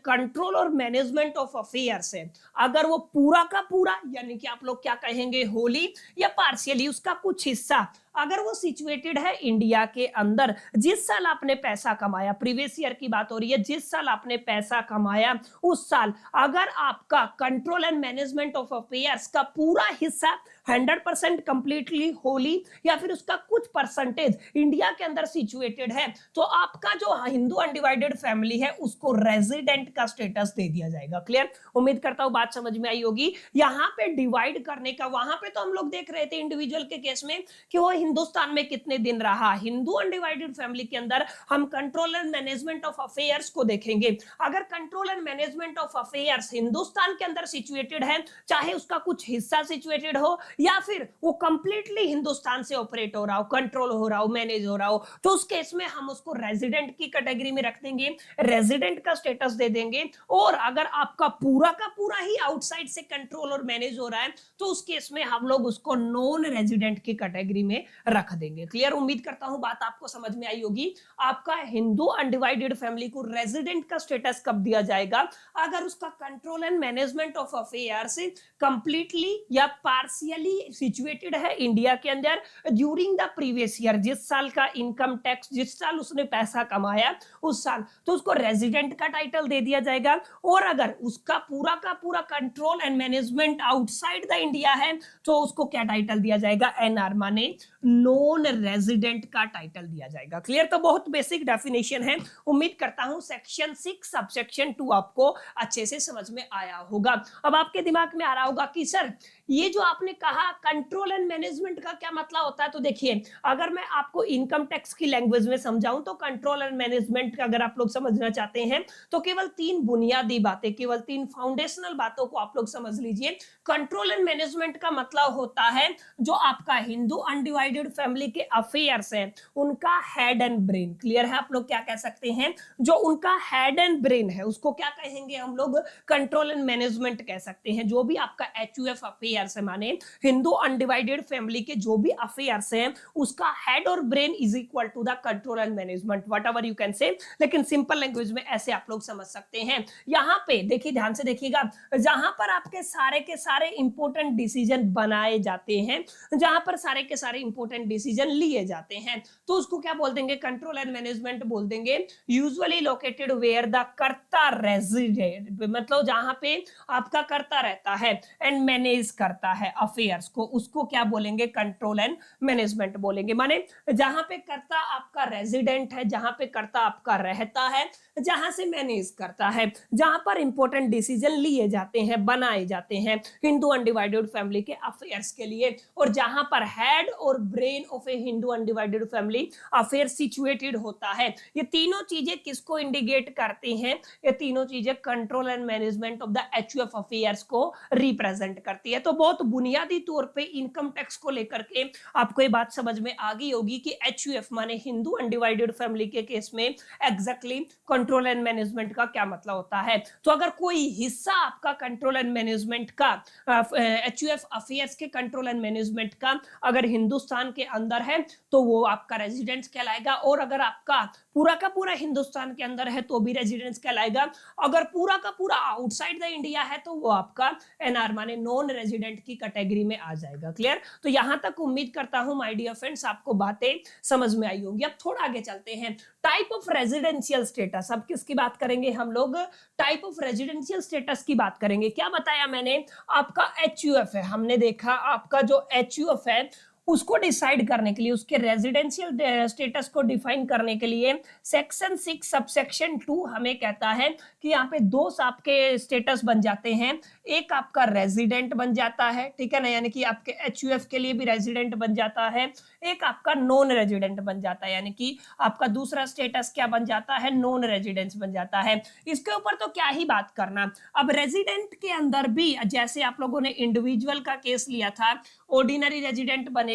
कंट्रोल और मैनेजमेंट ऑफ अफेयर्स है, अगर वो पूरा का पूरा, यानी कि आप लोग क्या कहेंगे, होली या पार्शियली, उसका कुछ हिस्सा अगर वो सिचुएटेड है इंडिया के अंदर, जिस साल आपने पैसा कमाया, प्रीवियस ईयर की बात हो रही है, जिस साल आपने पैसा कमाया उस साल अगर आपका control and management of affairs का पूरा हिस्सा 100% कंप्लीटली होली या फिर उसका कुछ परसेंटेज इंडिया के अंदर सिचुएटेड है, तो आपका जो हिंदू अनडिवाइडेड फैमिली है उसको रेजिडेंट का स्टेटस दे दिया जाएगा। क्लियर? उम्मीद करता हूं बात समझ में आई होगी। यहां पे डिवाइड करने का, वहां पे तो हम लोग देख रहे थे इंडिविजुअल के केस में कि वो हिंदुस्तान में कितने दिन रहा, हिंदू अनडिवाइडेड फैमिली के अंदर हम control and management of affairs को देखेंगे। अगर control and management of affairs Hindustan के अंदर सिचुएटेड है, चाहे उसका कुछ हिस्सा सिचुएटेड हो या फिर वो कंप्लीटली हिंदुस्तान से ऑपरेट हो रहा हो, कंट्रोल हो रहा हो, मैनेज हो रहा हो, तो उस केस में हम उसको रेजिडेंट की कैटेगरी में रख देंगे, रेजिडेंट का स्टेटस दे देंगे। और अगर आपका पूरा का पूरा ही आउटसाइड से कंट्रोल और मैनेज हो रहा है तो उस केस में हम लोग उसको नॉन रेजिडेंट की कैटेगरी में रख देंगे। क्लियर? उम्मीद करता हूं बात आपको समझ में आई होगी। आपका हिंदू अनडिवाइडेड फैमिली को रेजिडेंट का स्टेटस कब दिया जाएगा, अगर उसका control and management of affairs completely या पार्शियली सिचुएटेड है इंडिया के अंदर ड्यूरिंग द प्रीवियस ईयर, जिस साल का इनकम टैक्स, जिस साल उसने पैसा कमाया उस साल, तो उसको रेजिडेंट का टाइटल दे दिया जाएगा। और अगर उसका पूरा का पूरा control and management outside the India है तो उसको क्या टाइटल दिया जाएगा, एनआर, माने नॉन रेजिडेंट का टाइटल दिया जाएगा। क्लियर? तो बहुत बेसिक डेफिनेशन है। उम्मीद करता हूं सेक्शन 6 सबसेक्शन 2 आपको अच्छे से समझ में आया होगा। अब आपके दिमाग में आ रहा होगा कि सर ये जो आपने कहा कंट्रोल एंड मैनेजमेंट का क्या मतलब होता है, तो देखिए अगर मैं आपको इनकम टैक्स की लैंग्वेज में समझाऊं तो कंट्रोल एंड मैनेजमेंट अगर आप लोग समझना चाहते हैं तो केवल 3 बुनियादी बातें, केवल 3 फाउंडेशनल बातों को आप लोग समझ लीजिए। कंट्रोल एंड मैनेजमेंट का मतलब होता है जो आपका हिंदू अनडिवाइडेड फैमिली के अफेयर्स हैं उनका हेड एंड ब्रेन। क्लियर है? आप लोग क्या कह सकते हैं, जो उनका हेड एंड ब्रेन है उसको क्या कहेंगे हम लोग, कंट्रोल एंड मैनेजमेंट कह सकते हैं। जो भी आपका एचयूएफ अफेयर्स है, माने हिंदू अनडिवाइडेड फैमिली के जो भी अफेयर्स हैं उसका हेड और brain is equal to the control and management, whatever you can say, लेकिन सिंपल लैंग्वेज में ऐसे आप लोग समझ सकते हैं। यहां पे देखिए, ध्यान से देखिएगा, जहां पर आपके सारे के सारे इंपॉर्टेंट डिसीजन बनाए जाते हैं, जहां पर सारे के सारे इंपॉर्टेंट डिसीजन लिए जाते हैं, तो उसको क्या बोल देंगे, कंट्रोल एंड मैनेजमेंट बोल देंगे। यूजुअली लोकेटेड वेयर द कर्ता रेजिडेंट, मतलब जहां पे आपका कर्ता रहता है एंड मैनेज करता है अफेयर्स को, उसको क्या बोलेंगे, कंट्रोल एंड मैनेजमेंट बोलेंगे। माने जहां पे कर्ता आपका रेजिडेंट है, जहां पे कर्ता आपका रहता है, जहां से मैनेज करता है, जहां पर इंपॉर्टेंट डिसीजन लिए जाते हैं, बनाए जाते हैं हिंदू अनडिवाइडेड फैमिली के अफेयर्स के लिए, और जहां पर हेड और brain of A Hindu undivided family affair situated होता है। ये तीनों चीजें किसको इंडिकेट करती हैं, ये तीनों चीजें control and management of the HUF affairs को रिप्रेजेंट करती है। तो बहुत बुनियादी तौर पे इनकम टैक्स को लेकर के आपको ये बात समझ में आ गई होगी कि HUF माने हिंदू अनडिवाइडेड फैमिली के केस में एग्जैक्टली कंट्रोल एंड मैनेजमेंट का क्या मतलब होता है। तो अगर कोई हिस्सा आपका कंट्रोल एंड मैनेजमेंट का HUF अफेयर्स के कंट्रोल एंड मैनेजमेंट का अगर हिंदुस्तान के अंदर है तो वो आपका रेजिडेंस कहलाएगा, और अगर आपका पूरा का पूरा हिंदुस्तान के अंदर है तो भी रेजिडेंस कहलाएगा। अगर पूरा का पूरा आउटसाइड द इंडिया है तो वो आपका NR माने नॉन रेजिडेंट की कैटेगरी में आ जाएगा। क्लियर? तो यहां तक उम्मीद करता हूं माय डियर फ्रेंड्स आपको बातें समझ में आई होंगी। अब थोड़ा आगे चलते हैं। टाइप ऑफ रेजिडेंशियल स्टेटस, अब किसकी बात करेंगे हम लोग? टाइप ऑफ रेजिडेंशियल स्टेटस की बात करेंगे। क्या बताया मैंने? आपका HUF है, हमने देखा आपका जो HUF है उसको डिसाइड करने के लिए, उसके रेजिडेंशियल स्टेटस को डिफाइन करने के लिए सेक्शन 6 सबसेक्शन 2 हमें कहता है कि यहाँ पे दो आपके स्टेटस बन जाते हैं। एक आपका रेजिडेंट बन जाता है, ठीक है ना, यानी कि आपके HUF के लिए भी रेजिडेंट बन जाता है। एक आपका नॉन रेजिडेंट बन जाता है, यानी कि आपका दूसरा स्टेटस क्या बन जाता है? नॉन रेजिडेंस बन जाता है। इसके ऊपर तो क्या ही बात करना। अब रेजिडेंट के अंदर भी जैसे आप लोगों ने इंडिविजुअल का केस लिया था, ऑर्डिनरी रेजिडेंट बनेगा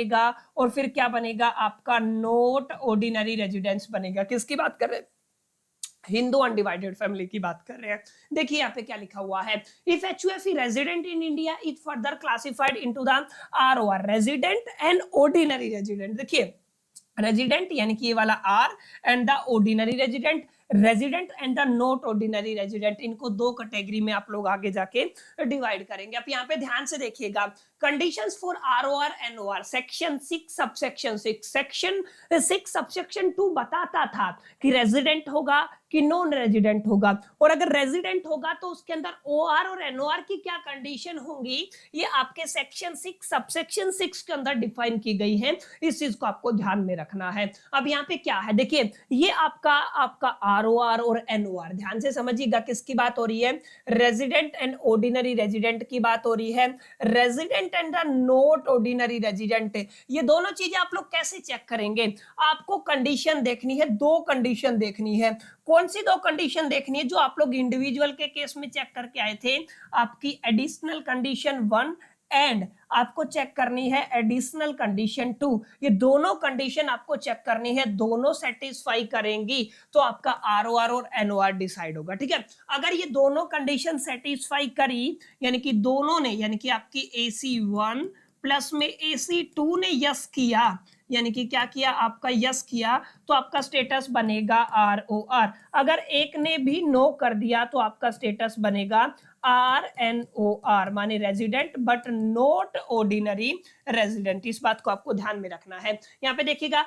और फिर क्या बनेगा? आपका नॉट ऑर्डिनरी रेजिडेंस बनेगा। किसकी बात कर रहे हैं? हिंदू अनडिवाइडेड फैमिली की बात कर रहे हैं। देखिए यहाँ पे क्या लिखा हुआ है, if HUF resident in India is further classified into the ROR resident and ordinary resident. देखिए रेजिडेंट यानी कि ये वाला R and the ordinary resident, resident and the not ordinary resident, इनको दो कैटेगरी में आप लोग आगे जाके डिवाइड करेंगे। अब यहाँ पे ध्यान से देखिएगा, conditions for ROR NOR section 6 subsection 6, section 6 subsection 2 बताता था कि रेजिडेंट होगा कि नॉन रेजिडेंट होगा, और अगर रेजिडेंट होगा तो उसके अंदर OR और NOR की क्या कंडीशन होंगी ये आपके सेक्शन 6 सबसेक्शन 6 के अंदर डिफाइन की गई है। इस चीज को आपको ध्यान में रखना है। अब यहाँ पे क्या है, देखिए ये आपका ROR और NOR, ध्यान से समझिएगा किसकी बात हो रही है? रेजिडेंट एंड ऑर्डिनरी रेजिडेंट की बात हो रही है। Resident and the not ordinary resident, ये दोनों चीजें आप लोग कैसे चेक करेंगे? आपको कंडीशन देखनी है, दो कंडीशन देखनी है। कौन सी दो कंडीशन देखनी है जो आप लोग इंडिविजुअल के केस में चेक करके आए थे? आपकी एडिशनल कंडीशन 1 एंड आपको चेक करनी है एडिशनल कंडीशन 2। ये दोनों कंडीशन आपको चेक करनी है, दोनों सेटिस्फाई करेंगी तो आपका ROR और NOR डिसाइड होगा। ठीक है, अगर ये दोनों कंडीशन सेटिस्फाई करी, यानी कि दोनों ने, यानी कि आपकी AC1 प्लस में AC2 ने यस किया, यानी कि क्या किया? आपका यस किया, तो आपका स्टेटस बनेगा ROR। अगर एक ने भी नो कर दिया तो आपका स्टेटस बनेगा RNOR माने resident but not ordinary resident. इस बात को आपको ध्यान में रखना है। यहाँ पे देखिएगा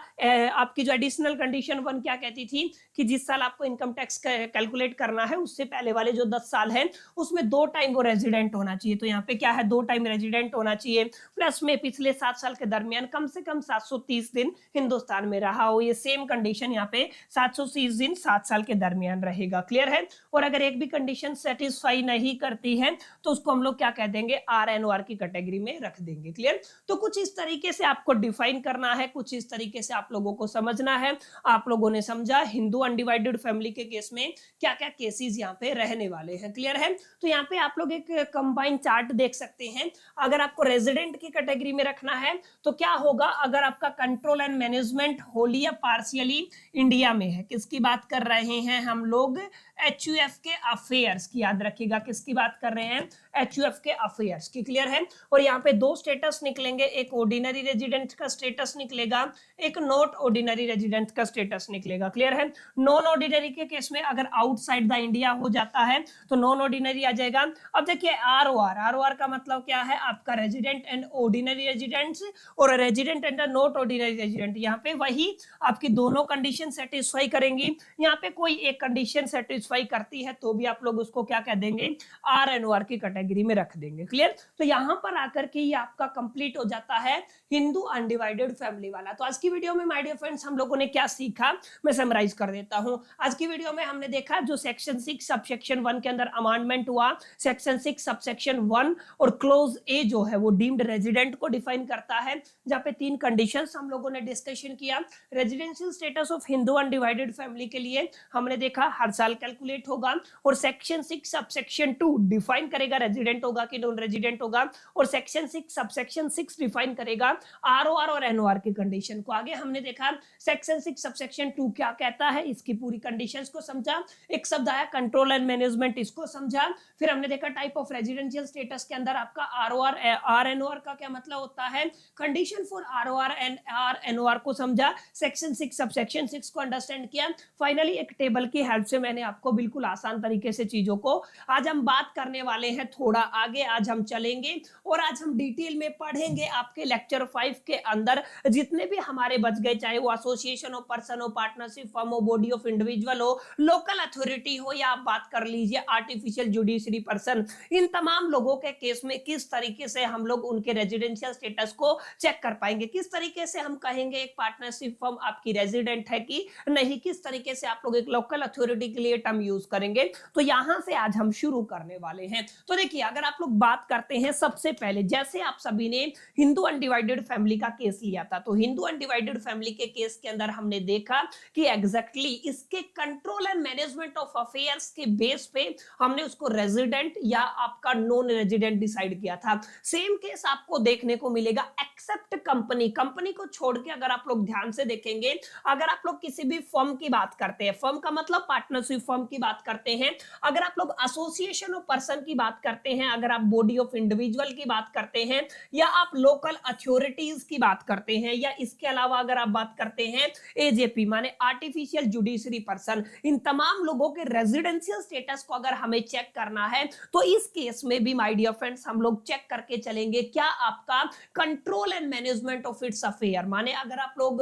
आपकी जो एडिशनल कंडीशन 1 क्या कहती थी कि जिस साल आपको इनकम टैक्स कैलकुलेट करना है उससे पहले वाले जो 10 साल है उसमें 2 टाइम वो रेजिडेंट होना चाहिए। तो यहाँ पे क्या है? 2 टाइम रेजिडेंट होना चाहिए, प्लस में पिछले 7 साल के दरमियान कम से कम 730 दिन हिंदुस्तान में रहा हो। ये सेम कंडीशन यहाँ पे 730 दिन 7 साल के दरमियान रहेगा। क्लियर है? और अगर एक भी कंडीशन सेटिस्फाई नहीं करती है तो उसको हम लोग क्या कह देंगे? RNOR की कैटेगरी में रख देंगे। क्लियर? तो कुछ इस तरीके से आपको डिफाइन करना है, कुछ इस तरीके से आप लोगों को समझना है। आप लोगों ने समझा हिंदू अनडिवाइडेड फैमिली के केस में क्या क्या केसेस यहाँ पे रहने वाले हैं। क्लियर है? तो यहाँ पे आप लोग एक कंबाइंड चार्ट देख सकते हैं। अगर आपको रेजिडेंट की कैटेगरी में रखना है तो क्या होगा? अगर आपका कंट्रोल एंड मैनेजमेंट होली या पार्शियली इंडिया में है, किसकी बात कर रहे हैं हम लोग? HUF के अफेयर्स की, याद रखिएगा किसकी बात कर रहे हैं? HUF के अफेयर्स की। क्लियर है? और यहाँ पे दो स्टेटस निकलेंगे, एक ऑर्डिनरी रेजिडेंट का स्टेटस निकलेगा, एक नॉट ऑर्डिनरी रेजिडेंट का स्टेटस निकलेगा। क्लियर है? नॉन ऑर्डिनरी के केस में अगर आउटसाइड द इंडिया हो जाता है तो नॉन ऑर्डिनरी आ जाएगा। अब देखिए ROR का मतलब क्या है? आपका रेजिडेंट एंड ऑर्डिनरी रेजिडेंट्स और resident and not ordinary resident. यहाँ पे वही आपकी दोनों कंडीशन सेटिस्फाई करेंगी। यहाँ पे कोई एक कंडीशन सेटिस्फाई करती है तो भी आप लोग उसको क्या कह देंगे? RNOR की कैटेगरी में रख देंगे। क्लियर? तो यहाँ पर आकर के ये आपका कंप्लीट हो जाता है हिंदू अनडिवाइडेड फैमिली वाला। तो आज की वीडियो में माय डियर फ्रेंड्स हम लोगों ने क्या सीखा मैं समराइज कर देता हूं। आज की वीडियो में हमने देखा जो सेक्शन 6 सबसेक्शन 1 के अंदर अमेंडमेंट हुआ, सेक्शन 6 सबसेक्शन 1 और क्लोज ए जो है वो डीम्ड रेजिडेंट को डिफाइन करता है, जहां पे 3 कंडीशंस हम लोगों ने डिस्कशन किया। Residential status of Hindu undivided family के लिए हमने देखा हर साल कैलकुलेट होगा, और सेक्शन 6 सबसेक्शन 2 2 डिफाइन करेगा रेजिडेंट होगा कि नॉन रेजिडेंट होगा, और सेक्शन 6 सबसेक्शन 6 डिफाइन करेगा आरओआर और एनओआर की कंडीशन को। आगे हमने देखा सेक्शन 6 सबसेक्शन 2 क्या कहता है, इसकी पूरी कंडीशंस को समझा। एक शब्द आया कंट्रोल एंड मैनेजमेंट, इसको समझा। फिर हमने देखा टाइप ऑफ रेजिडेंशियल स्टेटस के अंदर आपका आरओआर आर एनओआर का क्या मतलब होता है, condition for ROR and R NOR को समझा। सेक्शन 6 सबसेक्शन 6 को अंडरस्टैंड किया। फाइनली एक टेबल की हेल्प से मैंने आपको बिल्कुल आसान तरीके से चीजों को आज हम बात करने वाले हैं, थोड़ा आगे आज हम चलेंगे और आज हम डिटेल में पढ़ेंगे आपके लेक्चर 5 के अंदर जितने भी हमारे बच गए, चाहे वो एसोसिएशन हो, पर्सन हो, पार्टनरशिप फर्म हो, बॉडी ऑफ इंडिविजुअल हो, लोकल अथॉरिटी हो, या आप बात कर लीजिए आर्टिफिशियल जुडिशरी पर्सन, इन तमाम लोगों के केस में किस तरीके से हम लोग उनके रेजिडेंशियल स्टेटस को चेक कर पाएंगे, किस तरीके से हम कहेंगे एक पार्टनरशिप फर्म आपकी रेजिडेंट है कि नहीं, किस तरीके से आप लोग एक लोकल अथॉरिटी के लिए टर्म यूज करेंगे। तो यहां से आज हम शुरू करने वाले हैं। तो देखिए, अगर आप लोग बात करते हैं सबसे पहले, जैसे आप सभी ने हिंदू अनडिवाइडेड फैमिली का केस लिया था, तो हिंदू अनडिवाइडेड फैमिली के केस के अंदर हमने देखा कि एग्जैक्टली इसके control and management of affairs के बेस पे हमने उसको रेजिडेंट या आपका नॉन रेजिडेंट डिसाइड किया था। सेम केस आपको देखने को मिलेगा एक्सेप्ट कंपनी, कंपनी को छोड़ के अगर आप लोग ध्यान से देखेंगे, अगर आप लोग किसी भी फर्म की बात करते हैं, फर्म का मतलब पार्टनरशिप फर्म की बात करते हैं, अगर आप लोग एसोसिएशन ऑफ पर्सन की बात करते हैं, अगर आप बॉडी ऑफ इंडिविजुअल की बात करते हैं, या आप लोकल अथॉरिटीज की बात करते हैं, या इसके अलावा अगर आप बात करते हैं एजेपी माने आर्टिफिशियल जुडिशरी पर्सन, इन तमाम लोगों के रेजिडेंशियल स्टेटस को अगर हमें चेक करना है, तो इस केस में भी माय डियर फ्रेंड्स हम लोग चेक करके चलेंगे क्या आपका control and management of its affair, माने अगर आप लोग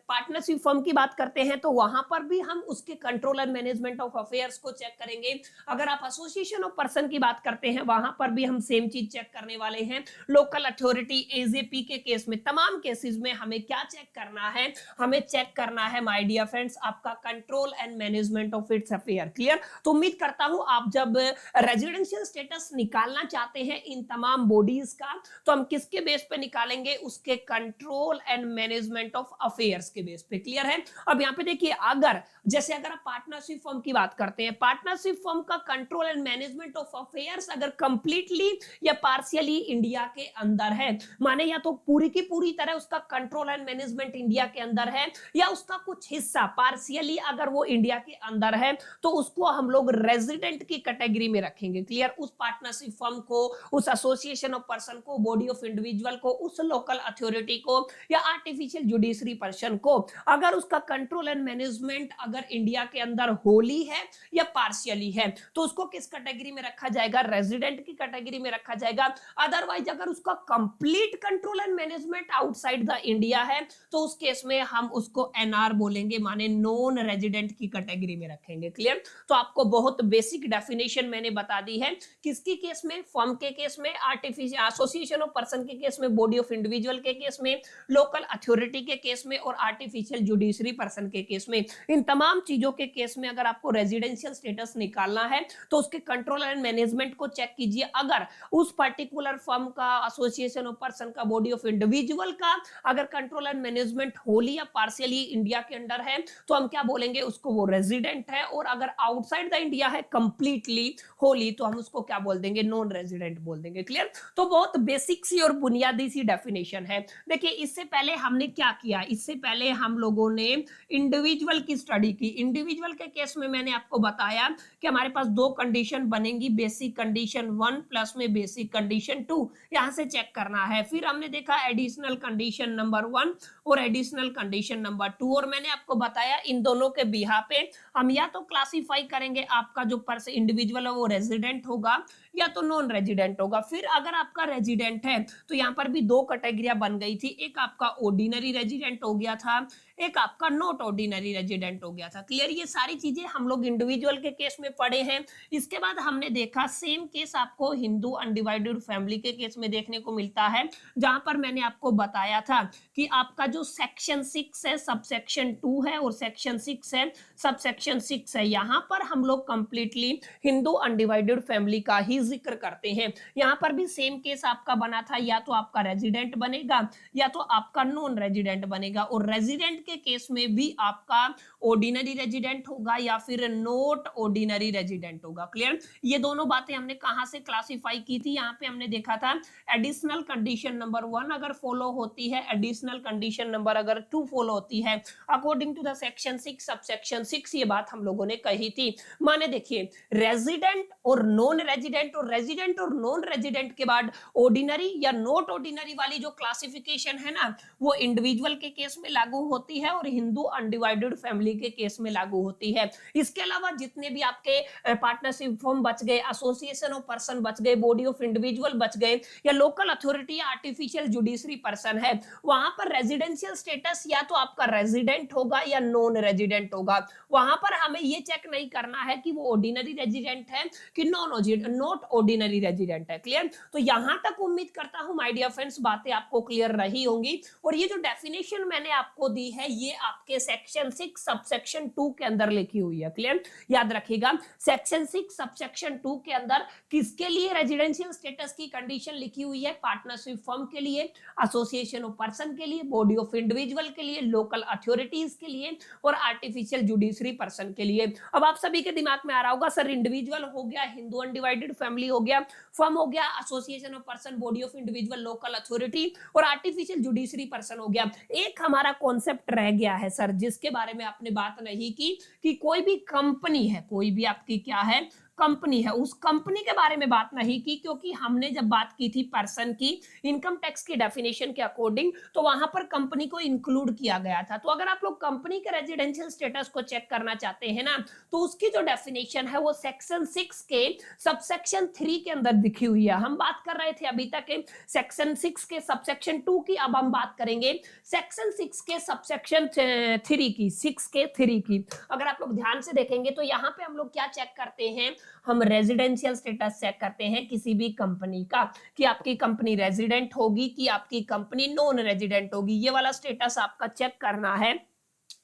पार्टनरशिप फर्म की बात करते हैं तो वहां पर भी हम उसके control and management of affairs को चेक करेंगे। अगर आप एसोसिएशन ऑफ पर्सन की बात करते हैं, वहां पर भी हम सेम चीज चेक करने वाले हैं। लोकल अथॉरिटी एजेपी के केस में, तमाम केसेस में हमें क्या चेक करना है, हमें चेक करना है माय डियर फ्रेंड्स आपका control and management of its affair. Clear? तो उम्मीद करता हूं आप जब रेजिडेंशियल स्टेटस निकालना चाहते हैं इन तमाम बॉडीज का, तो हम किसके बेस पे निकालेंगे, उसके control and management of affairs के बेस पे। क्लियर है? अब यहां पे देखिए, अगर जैसे अगर आप पार्टनरशिप फर्म की बात करते हैं, पार्टनरशिप फर्म का control and management of affairs अगर कंप्लीटली या पार्शियली इंडिया के अंदर है, माने या तो पूरी की पूरी तरह उसका कंट्रोल एंड मैनेजमेंट इंडिया के अंदर है, या उसका कुछ हिस्सा पार्शियली अगर वो इंडिया के अंदर है, तो उसको हम लोग रेजिडेंट की कैटेगरी में रखेंगे। क्लियर? उस पार्टनरशिप फर्म को, उस एसोसिएशन ऑफ पर्सन को, बॉडी ऑफ इंडिविजुअल को, उस लोकल अथॉरिटी को, या आर्टिफिशियल जुडिशरी पर्सन को, अगर उसका कंट्रोल एंड मैनेजमेंट अगर इंडिया के अंदर होली है या पार्शियली है, तो उसको किस कैटेगरी में रखा जाएगा, रेजिडेंट की कैटेगरी में रखा जाएगा। अदरवाइज अगर उसका complete control and management outside the India है, तो उस केस में हम उसको एनआर बोलेंगे, माने नॉन रेजिडेंट की कैटेगरी में रखेंगे। क्लियर? तो आपको बहुत बेसिक डेफिनेशन मैंने बता दी है, किसकी केस में, फर्म के केस में, आर्टिफिशियल एसोसिएशन ऑफ पर्सन के केस में, बॉडी ऑफ इंडिविजुअल के केस में, लोकल अथॉरिटी के केस में, और आर्टिफिशियल जुडिशरी पर्सन के केस में। इन तमाम चीजों के केस में अगर आपको रेजिडेंशियल स्टेटस निकालना है, तो उसके कंट्रोल एंड मैनेजमेंट को चेक कीजिए। अगर उस पर्टिकुलर फर्म का, एसोसिएशन ऑफ पर्सन का, बॉडी ऑफ इंडिविजुअल का अगर कंट्रोल एंड मैनेजमेंट होली या पार्शियली इंडिया के अंदर है, तो हम क्या बोलेंगे, उसको वो रेजिडेंट है। और अगर आउटसाइड द इंडिया है कंप्लीटली होली, तो हम उसको क्या बोल देंगे, नॉन रेजिडेंट बोल देंगे। क्लियर? तो बहुत बेसिक सी और बुनियादी सी डेफिनेशन है। देखिए, इससे पहले हमने क्या किया, इससे पहले हम लोगों ने इंडिविजुअल की स्टडी की। इंडिविजुअल के केस में मैंने आपको बताया कि हमारे पास दो कंडीशन बनेंगी, बेसिक कंडीशन 1 प्लस में बेसिक कंडीशन 2, यहां से चेक करना है। फिर हमने देखा एडिशनल कंडीशन नंबर 1 और एडिशनल कंडीशन नंबर 2, और मैंने आपको बताया इन दोनों के बिहा पे हम या तो क्लासिफाई करेंगे आपका जो पर्सन इंडिविजुअल है वो रेजिडेंट होगा या तो नॉन रेजिडेंट होगा। फिर अगर आपका रेजिडेंट है, तो यहाँ पर भी दो कैटेगरिया बन गई थी, एक आपका ऑर्डिनरी रेजिडेंट हो गया था, एक आपका नॉट ऑर्डिनरी रेजिडेंट हो गया था। क्लियर? ये सारी चीजें हम लोग इंडिविजुअल के केस में पढ़े हैं। इसके बाद हमने देखा सेम केस आपको हिंदू अनडिवाइडेड फैमिली के केस में देखने को मिलता है, जहां पर मैंने आपको बताया था कि आपका जो सेक्शन 6 है, सबसेक्शन 2 है, और सेक्शन 6 है, सबसेक्शन 6 है। यहाँ पर हम लोग कंप्लीटली हिंदू अनडिवाइडेड फैमिली का ही जिक्र करते हैं। यहाँ पर भी सेम केस आपका बना था, या तो आपका रेजिडेंट बनेगा या तो आपका नॉन रेजिडेंट बनेगा। और रेजिडेंट के केस में भी आपका ऑर्डिनरी रेजिडेंट होगा या फिर नॉट ऑर्डिनरी रेजिडेंट होगा। क्लियर? ये दोनों बातें हमने कहां से क्लासिफाई की थी, यहाँ पे हमने देखा था एडिशनल कंडीशन नंबर 1 अगर फॉलो होती है, एडिशनल कंडीशन नंबर अगर 2 फॉलो होती है according to the section 6 subsection 6, ये बात हम लोगों ने कही थी। माने देखिए रेजिडेंट और नॉन रेजिडेंट और रेजिडेंट और नॉन रेजिडेंट के बाद ऑर्डिनरी या नॉट ऑर्डिनरी वाली जो क्लासिफिकेशन है ना, वो इंडिविजुअल के केस में लागू होती है और हिंदू अनडिवाइडेड फैमिली के केस में लागू होती है। इसके अलावा जितने भी आपके पार्टनरशिप फॉर्म बच गए, एसोसिएशन ऑफ पर्सन बच गए, बॉडी ऑफ इंडिविजुअल बच गए, या लोकल अथॉरिटी या आर्टिफिशियल जुडिशरी पर्सन है, वहां पर रेजिडेंशियल स्टेटस या तो आपका रेजिडेंट होगा या नॉन रेजिडेंट होगा। वहां पर हमें ये चेक नहीं करना है कि वो ऑर्डिनरी रेजिडेंट है कि नॉट ऑर्डिनरी रेजिडेंट है। क्लियर? तो यहां तक उम्मीद करता हूं माय डियर फ्रेंड्स बातें आपको क्लियर रही होंगी। और ये जो डेफिनेशन मैंने आपको दी है ये आपके सेक्शन 6 सबसेक्शन 2 के अंदर लिखी हुई है। क्लियर? याद रखिएगा सेक्शन 6 सबसेक्शन 2 के अंदर किसके लिए रेजिडेंशियल स्टेटस की कंडीशन लिखी हुई है? पार्टनरशिप फर्म के लिए, एसोसिएशन ऑफ पर्सन के लिए, बॉडी ऑफ इंडिविजुअल के लिए, लोकल अथॉरिटीज के लिए और आर्टिफिशियल जुडिशरी पर्सन के लिए। अब आप सभी के दिमाग में आ रहा होगा सर इंडिविजुअल हो गया, हिंदू अनडिवाइडेड फैमिली हो गया, फर्म हो गया, association of person, body of individual, local authority और आर्टिफिशियल जुडिशरी पर्सन हो गया। एक हमारा कॉन्सेप्ट रह गया है सर जिसके बारे में आपने बात नहीं की कि कोई भी कंपनी है, कोई भी आपकी क्या है कंपनी है, उस कंपनी के बारे में बात नहीं की, क्योंकि हमने जब बात की थी पर्सन की इनकम टैक्स की डेफिनेशन के अकॉर्डिंग तो वहां पर कंपनी को इंक्लूड किया गया था। तो अगर आप लोग कंपनी के रेजिडेंशियल स्टेटस को चेक करना चाहते हैं ना तो उसकी जो डेफिनेशन है वो सेक्शन 6 के सबसेक्शन 3 के अंदर दिखी हुई है। हम बात कर रहे थे अभी तक सेक्शन 6 के सबसेक्शन 2 की, अब हम बात करेंगे सेक्शन 6 के सबसेक्शन 3 की, 6 के 3 की। अगर आप लोग ध्यान से देखेंगे तो यहाँ पे हम लोग क्या चेक करते हैं, हम रेजिडेंशियल स्टेटस चेक करते हैं किसी भी कंपनी का कि आपकी कंपनी रेजिडेंट होगी कि आपकी कंपनी नॉन रेजिडेंट होगी। ये वाला स्टेटस आपका चेक करना है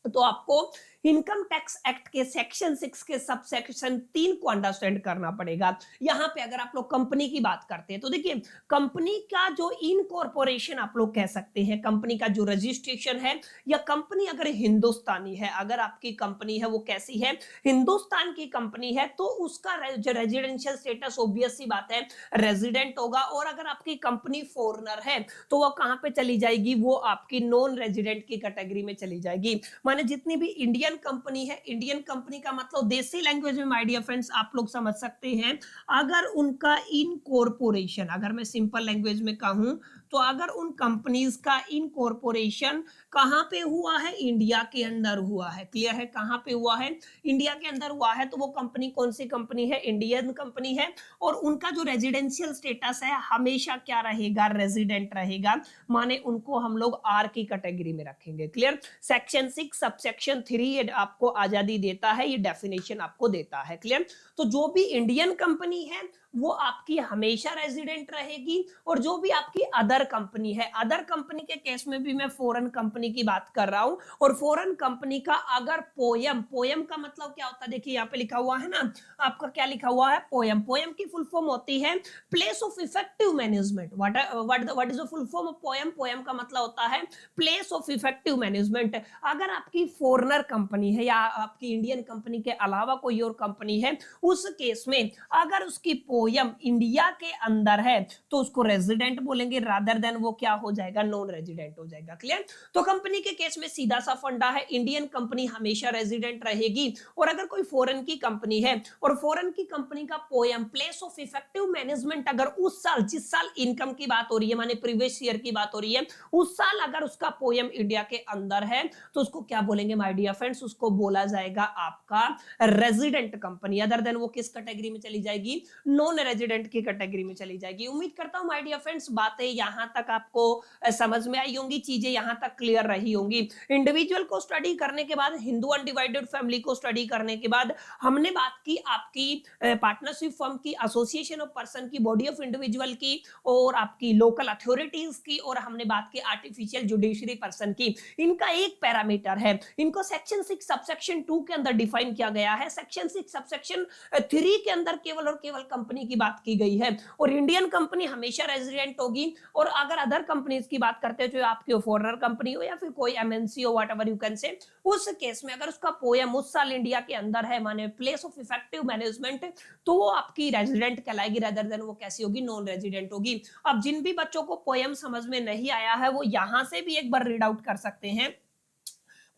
तो आपको इनकम टैक्स एक्ट के सेक्शन 6 के सबसेक्शन 3 को अंडरस्टैंड करना पड़ेगा। यहां पे अगर आप लोग कंपनी की बात करते हैं तो देखिए कंपनी का जो इनकॉर्पोरेशन आप लोग कह सकते हैं, कंपनी का जो रजिस्ट्रेशन है, या कंपनी अगर हिंदुस्तानी है, अगर आपकी कंपनी है वो कैसी है, हिंदुस्तान की कंपनी है, तो उसका जो रेजिडेंशियल स्टेटस ऑब्वियस सी बात है रेजिडेंट होगा। और अगर आपकी कंपनी फॉरेनर है तो वो कहां पे चली जाएगी, वो आपकी नॉन रेजिडेंट की कैटेगरी में चली जाएगी। माने जितनी भी इंडियन कंपनी है, इंडियन कंपनी का मतलब देसी लैंग्वेज में माय डियर फ्रेंड्स आप लोग समझ सकते हैं, अगर उनका इनकॉर्पोरेशन, अगर मैं सिंपल लैंग्वेज में कहूं तो अगर उन कंपनीज का इनकॉर्पोरेशन कहां पे हुआ है, इंडिया के अंदर हुआ है। क्लियर है? कहां पे हुआ है, इंडिया के अंदर हुआ है, तो वो कंपनी कौन सी कंपनी है, इंडियन कंपनी है। और उनका जो रेजिडेंशियल स्टेटस है हमेशा क्या रहेगा, रेजिडेंट रहेगा। माने उनको हम लोग आर की कैटेगरी में रखेंगे। क्लियर? सेक्शन 6 सबसेक्शन 3 आपको आजादी देता है, ये डेफिनेशन आपको देता है। क्लियर? तो जो भी इंडियन कंपनी है वो आपकी हमेशा रेजिडेंट रहेगी, और जो भी आपकी अदर कंपनी है, अदर कंपनी के केस में भी मैं फॉरेन कंपनी की बात कर रहा हूं, और फॉरेन कंपनी का अगर पोयम, पोयम का मतलब क्या होता है, देखिए यहाँ पे लिखा हुआ है ना, आपका क्या लिखा हुआ है, पोयम। पोयम की फुल फॉर्म होती है place of effective management. What is the full form of poem? Poem का मतलब होता है प्लेस ऑफ इफेक्टिव मैनेजमेंट। अगर आपकी फॉरेनर कंपनी है या आपकी इंडियन कंपनी के अलावा कोई और कंपनी है, उस केस में अगर उसकी पोयम इंडिया के अंदर है तो उसको रेजिडेंट बोलेंगे, रादर देन वो क्या हो जाएगा, नॉन रेजिडेंट हो जाएगा। क्लियर? तो कंपनी के केस में सीधा सा फंडा है, इंडियन कंपनी हमेशा रेजिडेंट रहेगी। और अगर कोई फॉरेन की कंपनी है और फॉरेन की कंपनी का poem place of effective management अगर उस साल, जिस साल इनकम की बात हो रही है, माने प्रीवियस ईयर की बात हो रही है, उस साल अगर उसका पोयम इंडिया के अंदर है तो उसको क्या बोलेंगे माय डियर फ्रेंड्स, उसको बोला जाएगा आपका रेजिडेंट कंपनी। अदर देन वो किस कैटेगरी में चली जाएगी, नॉन रेजिडेंट की कैटेगरी में चली जाएगी। उम्मीद करता हूं माय डियर फ्रेंड्स बातें यहां तक आपको समझ में आई होंगी, चीजें यहां तक क्लियर रही होंगी। इंडिविजुअल को स्टडी करने के बाद, हिंदू अनडिवाइडेड फैमिली को स्टडी करने के बाद हमने बात की आपकी पार्टनरशिप फर्म की, एसोसिएशन ऑफ पर्सन की, बॉडी ऑफ इंडिविजुअल की और आपकी लोकल अथॉरिटीज की, और हमने बात की आर्टिफिशियल जुडिशरी पर्सन की। इनका एक पैरामीटर है, इनको सेक्शन 6 सबसेक्शन 2 के अंदर डिफाइन किया गया है। सेक्शन 6 सबसेक्शन 3 के अंदर केवल और केवल कंपनी कंपनी की बात की गई है, और इंडियन कंपनी हमेशा रेजिडेंट होगी। और अगर अदर कंपनीज की बात करते हैं, जो आपकी फॉरेनर कंपनी हो या फिर कोई एमएनसी हो, व्हाटएवर यू कैन से, उस केस में अगर उसका पोएम उस साल इंडिया के अंदर है, माने प्लेस ऑफ इफेक्टिव मैनेजमेंट, तो वो आपकी रेजिडेंट कहलाएगी, रेदर देन वो कैसी होगी, नॉन रेजिडेंट होगी। अब जिन भी बच्चों को पोएम समझ में नहीं आया है, वो यहां से भी एक बार रीड आउट कर सकते हैं।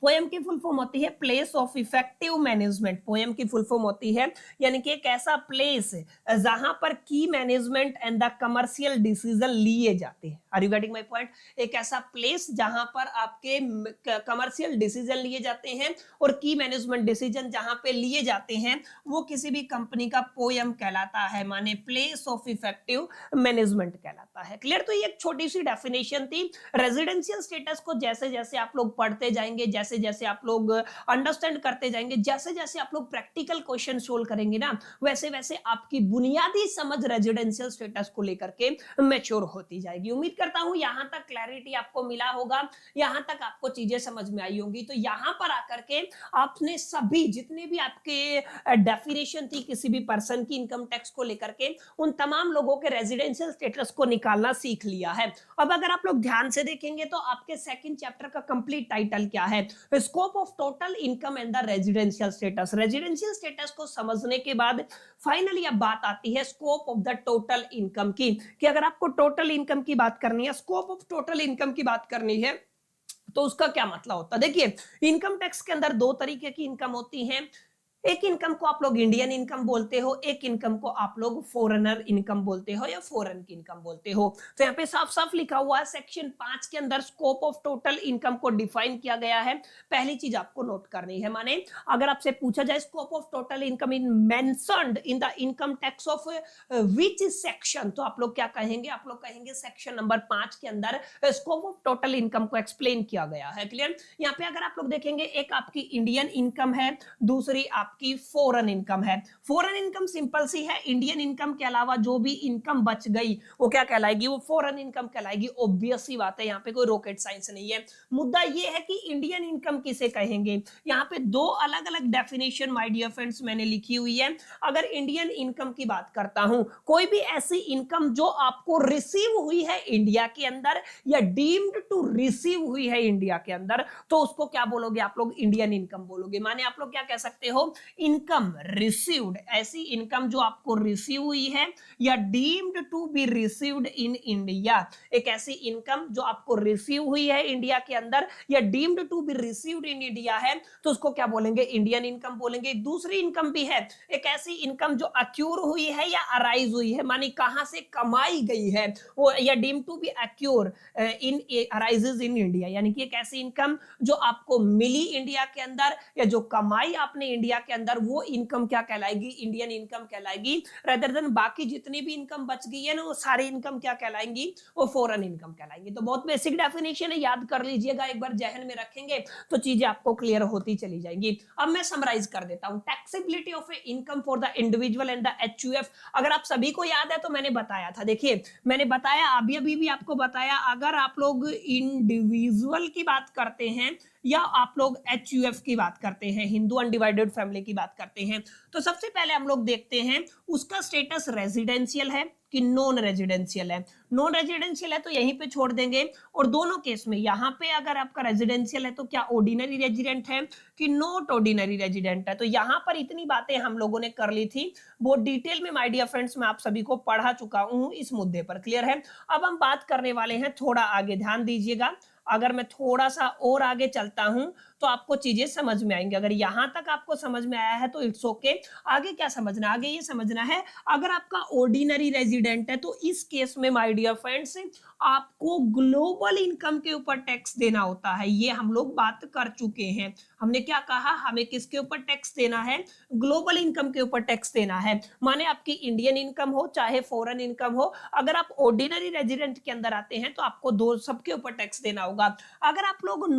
पोएम की फुल फॉर्म होती है place of effective management. Poem की फुल फॉर्म होती है, यानी कि एक ऐसा प्लेस जहां पर की management and the commercial decision लिए जाते हैं। Are you getting my point? एक ऐसा प्लेस जहां पर आपके कमर्शियल डिसीजन लिए जाते हैं और की मैनेजमेंट डिसीजन जहां पे लिए जाते हैं, वो किसी भी कंपनी का पोएम कहलाता है, माने प्लेस ऑफ इफेक्टिव मैनेजमेंट कहलाता है। क्लियर? तो ये एक छोटी सी डेफिनेशन थी। रेजिडेंशियल स्टेटस को जैसे जैसे आप लोग पढ़ते जाएंगे, जैसे जैसे आप लोग अंडरस्टैंड करते जाएंगे, जैसे जैसे आप लोग प्रैक्टिकल क्वेश्चन सोल्व करेंगे ना, वैसे वैसे आपकी बुनियादी समझ रेजिडेंशियल स्टेटस को लेकर के मैच्योर होती जाएगी। उम्मीद करता हूं यहां तक क्लैरिटी आपको मिला होगा, यहां तक आपको चीजें समझ में आई होंगी। तो यहां पर आकर के आपने सभी जितने भी आपके डेफिनेशन थी किसी भी पर्सन की इनकम टैक्स को लेकर के, उन तमाम लोगों के रेजिडेंशियल स्टेटस को निकालना सीख लिया है। अब अगर आप लोग ध्यान से देखेंगे तो आपके सेकंड चैप्टर का कंप्लीट टाइटल क्या है? Scope of total income and the residential status. Residential status को समझने के बाद फाइनली अब बात आती है scope of the total income की, कि अगर आपको टोटल इनकम की बात करनी है, स्कोप ऑफ टोटल इनकम की बात करनी है, तो उसका क्या मतलब होता है? देखिए, इनकम टैक्स के अंदर दो तरीके की इनकम होती है। एक इनकम को आप लोग इंडियन इनकम बोलते हो, एक इनकम को आप लोग फॉरेनर इनकम बोलते हो या फॉरेन की इनकम बोलते हो। तो यहाँ पे साफ साफ लिखा हुआ है सेक्शन 5 के अंदर स्कोप ऑफ टोटल इनकम को डिफाइन किया गया है। पहली चीज आपको नोट करनी है, माने अगर आपसे पूछा जाए scope of total income in mentioned in the income tax of which section, तो आप लोग क्या कहेंगे? आप लोग कहेंगे सेक्शन नंबर 5 के अंदर स्कोप ऑफ टोटल इनकम को एक्सप्लेन किया गया है। क्लियर? यहाँ पे अगर आप लोग देखेंगे, एक आपकी इंडियन इनकम है, दूसरी आपकी फॉरेन इनकम है। फॉरेन इनकम सिंपल सी है, इंडियन इनकम के अलावा जो भी इनकम बच गई वो क्या कहलाएगी? वो फॉरेन इनकम कहलाएगी। ऑब्वियस सी बात है, यहाँ पे कोई रॉकेट साइंस नहीं है। मुद्दा ये है कि इंडियन इनकम किसे कहेंगे। यहाँ पे दो अलग अलग डेफिनेशन माय डियर फ्रेंड्स मैंने लिखी हुई है। अगर इंडियन इनकम की बात करता हूं, कोई भी ऐसी इनकम जो आपको रिसीव हुई है इंडिया के अंदर या डीम्ड टू रिसीव हुई है इंडिया के अंदर, तो उसको क्या बोलोगे आप लोग? इंडियन इनकम बोलोगे। माने आप लोग क्या कह सकते हो? इनकम रिसीव्ड, ऐसी इनकम जो आपको रिसीव हुई है या deemed to be received in India, एक ऐसी इनकम जो आपको रिसीव हुई है इंडिया के अंदर या deemed to be received in India है, तो उसको क्या बोलेंगे? इंडियन इनकम बोलेंगे। दूसरी इनकम भी है, एक ऐसी इनकम जो अक्यूर हुई है या अराइज हुई है, मानी कहां से कमाई गई है वो, या deemed to be accrue in arises in India, यानी कि एक ऐसी इनकम जो आपको मिली इंडिया के अंदर या जो कमाई आपने इंडिया के अंदर, वो इनकम क्या कहलाएगी? इंडियन इनकम कहलाएगी। रेदर देन बाकी जितनी भी इनकम बच गई है ना, वो सारी इनकम क्या कहलाएंगी? वो फॉरेन इनकम कहलाएंगी। तो बहुत बेसिक डेफिनेशन है, याद कर लीजिएगा, एक बार जहन में रखेंगे तो चीजें आपको क्लियर होती चली जाएंगी। अब मैं समराइज कर देता हूं। Taxability of A income for the individual and the HUF, अगर आप सभी को याद है तो मैंने बताया था। देखिए, मैंने बताया, अभी अभी भी आपको बताया, अगर आप लोग इंडिविजुअल की बात करते हैं या आप लोग एचयूएफ की बात करते हैं, हिंदू अनडिवाइडेड फैमिली की बात करते हैं, तो सबसे पहले हम लोग देखते हैं उसका स्टेटस रेजिडेंशियल है कि नॉन रेजिडेंशियल है। नॉन रेजिडेंशियल है तो यहीं पे छोड़ देंगे। और दोनों केस में, यहाँ पे अगर आपका रेजिडेंशियल है तो क्या ऑर्डिनरी रेजिडेंट है कि नॉट ऑर्डिनरी रेजिडेंट है। तो यहाँ पर इतनी बातें हम लोगों ने कर ली थी, बहुत डिटेल में माय डियर फ्रेंड्स मैं आप सभी को पढ़ा चुका हूँ इस मुद्दे पर। क्लियर है? अब हम बात करने वाले हैं थोड़ा आगे, ध्यान दीजिएगा। अगर मैं थोड़ा सा और आगे चलता हूं तो आपको चीजें समझ में आएंगी। अगर यहां तक आपको समझ में आया है तो इट्स ओके। आगे क्या समझना? आगे ये समझना है, अगर आपका ऑर्डिनरी रेजिडेंट है तो इस केस में माय डियर फ्रेंड्स आपको ग्लोबल इनकम के ऊपर टैक्स देना होता है। ये हम लोग बात कर चुके हैं। हमने क्या कहा? हमें किसके ऊपर टैक्स देना है? ग्लोबल इनकम के ऊपर टैक्स देना है। माने आपकी इंडियन इनकम हो चाहे फॉरेन इनकम हो, अगर आप ऑर्डिनरी रेजिडेंट के अंदर आते हैं तो आपको दो सबके ऊपर टैक्स देना होगा। अगर आप लोग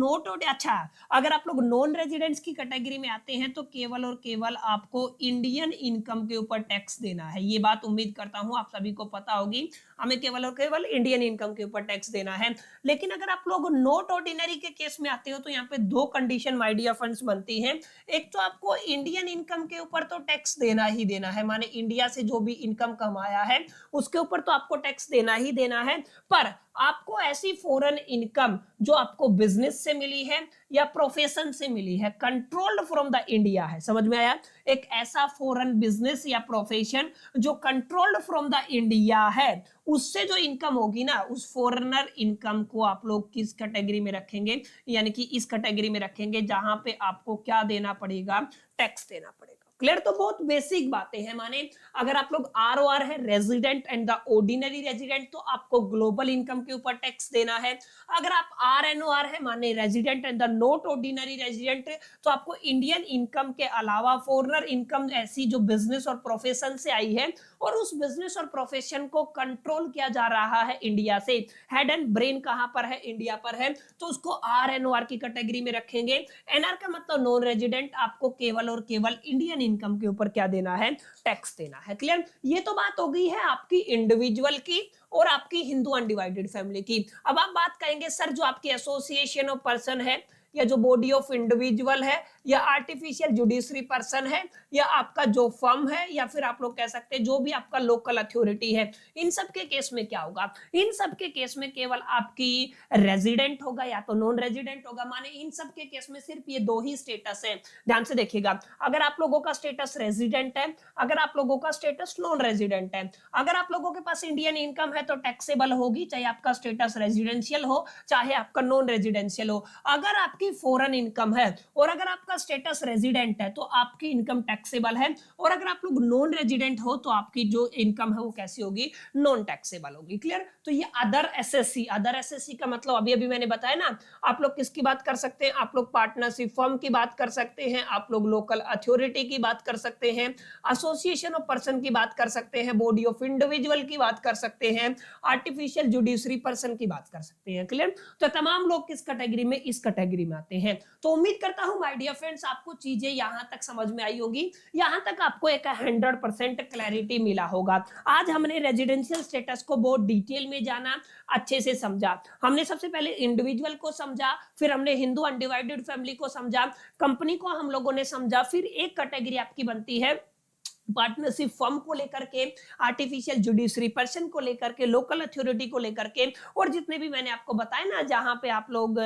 अगर आप लोग नॉन रेजिडेंट्स की कैटेगरी में आते हैं तो केवल और केवल आपको इंडियन इनकम के ऊपर टैक्स देना है। ये बात उम्मीद करता हूं आप सभी को पता होगी। हमें केवल और केवल इंडियन इनकम के ऊपर टैक्स देना है। लेकिन अगर आप लोग नॉट ऑर्डिनरी के केस में आते हो तो यहाँ पे दो कंडीशन माय डियर फ्रेंड्स बनती है। एक तो आपको इंडियन इनकम के ऊपर तो टैक्स देना ही देना है, माने इंडिया से जो भी इनकम कमाया है उसके ऊपर तो आपको टैक्स देना ही देना है। पर आपको ऐसी फॉरेन इनकम जो आपको बिजनेस से मिली है या प्रोफेशन से मिली है, कंट्रोल्ड फ्रॉम द इंडिया है, समझ में आया? एक ऐसा फॉरेन बिजनेस या प्रोफेशन जो कंट्रोल्ड फ्रॉम द इंडिया है, उससे जो इनकम होगी ना, उस फॉरेनर इनकम को आप लोग किस कैटेगरी में रखेंगे? यानी कि इस कैटेगरी में रखेंगे जहां पे आपको क्या देना पड़ेगा? टैक्स देना पड़ेगा। क्लियर? तो बहुत बेसिक बातें हैं। माने अगर आप लोग ROR है, resident and the ordinary resident, तो आपको ग्लोबल इनकम के ऊपर टैक्स देना है। अगर आप RNOR है, माने resident and the not ordinary resident, तो आपको इंडियन इनकम के अलावा फॉरेनर इनकम ऐसी जो बिजनेस और प्रोफेशन से आई है और उस बिजनेस और प्रोफेशन को कंट्रोल किया जा रहा है इंडिया से, हेड एंड ब्रेन कहां पर है? इंडिया पर है, तो उसको RNOR की कैटेगरी में रखेंगे। NR का मतलब नॉन रेजिडेंट, आपको केवल और केवल इंडियन इनकम के ऊपर क्या देना है? टैक्स देना है। क्लियर? ये तो बात हो गई है आपकी इंडिविजुअल की और आपकी हिंदू अनडिवाइडेड फैमिली की। अब आप बात करेंगे सर जो आपकी एसोसिएशन ऑफ पर्सन है या जो बॉडी ऑफ इंडिविजुअल है या आर्टिफिशियल जुडिशरी पर्सन है या आपका जो फर्म है या फिर आप लोग कह सकते हैं जो भी आपका लोकल अथॉरिटी है, इन सब के केस में क्या होगा? इन सब के केस में केवल आपकी रेजिडेंट होगा या तो नॉन रेजिडेंट होगा। माने इन सब के केस में सिर्फ ये दो ही स्टेटस है। ध्यान से देखिएगा, अगर आप लोगों का स्टेटस रेजिडेंट है, अगर आप लोगों का स्टेटस नॉन रेजिडेंट है, अगर आप लोगों के पास इंडियन इनकम है तो टैक्सेबल होगी, चाहे आपका स्टेटस रेजिडेंशियल हो चाहे आपका नॉन रेजिडेंशियल हो। अगर आपकी फॉरेन इनकम है और अगर आपका स्टेटस रेजिडेंट है तो आपकी इनकम टैक्सेबल है, और अगर आप लोग नॉन रेजिडेंट हो तो आपकी जो इनकम है वो कैसी होगी? नॉन टैक्सेबल होगी। क्लियर? तो ये अदर एसएससी, अदर एसएससी का मतलब अभी अभी मैंने बताया ना, आप लोग किसकी बात कर सकते हैं? आप लोग पार्टनरशिप फर्म की बात कर सकते हैं, आप लोग लोकल अथॉरिटी की बात कर सकते हैं, एसोसिएशन ऑफ पर्सन की बात कर सकते हैं, बॉडी ऑफ इंडिविजुअल की बात कर सकते हैं, आर्टिफिशियल जुडिशरी पर्सन की बात कर सकते हैं। क्लियर? तो तमाम लोग किस कैटेगरी में? इस कैटेगरी में आते हैं। तो उम्मीद करता हूं माय डियर फ्रेंड्स आपको चीजें यहां तक समझ में आई होगी, यहां तक आपको एक 100% क्लैरिटी मिला होगा। आज हमने रेजिडेंशियल स्टेटस को बहुत डिटेल में जाना, अच्छे से समझा। हमने सबसे पहले इंडिविजुअल को समझा, फिर हमने हिंदू अनडिवाइडेड फैमिली को समझा, कंपनी को हम लोगों ने समझा, फिर एक कैटेगरी आपकी बनती है पार्टनरशिप फर्म को लेकर के, आर्टिफिशियल जुडिशरी पर्सन को लेकर के, लोकल अथॉरिटी को लेकर के, और जितने भी मैंने आपको बताया ना जहां पे आप लोग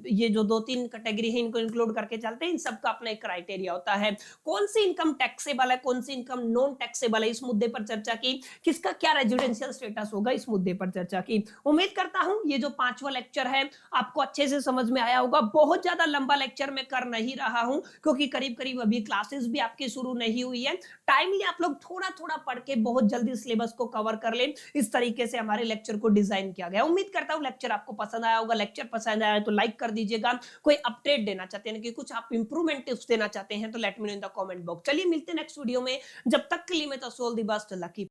ये जो दो तीन कैटेगरी है इनको इंक्लूड करके चलते हैं, इन सबका अपना एक क्राइटेरिया होता है। कौन सी इनकम टैक्सेबल है, कौन सी इनकम नॉन टैक्सेबल है, इस मुद्दे पर चर्चा की। किसका क्या रेजिडेंशियल स्टेटस होगा, इस मुद्दे पर चर्चा की। उम्मीद करता हूं ये जो 5वां लेक्चर है आपको अच्छे से समझ में आया होगा। बहुत ज्यादा लंबा लेक्चर मैं कर नहीं रहा हूं क्योंकि करीब करीब अभी क्लासेस भी आपकी शुरू नहीं हुई है। टाइमली आप लोग थोड़ा थोड़ा पढ़ के बहुत जल्दी सिलेबस को कवर कर लें, इस तरीके से हमारे लेक्चर को डिजाइन किया गया। उम्मीद करता हूं लेक्चर आपको पसंद आया होगा। लेक्चर पसंद आया तो लाइक कर दीजिएगा। कोई अपडेट देना चाहते हैं कि कुछ आप इंप्रूवमेंट टिप्स देना चाहते हैं तो let me know in the comment box. चलिए मिलते हैं नेक्स्ट वीडियो में, जब तक के लिए मैं तो सोल दी बस लकी।